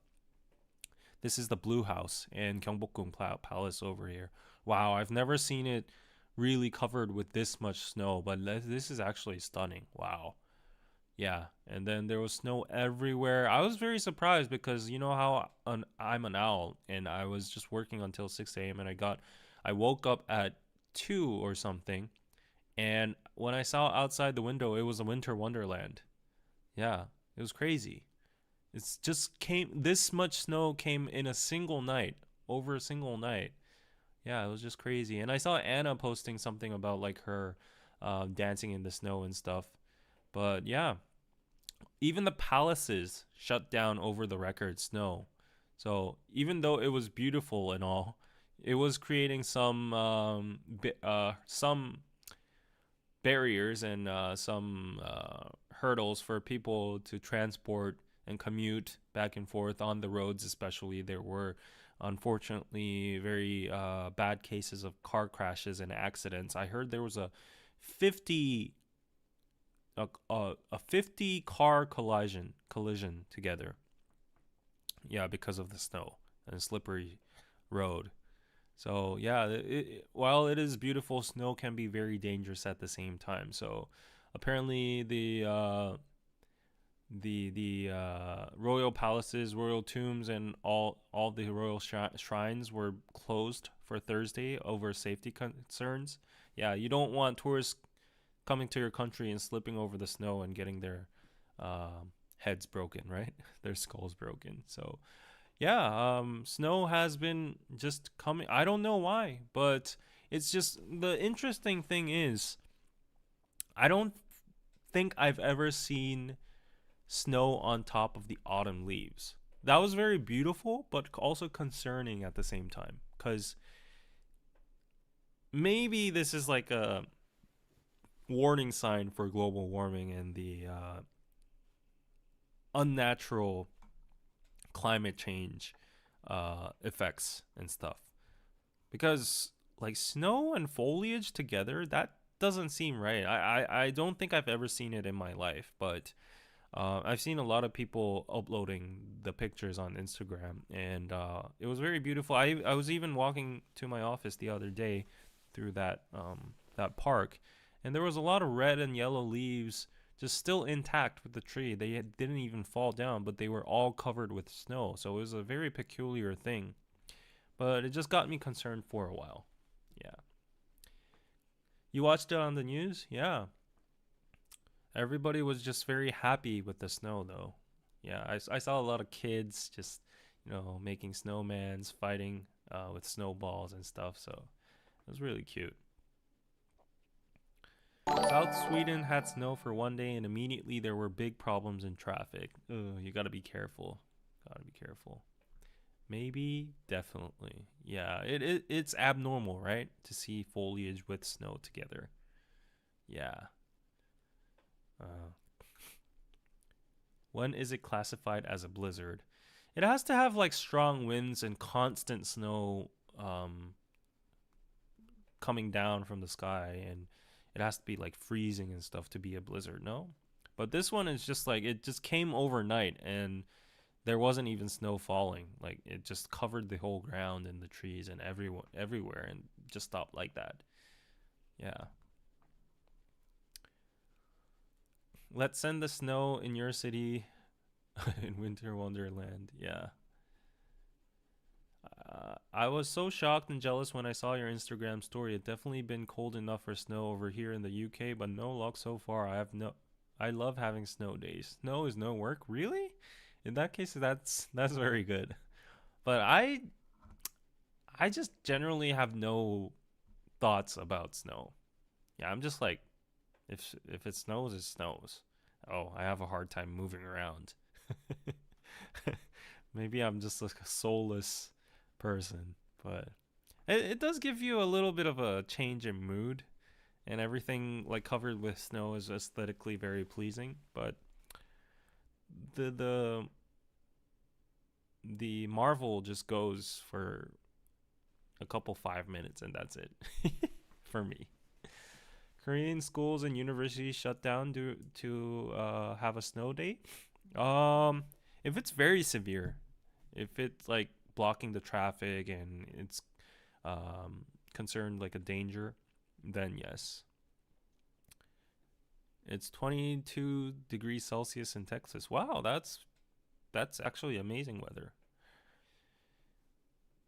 Blue House in Gyeongbokgung Palace over here. Wow, I've never seen it really covered with this much snow, but this is actually stunning. Wow. Yeah, and then there was snow everywhere. I was very surprised because you know how I'm an owl, and I was just working until 6 a.m. and I woke up at 2 or something, and when I saw outside the window, it was a winter wonderland. Yeah, it was crazy. It's just came this much snow came in a single night, over a single night. Yeah, it was just crazy. And I saw Anna posting something about like her dancing in the snow and stuff. But yeah, even the palaces shut down over the record snow. So even though it was beautiful and all, it was creating some barriers and some hurdles for people to transport and commute back and forth on the roads. Especially, there were unfortunately very bad cases of car crashes and accidents. I heard there was a 50 a 50 car collision together. Yeah, because of the snow and slippery road. So yeah, while it is beautiful, snow can be very dangerous at the same time. So apparently the royal palaces, royal tombs, and all the royal shrines were closed for Thursday over safety concerns. Yeah, you don't want tourists coming to your country and slipping over the snow and getting their heads broken, right? Their skulls broken. So yeah, snow has been just coming. I don't know why, but it's just the interesting thing is I don't think I've ever seen snow on top of the autumn leaves. That was very beautiful, but also concerning at the same time, because maybe this is like a warning sign for global warming and the unnatural climate change effects and stuff. Because like snow and foliage together, that doesn't seem right. I don't think I've ever seen it in my life, but I've seen a lot of people uploading the pictures on Instagram, and it was very beautiful. I was even walking to my office the other day through that park, and there was a lot of red and yellow leaves just still intact with the tree. They didn't even fall down, but they were all covered with snow. So it was a very peculiar thing. But it just got me concerned for a while. Yeah. You watched it on the news? Yeah. Everybody was just very happy with the snow, though. Yeah, I saw a lot of kids just, making snowmans, fighting with snowballs and stuff. So it was really cute. South Sweden had snow for one day, and immediately there were big problems in traffic. Ugh, you gotta be careful. Gotta be careful. Maybe, definitely. Yeah, it's abnormal, right? To see foliage with snow together. Yeah. Uh, when is it classified as a blizzard? It has to have like strong winds and constant snow coming down from the sky, and it has to be like freezing and stuff to be a blizzard, no? But this one is just like it just came overnight, and there wasn't even snow falling. Like it just covered the whole ground and the trees and everywhere and just stopped like that. Yeah. Let's send the snow in your city in Winter Wonderland. Yeah. I was so shocked and jealous when I saw your Instagram story. It definitely been cold enough for snow over here in the UK, but no luck so far. I love having snow days. Snow is no work, really? In that case, that's very good. But I just generally have no thoughts about snow. Yeah, I'm just like, if it snows, it snows. Oh, I have a hard time moving around. Maybe I'm just like a soulless person, but it does give you a little bit of a change in mood, and everything like covered with snow is aesthetically very pleasing. But the the the Marvel just goes for a couple 5 minutes and that's it for me. Korean schools and universities shut down due to have a snow day. Um, if it's very severe, if it's like blocking the traffic and it's concerned like a danger, then yes. It's 22 degrees Celsius in Texas. Wow, that's actually amazing weather.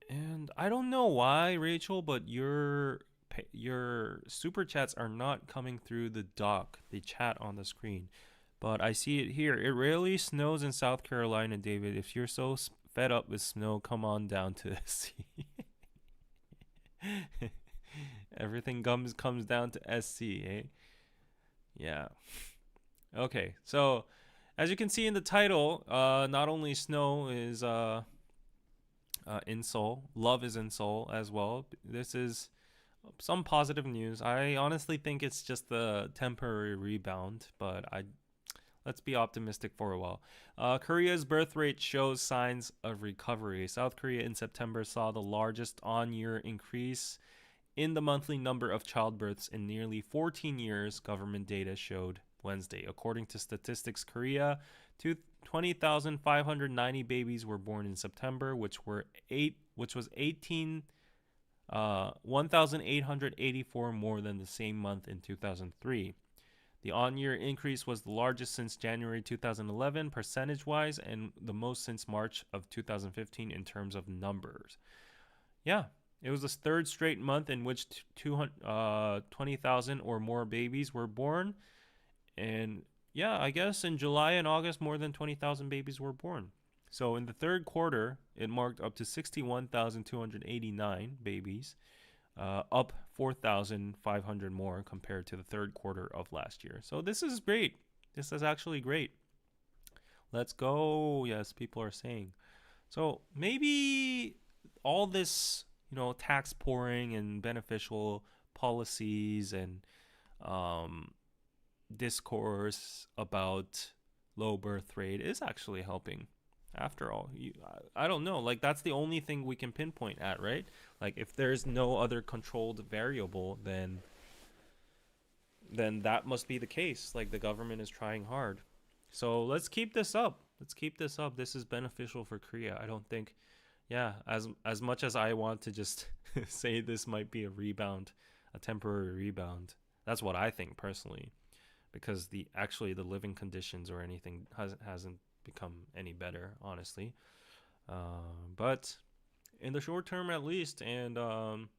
And I don't know why, Rachel, but your super chats are not coming through the dock, the chat on the screen. But I see it here. It rarely snows in South Carolina, David. If you're so fed up with snow, come on down to the sea. Everything comes down to SC, eh? Yeah. Okay. So, as you can see in the title, not only snow is in Seoul, love is in Seoul as well. This is some positive news. I honestly think it's just a temporary rebound, but I let's be optimistic for a while. Korea's birth rate shows signs of recovery. South Korea in September saw the largest on-year increase in the monthly number of childbirths in nearly 14 years, government data showed Wednesday. According to Statistics Korea, 20,590 babies were born in September, which was 1,884 more than the same month in 2003. The on-year increase was the largest since January 2011 percentage-wise and the most since March of 2015 in terms of numbers. Yeah, it was the third straight month in which 20,000 or more babies were born. And yeah, I guess in July and August, more than 20,000 babies were born. So in the third quarter, it marked up to 61,289 babies, up 4,500 more compared to the third quarter of last year. So this is great. This is actually great. Let's go. Yes, people are saying. So maybe all this, tax pouring and beneficial policies and discourse about low birth rate is actually helping. After all, I don't know. Like that's the only thing we can pinpoint at, right? Like if there's no other controlled variable, then that must be the case. Like the government is trying hard. So let's keep this up. Let's keep this up. This is beneficial for Korea. I don't think, yeah, as much as I want to just say this might be a rebound, a temporary rebound. That's what I think personally, because the living conditions or anything hasn't become any better, honestly. But in the short term, at least, and on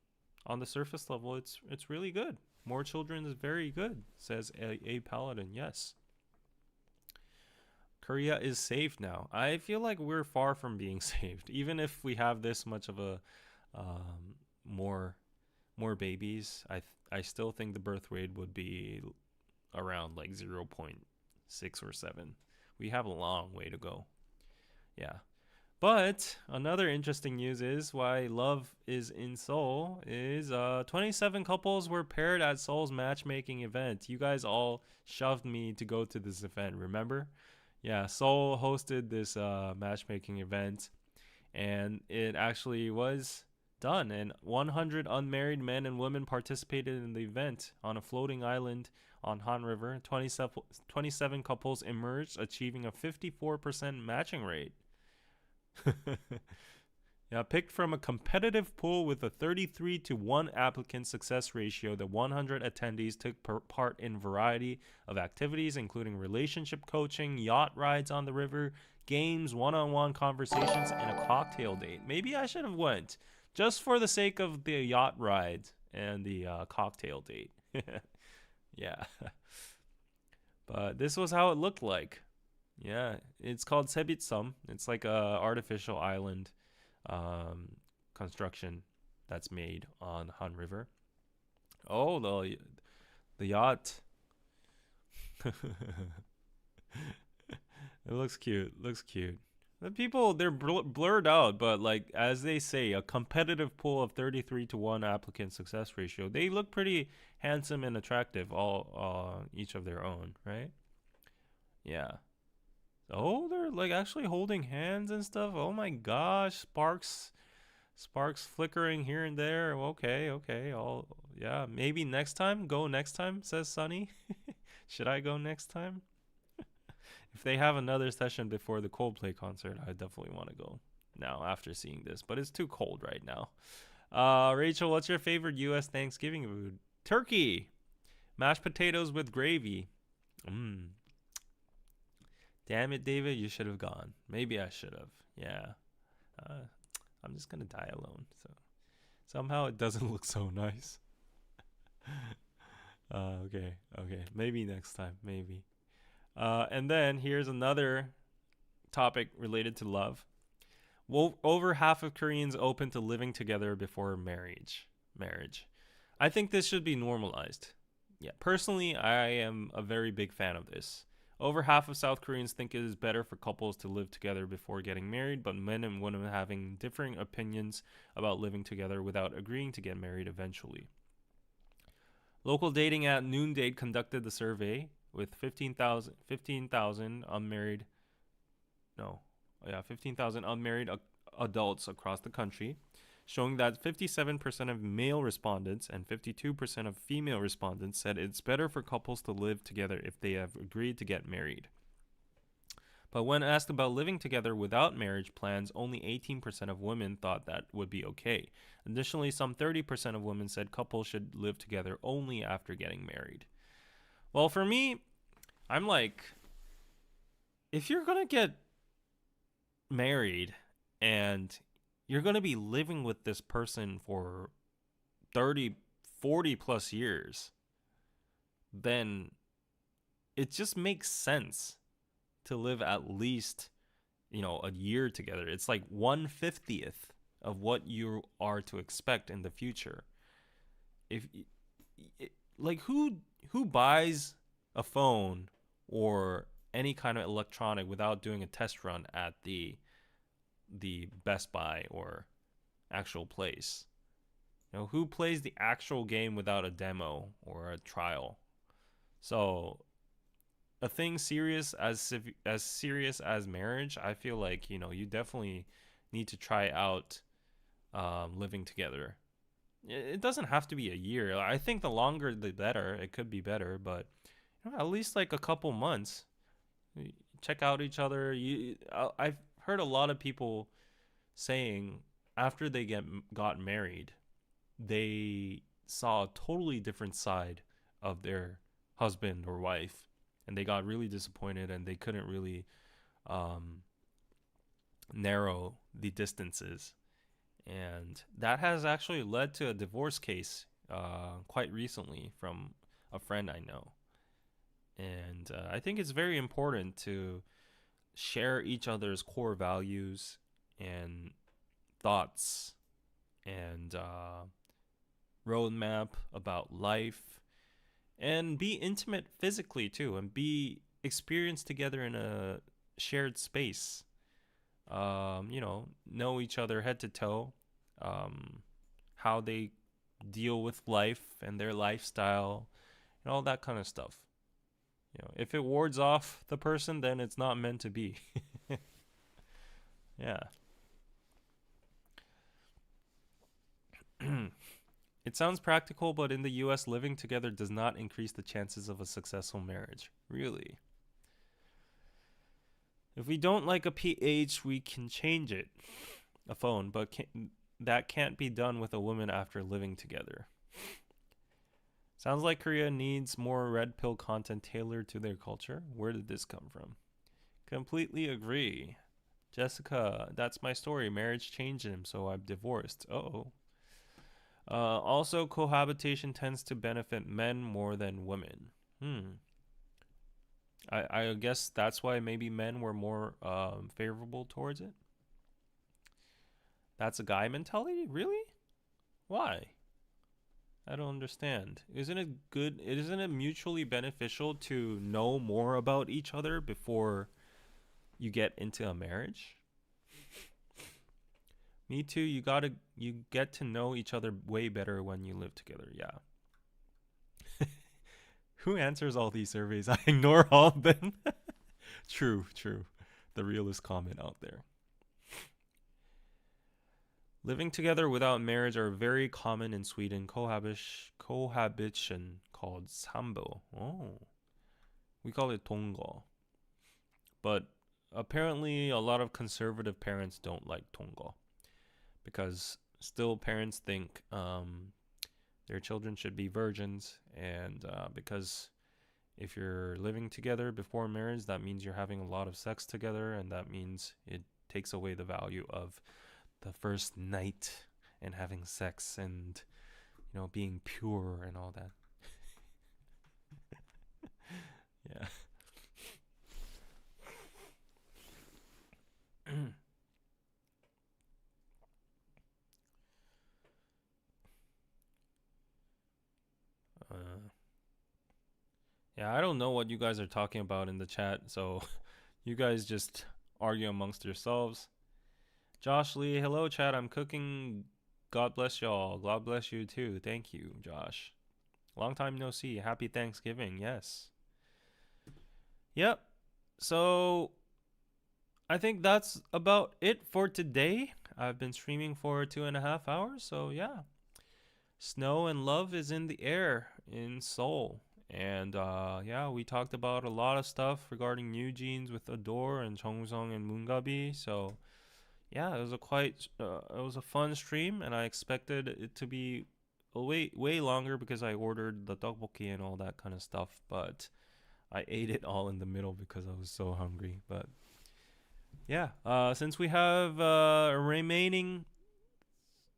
the surface level, it's really good. More children is very good, says a Paladin. Yes. Korea is safe now. I feel like we're far from being saved, even if we have this much of a more babies. I still think the birth rate would be around like 0.6 or 7. We have a long way to go. Yeah. But another interesting news is why love is in Seoul is 27 couples were paired at Seoul's matchmaking event. You guys all shoved me to go to this event, remember? Yeah, Seoul hosted this matchmaking event, and it actually was done. And 100 unmarried men and women participated in the event on a floating island on Han River. 27 couples emerged, achieving a 54% matching rate. Yeah, picked from a competitive pool with a 33-to-1 applicant success ratio, the 100 attendees took part in a variety of activities, including relationship coaching, yacht rides on the river, games, one-on-one conversations, and a cocktail date. Maybe I should have went just for the sake of the yacht ride and the cocktail date. Yeah. But this was how it looked like. Yeah, it's called Sebitsum. It's like a artificial island construction that's made on Han River. Oh, the yacht. It looks cute. Looks cute. The people, they're blurred out, but like as they say, a competitive pool of 33-to-1 applicant success ratio. They look pretty handsome and attractive, all each of their own, right? Yeah. Oh, they're like actually holding hands and stuff. Oh my gosh, sparks flickering here and there. Okay, okay. All yeah, maybe next time. Go next time, says Sunny. Should I go next time? If they have another session before the Coldplay concert, I definitely want to go now after seeing this. But it's too cold right now. Rachel, what's your favorite U.S. Thanksgiving food? Turkey, mashed potatoes with gravy. Damn it, David, you should have gone. Maybe I should have. Yeah. I'm just gonna die alone. So somehow it doesn't look so nice. Okay. Maybe next time. Maybe. And then here's another topic related to love. Well, over half of Koreans open to living together before marriage. I think this should be normalized. Yeah, personally, I am a very big fan of this. Over half of South Koreans think it is better for couples to live together before getting married, but men and women having differing opinions about living together without agreeing to get married eventually. Local dating app Noondate conducted the survey with 15,000 unmarried 15,000 unmarried adults across the country, showing that 57% of male respondents and 52% of female respondents said it's better for couples to live together if they have agreed to get married. But when asked about living together without marriage plans, only 18% of women thought that would be okay. Additionally, some 30% of women said couples should live together only after getting married. Well, for me, I'm like, if you're going to get married and you're going to be living with this person for 30, 40 plus years, then it just makes sense to live at least, a year together. It's like 1/50th of what you are to expect in the future. Who buys a phone or any kind of electronic without doing a test run at the Best Buy or actual place? Who plays the actual game without a demo or a trial? So a thing serious as serious as marriage, I feel like you definitely need to try out living together. It doesn't have to be a year. I think the longer the better. It could be better, but at least like a couple months. Check out each other. I've heard a lot of people saying after they got married, they saw a totally different side of their husband or wife, and they got really disappointed, and they couldn't really narrow the distances, and that has actually led to a divorce case quite recently from a friend I know. And I think it's very important to share each other's core values and thoughts and roadmap about life, and be intimate physically too, and be experienced together in a shared space. Know each other head to toe, how they deal with life and their lifestyle and all that kind of stuff. If it wards off the person, then it's not meant to be. Yeah. It sounds practical, but in the US, living together does not increase the chances of a successful marriage. Really? If we don't like a pH, we can change it. a phone, but that can't be done with a woman after living together. Sounds like Korea needs more red pill content tailored to their culture. Where did this come from? Completely agree. Jessica, that's my story. Marriage changed him, so I'm divorced. Oh. Also, cohabitation tends to benefit men more than women. I guess that's why maybe men were more favorable towards it. That's a guy mentality? Really? Why? I don't understand. Isn't it good? Isn't it mutually beneficial to know more about each other before you get into a marriage? Me too. You get to know each other way better when you live together. Yeah. Who answers all these surveys? I ignore all of them. True, true. The realest comment out there. Living together without marriage are very common in Sweden. Cohabitation called sambo. Oh, we call it 동거. But apparently, a lot of conservative parents don't like 동거 because still parents think their children should be virgins, and because if you're living together before marriage, that means you're having a lot of sex together, and that means it takes away the value of the first night and having sex and being pure and all that. Yeah. Yeah, I don't know what you guys are talking about in the chat, so you guys just argue amongst yourselves. Josh Lee, hello chat, I'm cooking. God bless y'all. God bless you too. Thank you, Josh. Long time no see. Happy Thanksgiving. Yes. Yep. So I think that's about it for today. I've been streaming for 2.5 hours, so yeah. Snow and love is in the air in Seoul. And yeah, we talked about a lot of stuff regarding NewJeans with Ador and Jung Woo-sung and Moongabi. So yeah, it was a fun stream, and I expected it to be way longer because I ordered the tteokbokki and all that kind of stuff, but I ate it all in the middle because I was so hungry. But yeah, since we have remaining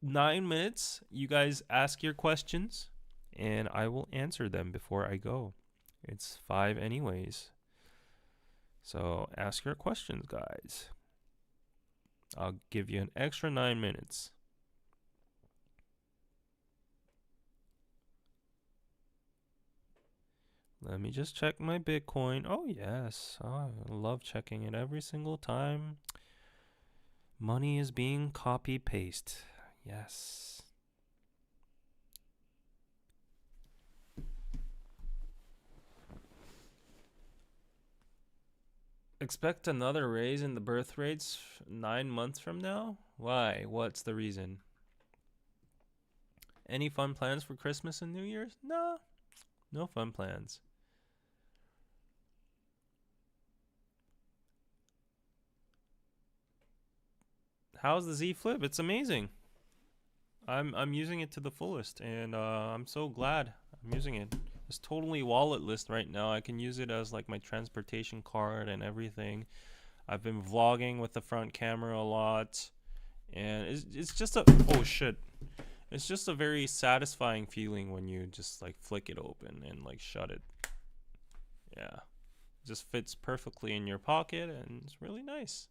9 minutes, you guys ask your questions, and I will answer them before I go. It's 5 anyways. So ask your questions, guys. I'll give you an extra 9 minutes. Let me just check my Bitcoin. Oh, yes. Oh, I love checking it every single time. Money is being copy-paste. Yes. Expect another raise in the birth rates 9 months from now? Why? What's the reason? Any fun plans for Christmas and New Year's? No. No fun plans. How's the Z Flip? It's amazing. I'm using it to the fullest, and I'm so glad I'm using it. It's totally walletless right now. I can use it as like my transportation card and everything. I've been vlogging with the front camera a lot, and it's just a oh shit. It's just a very satisfying feeling when you just like flick it open and like shut it. Yeah. It just fits perfectly in your pocket, and it's really nice.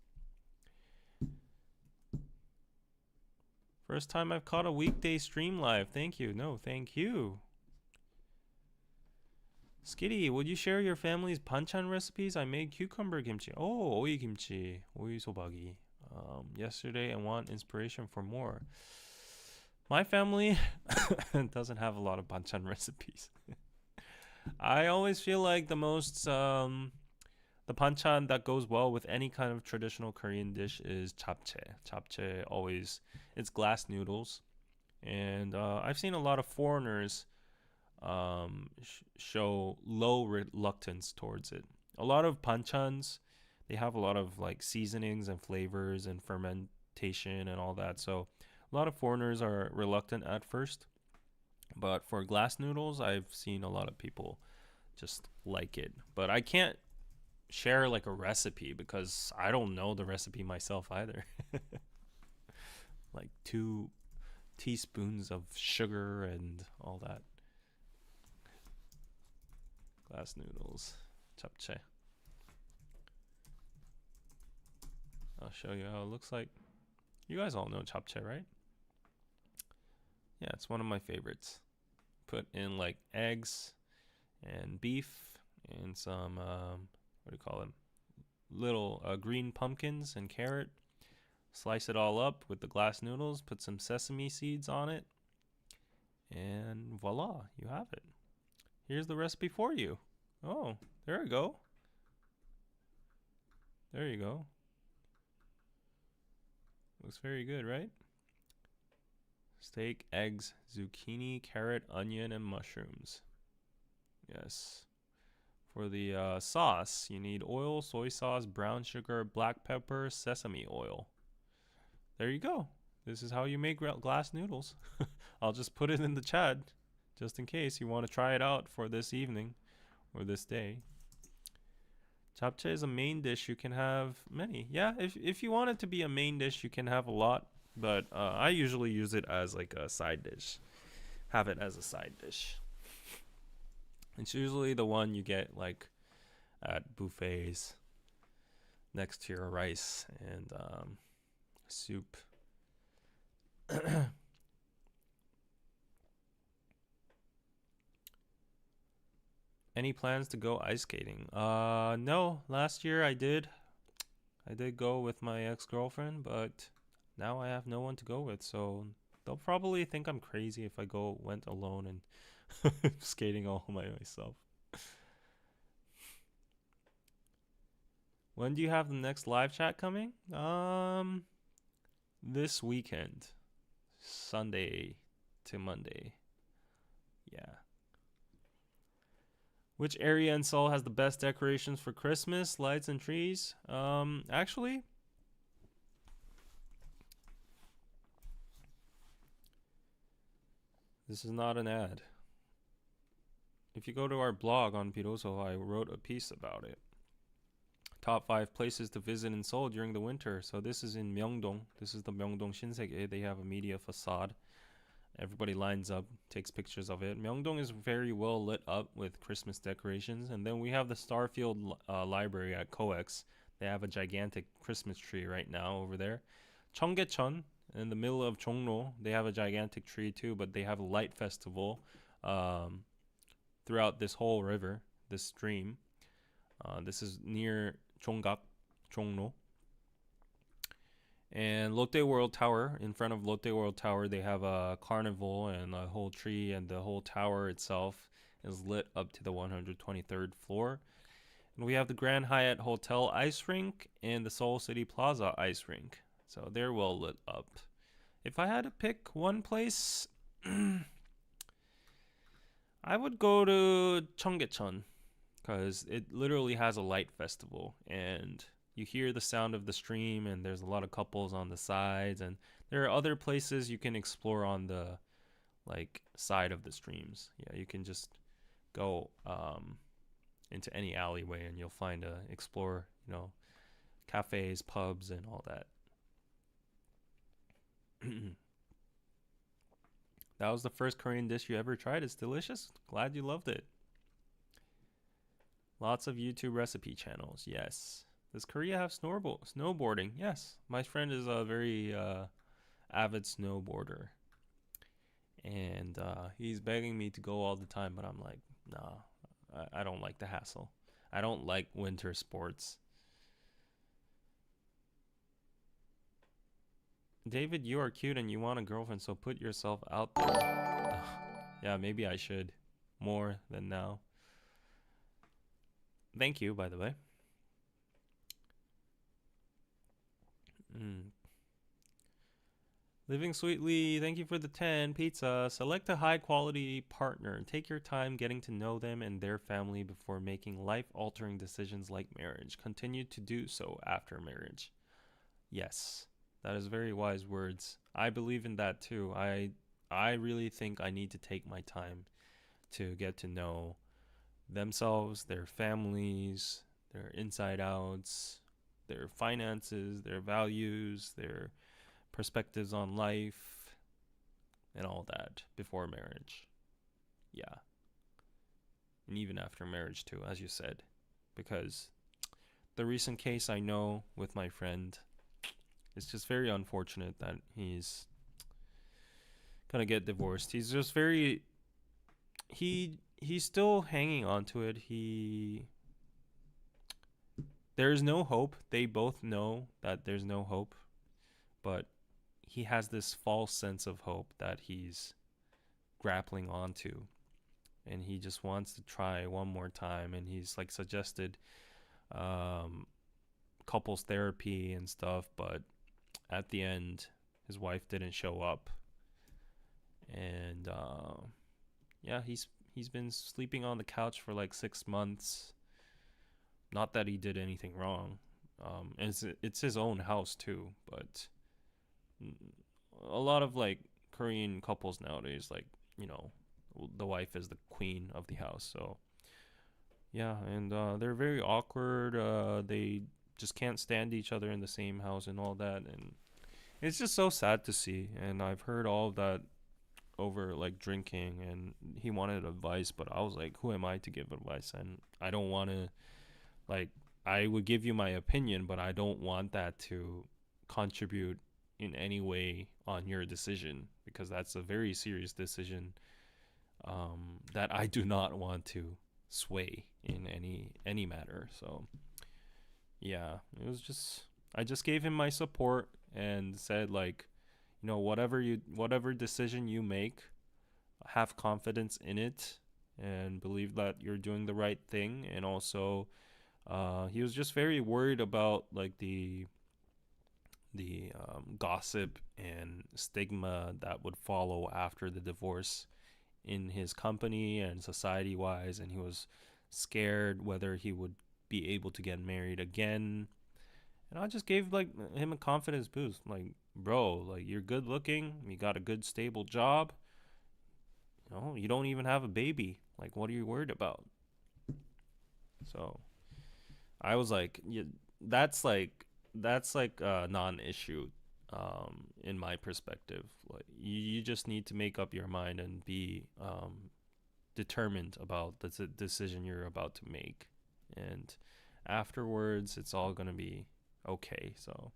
First time I've caught a weekday stream live. Thank you. No, thank you. Skitty, would you share your family's banchan recipes? I made cucumber kimchi. Oh, oyi kimchi. Oyi sobagi. Yesterday and want inspiration for more. My family doesn't have a lot of banchan recipes. I always feel like the banchan that goes well with any kind of traditional Korean dish is japchae. Japchae always, it's glass noodles. And I've seen a lot of foreigners show low reluctance towards it. A lot of banchans, they have a lot of like seasonings and flavors and fermented reputation and all that. So a lot of foreigners are reluctant at first. But for glass noodles, I've seen a lot of people just like it. But I can't share like a recipe because I don't know the recipe myself either. Like 2 teaspoons of sugar and all that. Glass noodles. Japchae. I'll show you how it looks like. You guys all know japchae, right? Yeah, it's one of my favorites. Put in like eggs and beef and some, what do you call them? Little green pumpkins and carrot. Slice it all up with the glass noodles. Put some sesame seeds on it. And voila, you have it. Here's the recipe for you. Oh, there we go. There you go. Looks very good, right? Steak, eggs, zucchini, carrot, onion, and mushrooms. Yes. For the sauce, you need oil, soy sauce, brown sugar, black pepper, sesame oil. There you go. This is how you make glass noodles. I'll just put it in the chat just in case you want to try it out for this evening or this day. Japchae is a main dish. You can have many. Yeah, if you want it to be a main dish, you can have a lot. But I usually use it as like a side dish. Have it as a side dish. It's usually the one you get like at buffets next to your rice and soup. Any plans to go ice skating? No. Last year I did. I did go with my ex-girlfriend, but now I have no one to go with, so they'll probably think I'm crazy if I went alone and skating all by myself. When do you have the next live chat coming? This weekend. Sunday to Monday. Yeah. Which area in Seoul has the best decorations for Christmas, lights and trees? Actually, this is not an ad. If you go to our blog on Piroso, I wrote a piece about it. Top 5 places to visit in Seoul during the winter. So this is in Myeongdong. This is the Myeongdong Shinsegae. They have a media facade. Everybody lines up, takes pictures of it. Myeongdong is very well lit up with Christmas decorations. And then we have the Starfield Library at COEX. They have a gigantic Christmas tree right now over there. Cheonggyecheon, in the middle of Jongno, they have a gigantic tree too, but they have a light festival throughout this whole river, this stream. This is near Jonggak, Jongno. And Lotte World Tower, in front of Lotte World Tower, they have a carnival and a whole tree, and the whole tower itself is lit up to the 123rd floor. And we have the Grand Hyatt Hotel ice rink and the Seoul City Plaza ice rink. So they're well lit up. If I had to pick one place, I would go to Cheonggyecheon because it literally has a light festival and you hear the sound of the stream, and there's a lot of couples on the sides, and there are other places you can explore on the like side of the streams. Yeah, you can just go into any alleyway and you'll find explore, cafes, pubs, and all that. That was the first Korean dish you ever tried. It's delicious. Glad you loved it. Lots of YouTube recipe channels. Yes. Does Korea have snowboarding? Yes. My friend is a very avid snowboarder. And he's begging me to go all the time, but I'm like, nah, I don't like the hassle. I don't like winter sports. David, you are cute and you want a girlfriend, so put yourself out there. Yeah, maybe I should. More than now. Thank you, by the way. Living Sweetly, thank you for the 10. Pizza. Select a high quality partner. Take your time getting to know them and their family before making life-altering decisions like marriage. Continue to do so after marriage. Yes. That is very wise words. I believe in that too. I really think I need to take my time to get to know themselves, their families, their inside outs, their finances, their values, their perspectives on life, and all that before marriage. Yeah. And even after marriage, too, as you said. Because the recent case I know with my friend, it's just very unfortunate that he's gonna get divorced. He's just very he's still hanging on to it. There's no hope. They both know that there's no hope, but he has this false sense of hope that he's grappling onto, and he just wants to try one more time. And he's like suggested um, couples therapy and stuff, but at the end, his wife didn't show up, and yeah, he's been sleeping on the couch for like 6 months. Not that he did anything wrong. And it's his own house too, but a lot of like Korean couples nowadays, like, you know, the wife is the queen of the house. So yeah, and they're very awkward. They just can't stand each other in the same house and all that, and it's just so sad to see. And I've heard all of that over like drinking, and he wanted advice, but I was like, who am I to give advice? And I don't want to, like, I would give you my opinion, but I don't want that to contribute in any way on your decision, because that's a very serious decision that I do not want to sway in any matter. So yeah, it was just, I just gave him my support and said, like, you know, whatever decision you make, have confidence in it and believe that you're doing the right thing. And also he was just very worried about like the gossip and stigma that would follow after the divorce in his company and society wise, and he was scared whether he would be able to get married again. And I just gave like him a confidence boost, like, bro, like, you're good looking, you got a good stable job, you know, you don't even have a baby, like, what are you worried about? So I was like, yeah, that's like a non-issue in my perspective. Like, you just need to make up your mind and be determined about the decision you're about to make, and afterwards it's all gonna be okay. So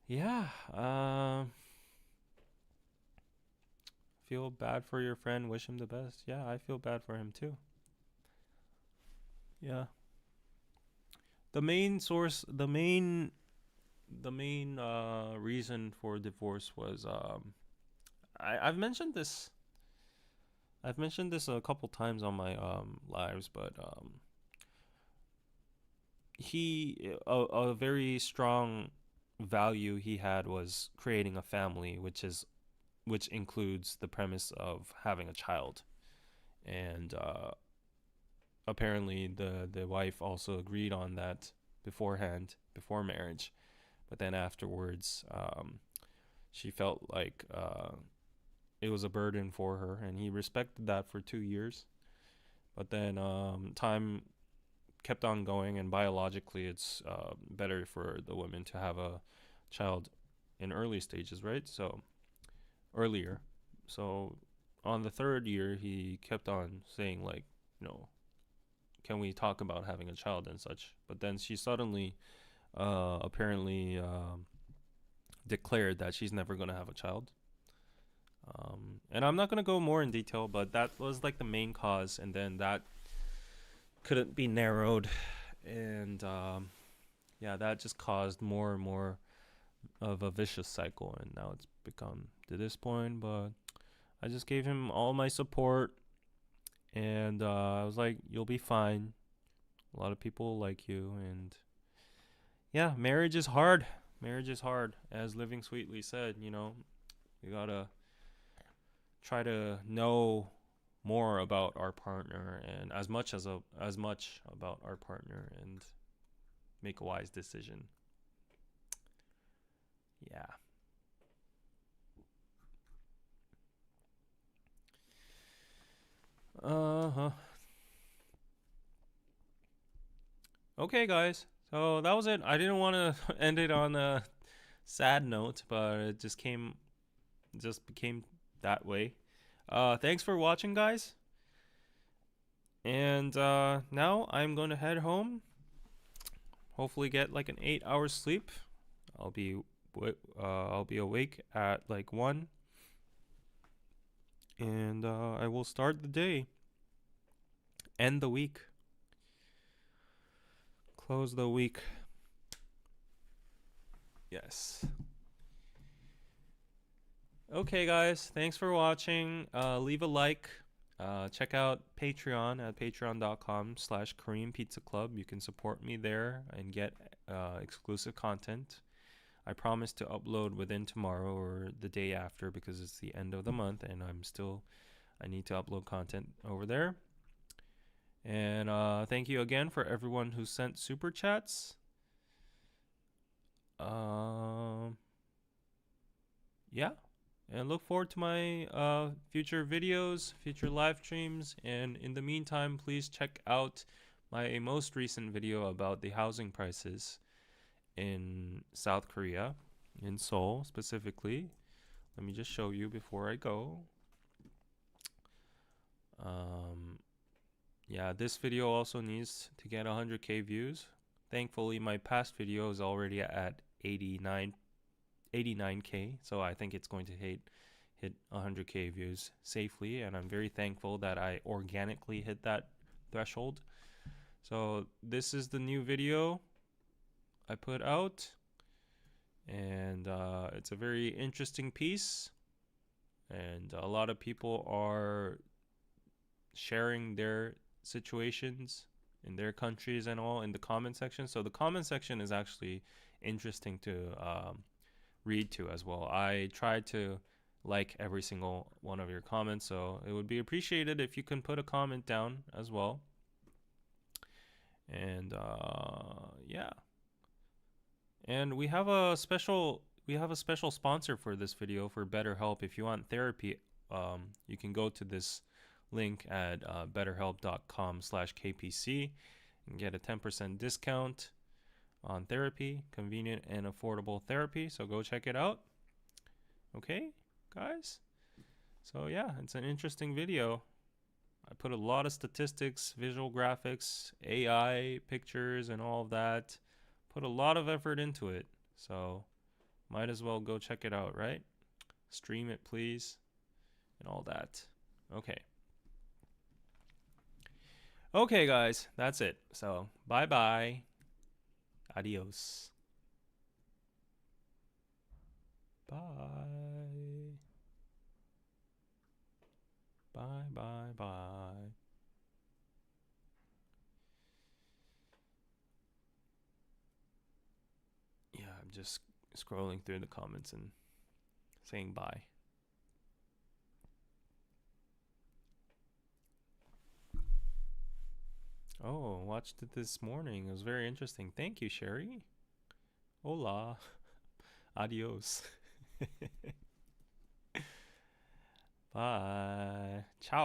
yeah, feel bad for your friend, wish him the best. Yeah, I feel bad for him too. Yeah, the main reason for divorce was I've mentioned this. I've mentioned this a couple times on my lives, but a very strong value he had was creating a family, which includes the premise of having a child. And apparently the wife also agreed on that beforehand, before marriage, but then afterwards she felt like it was a burden for her, and he respected that for 2 years. But then time kept on going, and biologically it's better for the woman to have a child in early stages, right? So earlier. So on the third year, he kept on saying, like, you know, can we talk about having a child and such? But then she suddenly apparently declared that she's never going to have a child. And I'm not going to go more in detail, but that was like the main cause. And then that couldn't be narrowed. And yeah, that just caused more and more of a vicious cycle. And now it's become to this point. But I just gave him all my support. And I was like, you'll be fine. A lot of people like you. And yeah, marriage is hard. Marriage is hard. As Living Sweetly said, you know, you gotta try to know more about our partner, and as much about our partner, and make a wise decision. Yeah. Uh-huh. Okay, guys. So that was it. I didn't want to end it on a sad note, but it just became that way. Thanks for watching, guys. And now I'm going to head home. Hopefully, get like an 8 hours sleep. I'll be I'll be awake at like 1, and I will start the day, end the week, close the week. Yes. Okay, guys. Thanks for watching. Leave a like. Check out Patreon at patreon.com/koreanpizzaclub. You can support me there and get exclusive content. I promise to upload within tomorrow or the day after because it's the end of the month and I need to upload content over there. And thank you again for everyone who sent super chats. Yeah. And look forward to my future videos, future live streams. And in the meantime, please check out my most recent video about the housing prices in South Korea, in Seoul specifically. Let me just show you before I go. Yeah, this video also needs to get 100k views. Thankfully, my past video is already at 89k, so I think it's going to hit 100k views safely, and I'm very thankful that I organically hit that threshold. So this is the new video I put out, and it's a very interesting piece, and a lot of people are sharing their situations in their countries and all in the comment section. So the comment section is actually interesting to read to as well. I tried to like every single one of your comments, so it would be appreciated if you can put a comment down as well. And yeah, and we have a special sponsor for this video for BetterHelp. If you want therapy, you can go to this link at betterhelp.com/KPC and get a 10% discount on therapy, convenient and affordable therapy. So go check it out. Okay, guys. So yeah, it's an interesting video. I put a lot of statistics, visual graphics, AI pictures, and all of that. Put a lot of effort into it. So might as well go check it out, right? Stream it, please, and all that. Okay. Okay, guys, that's it. So bye-bye. Adios. Bye. Bye, bye, bye. Yeah, I'm just scrolling through the comments and saying bye. Oh, watched it this morning. It was very interesting. Thank you, Sherry. Hola. Adios. Bye. Ciao.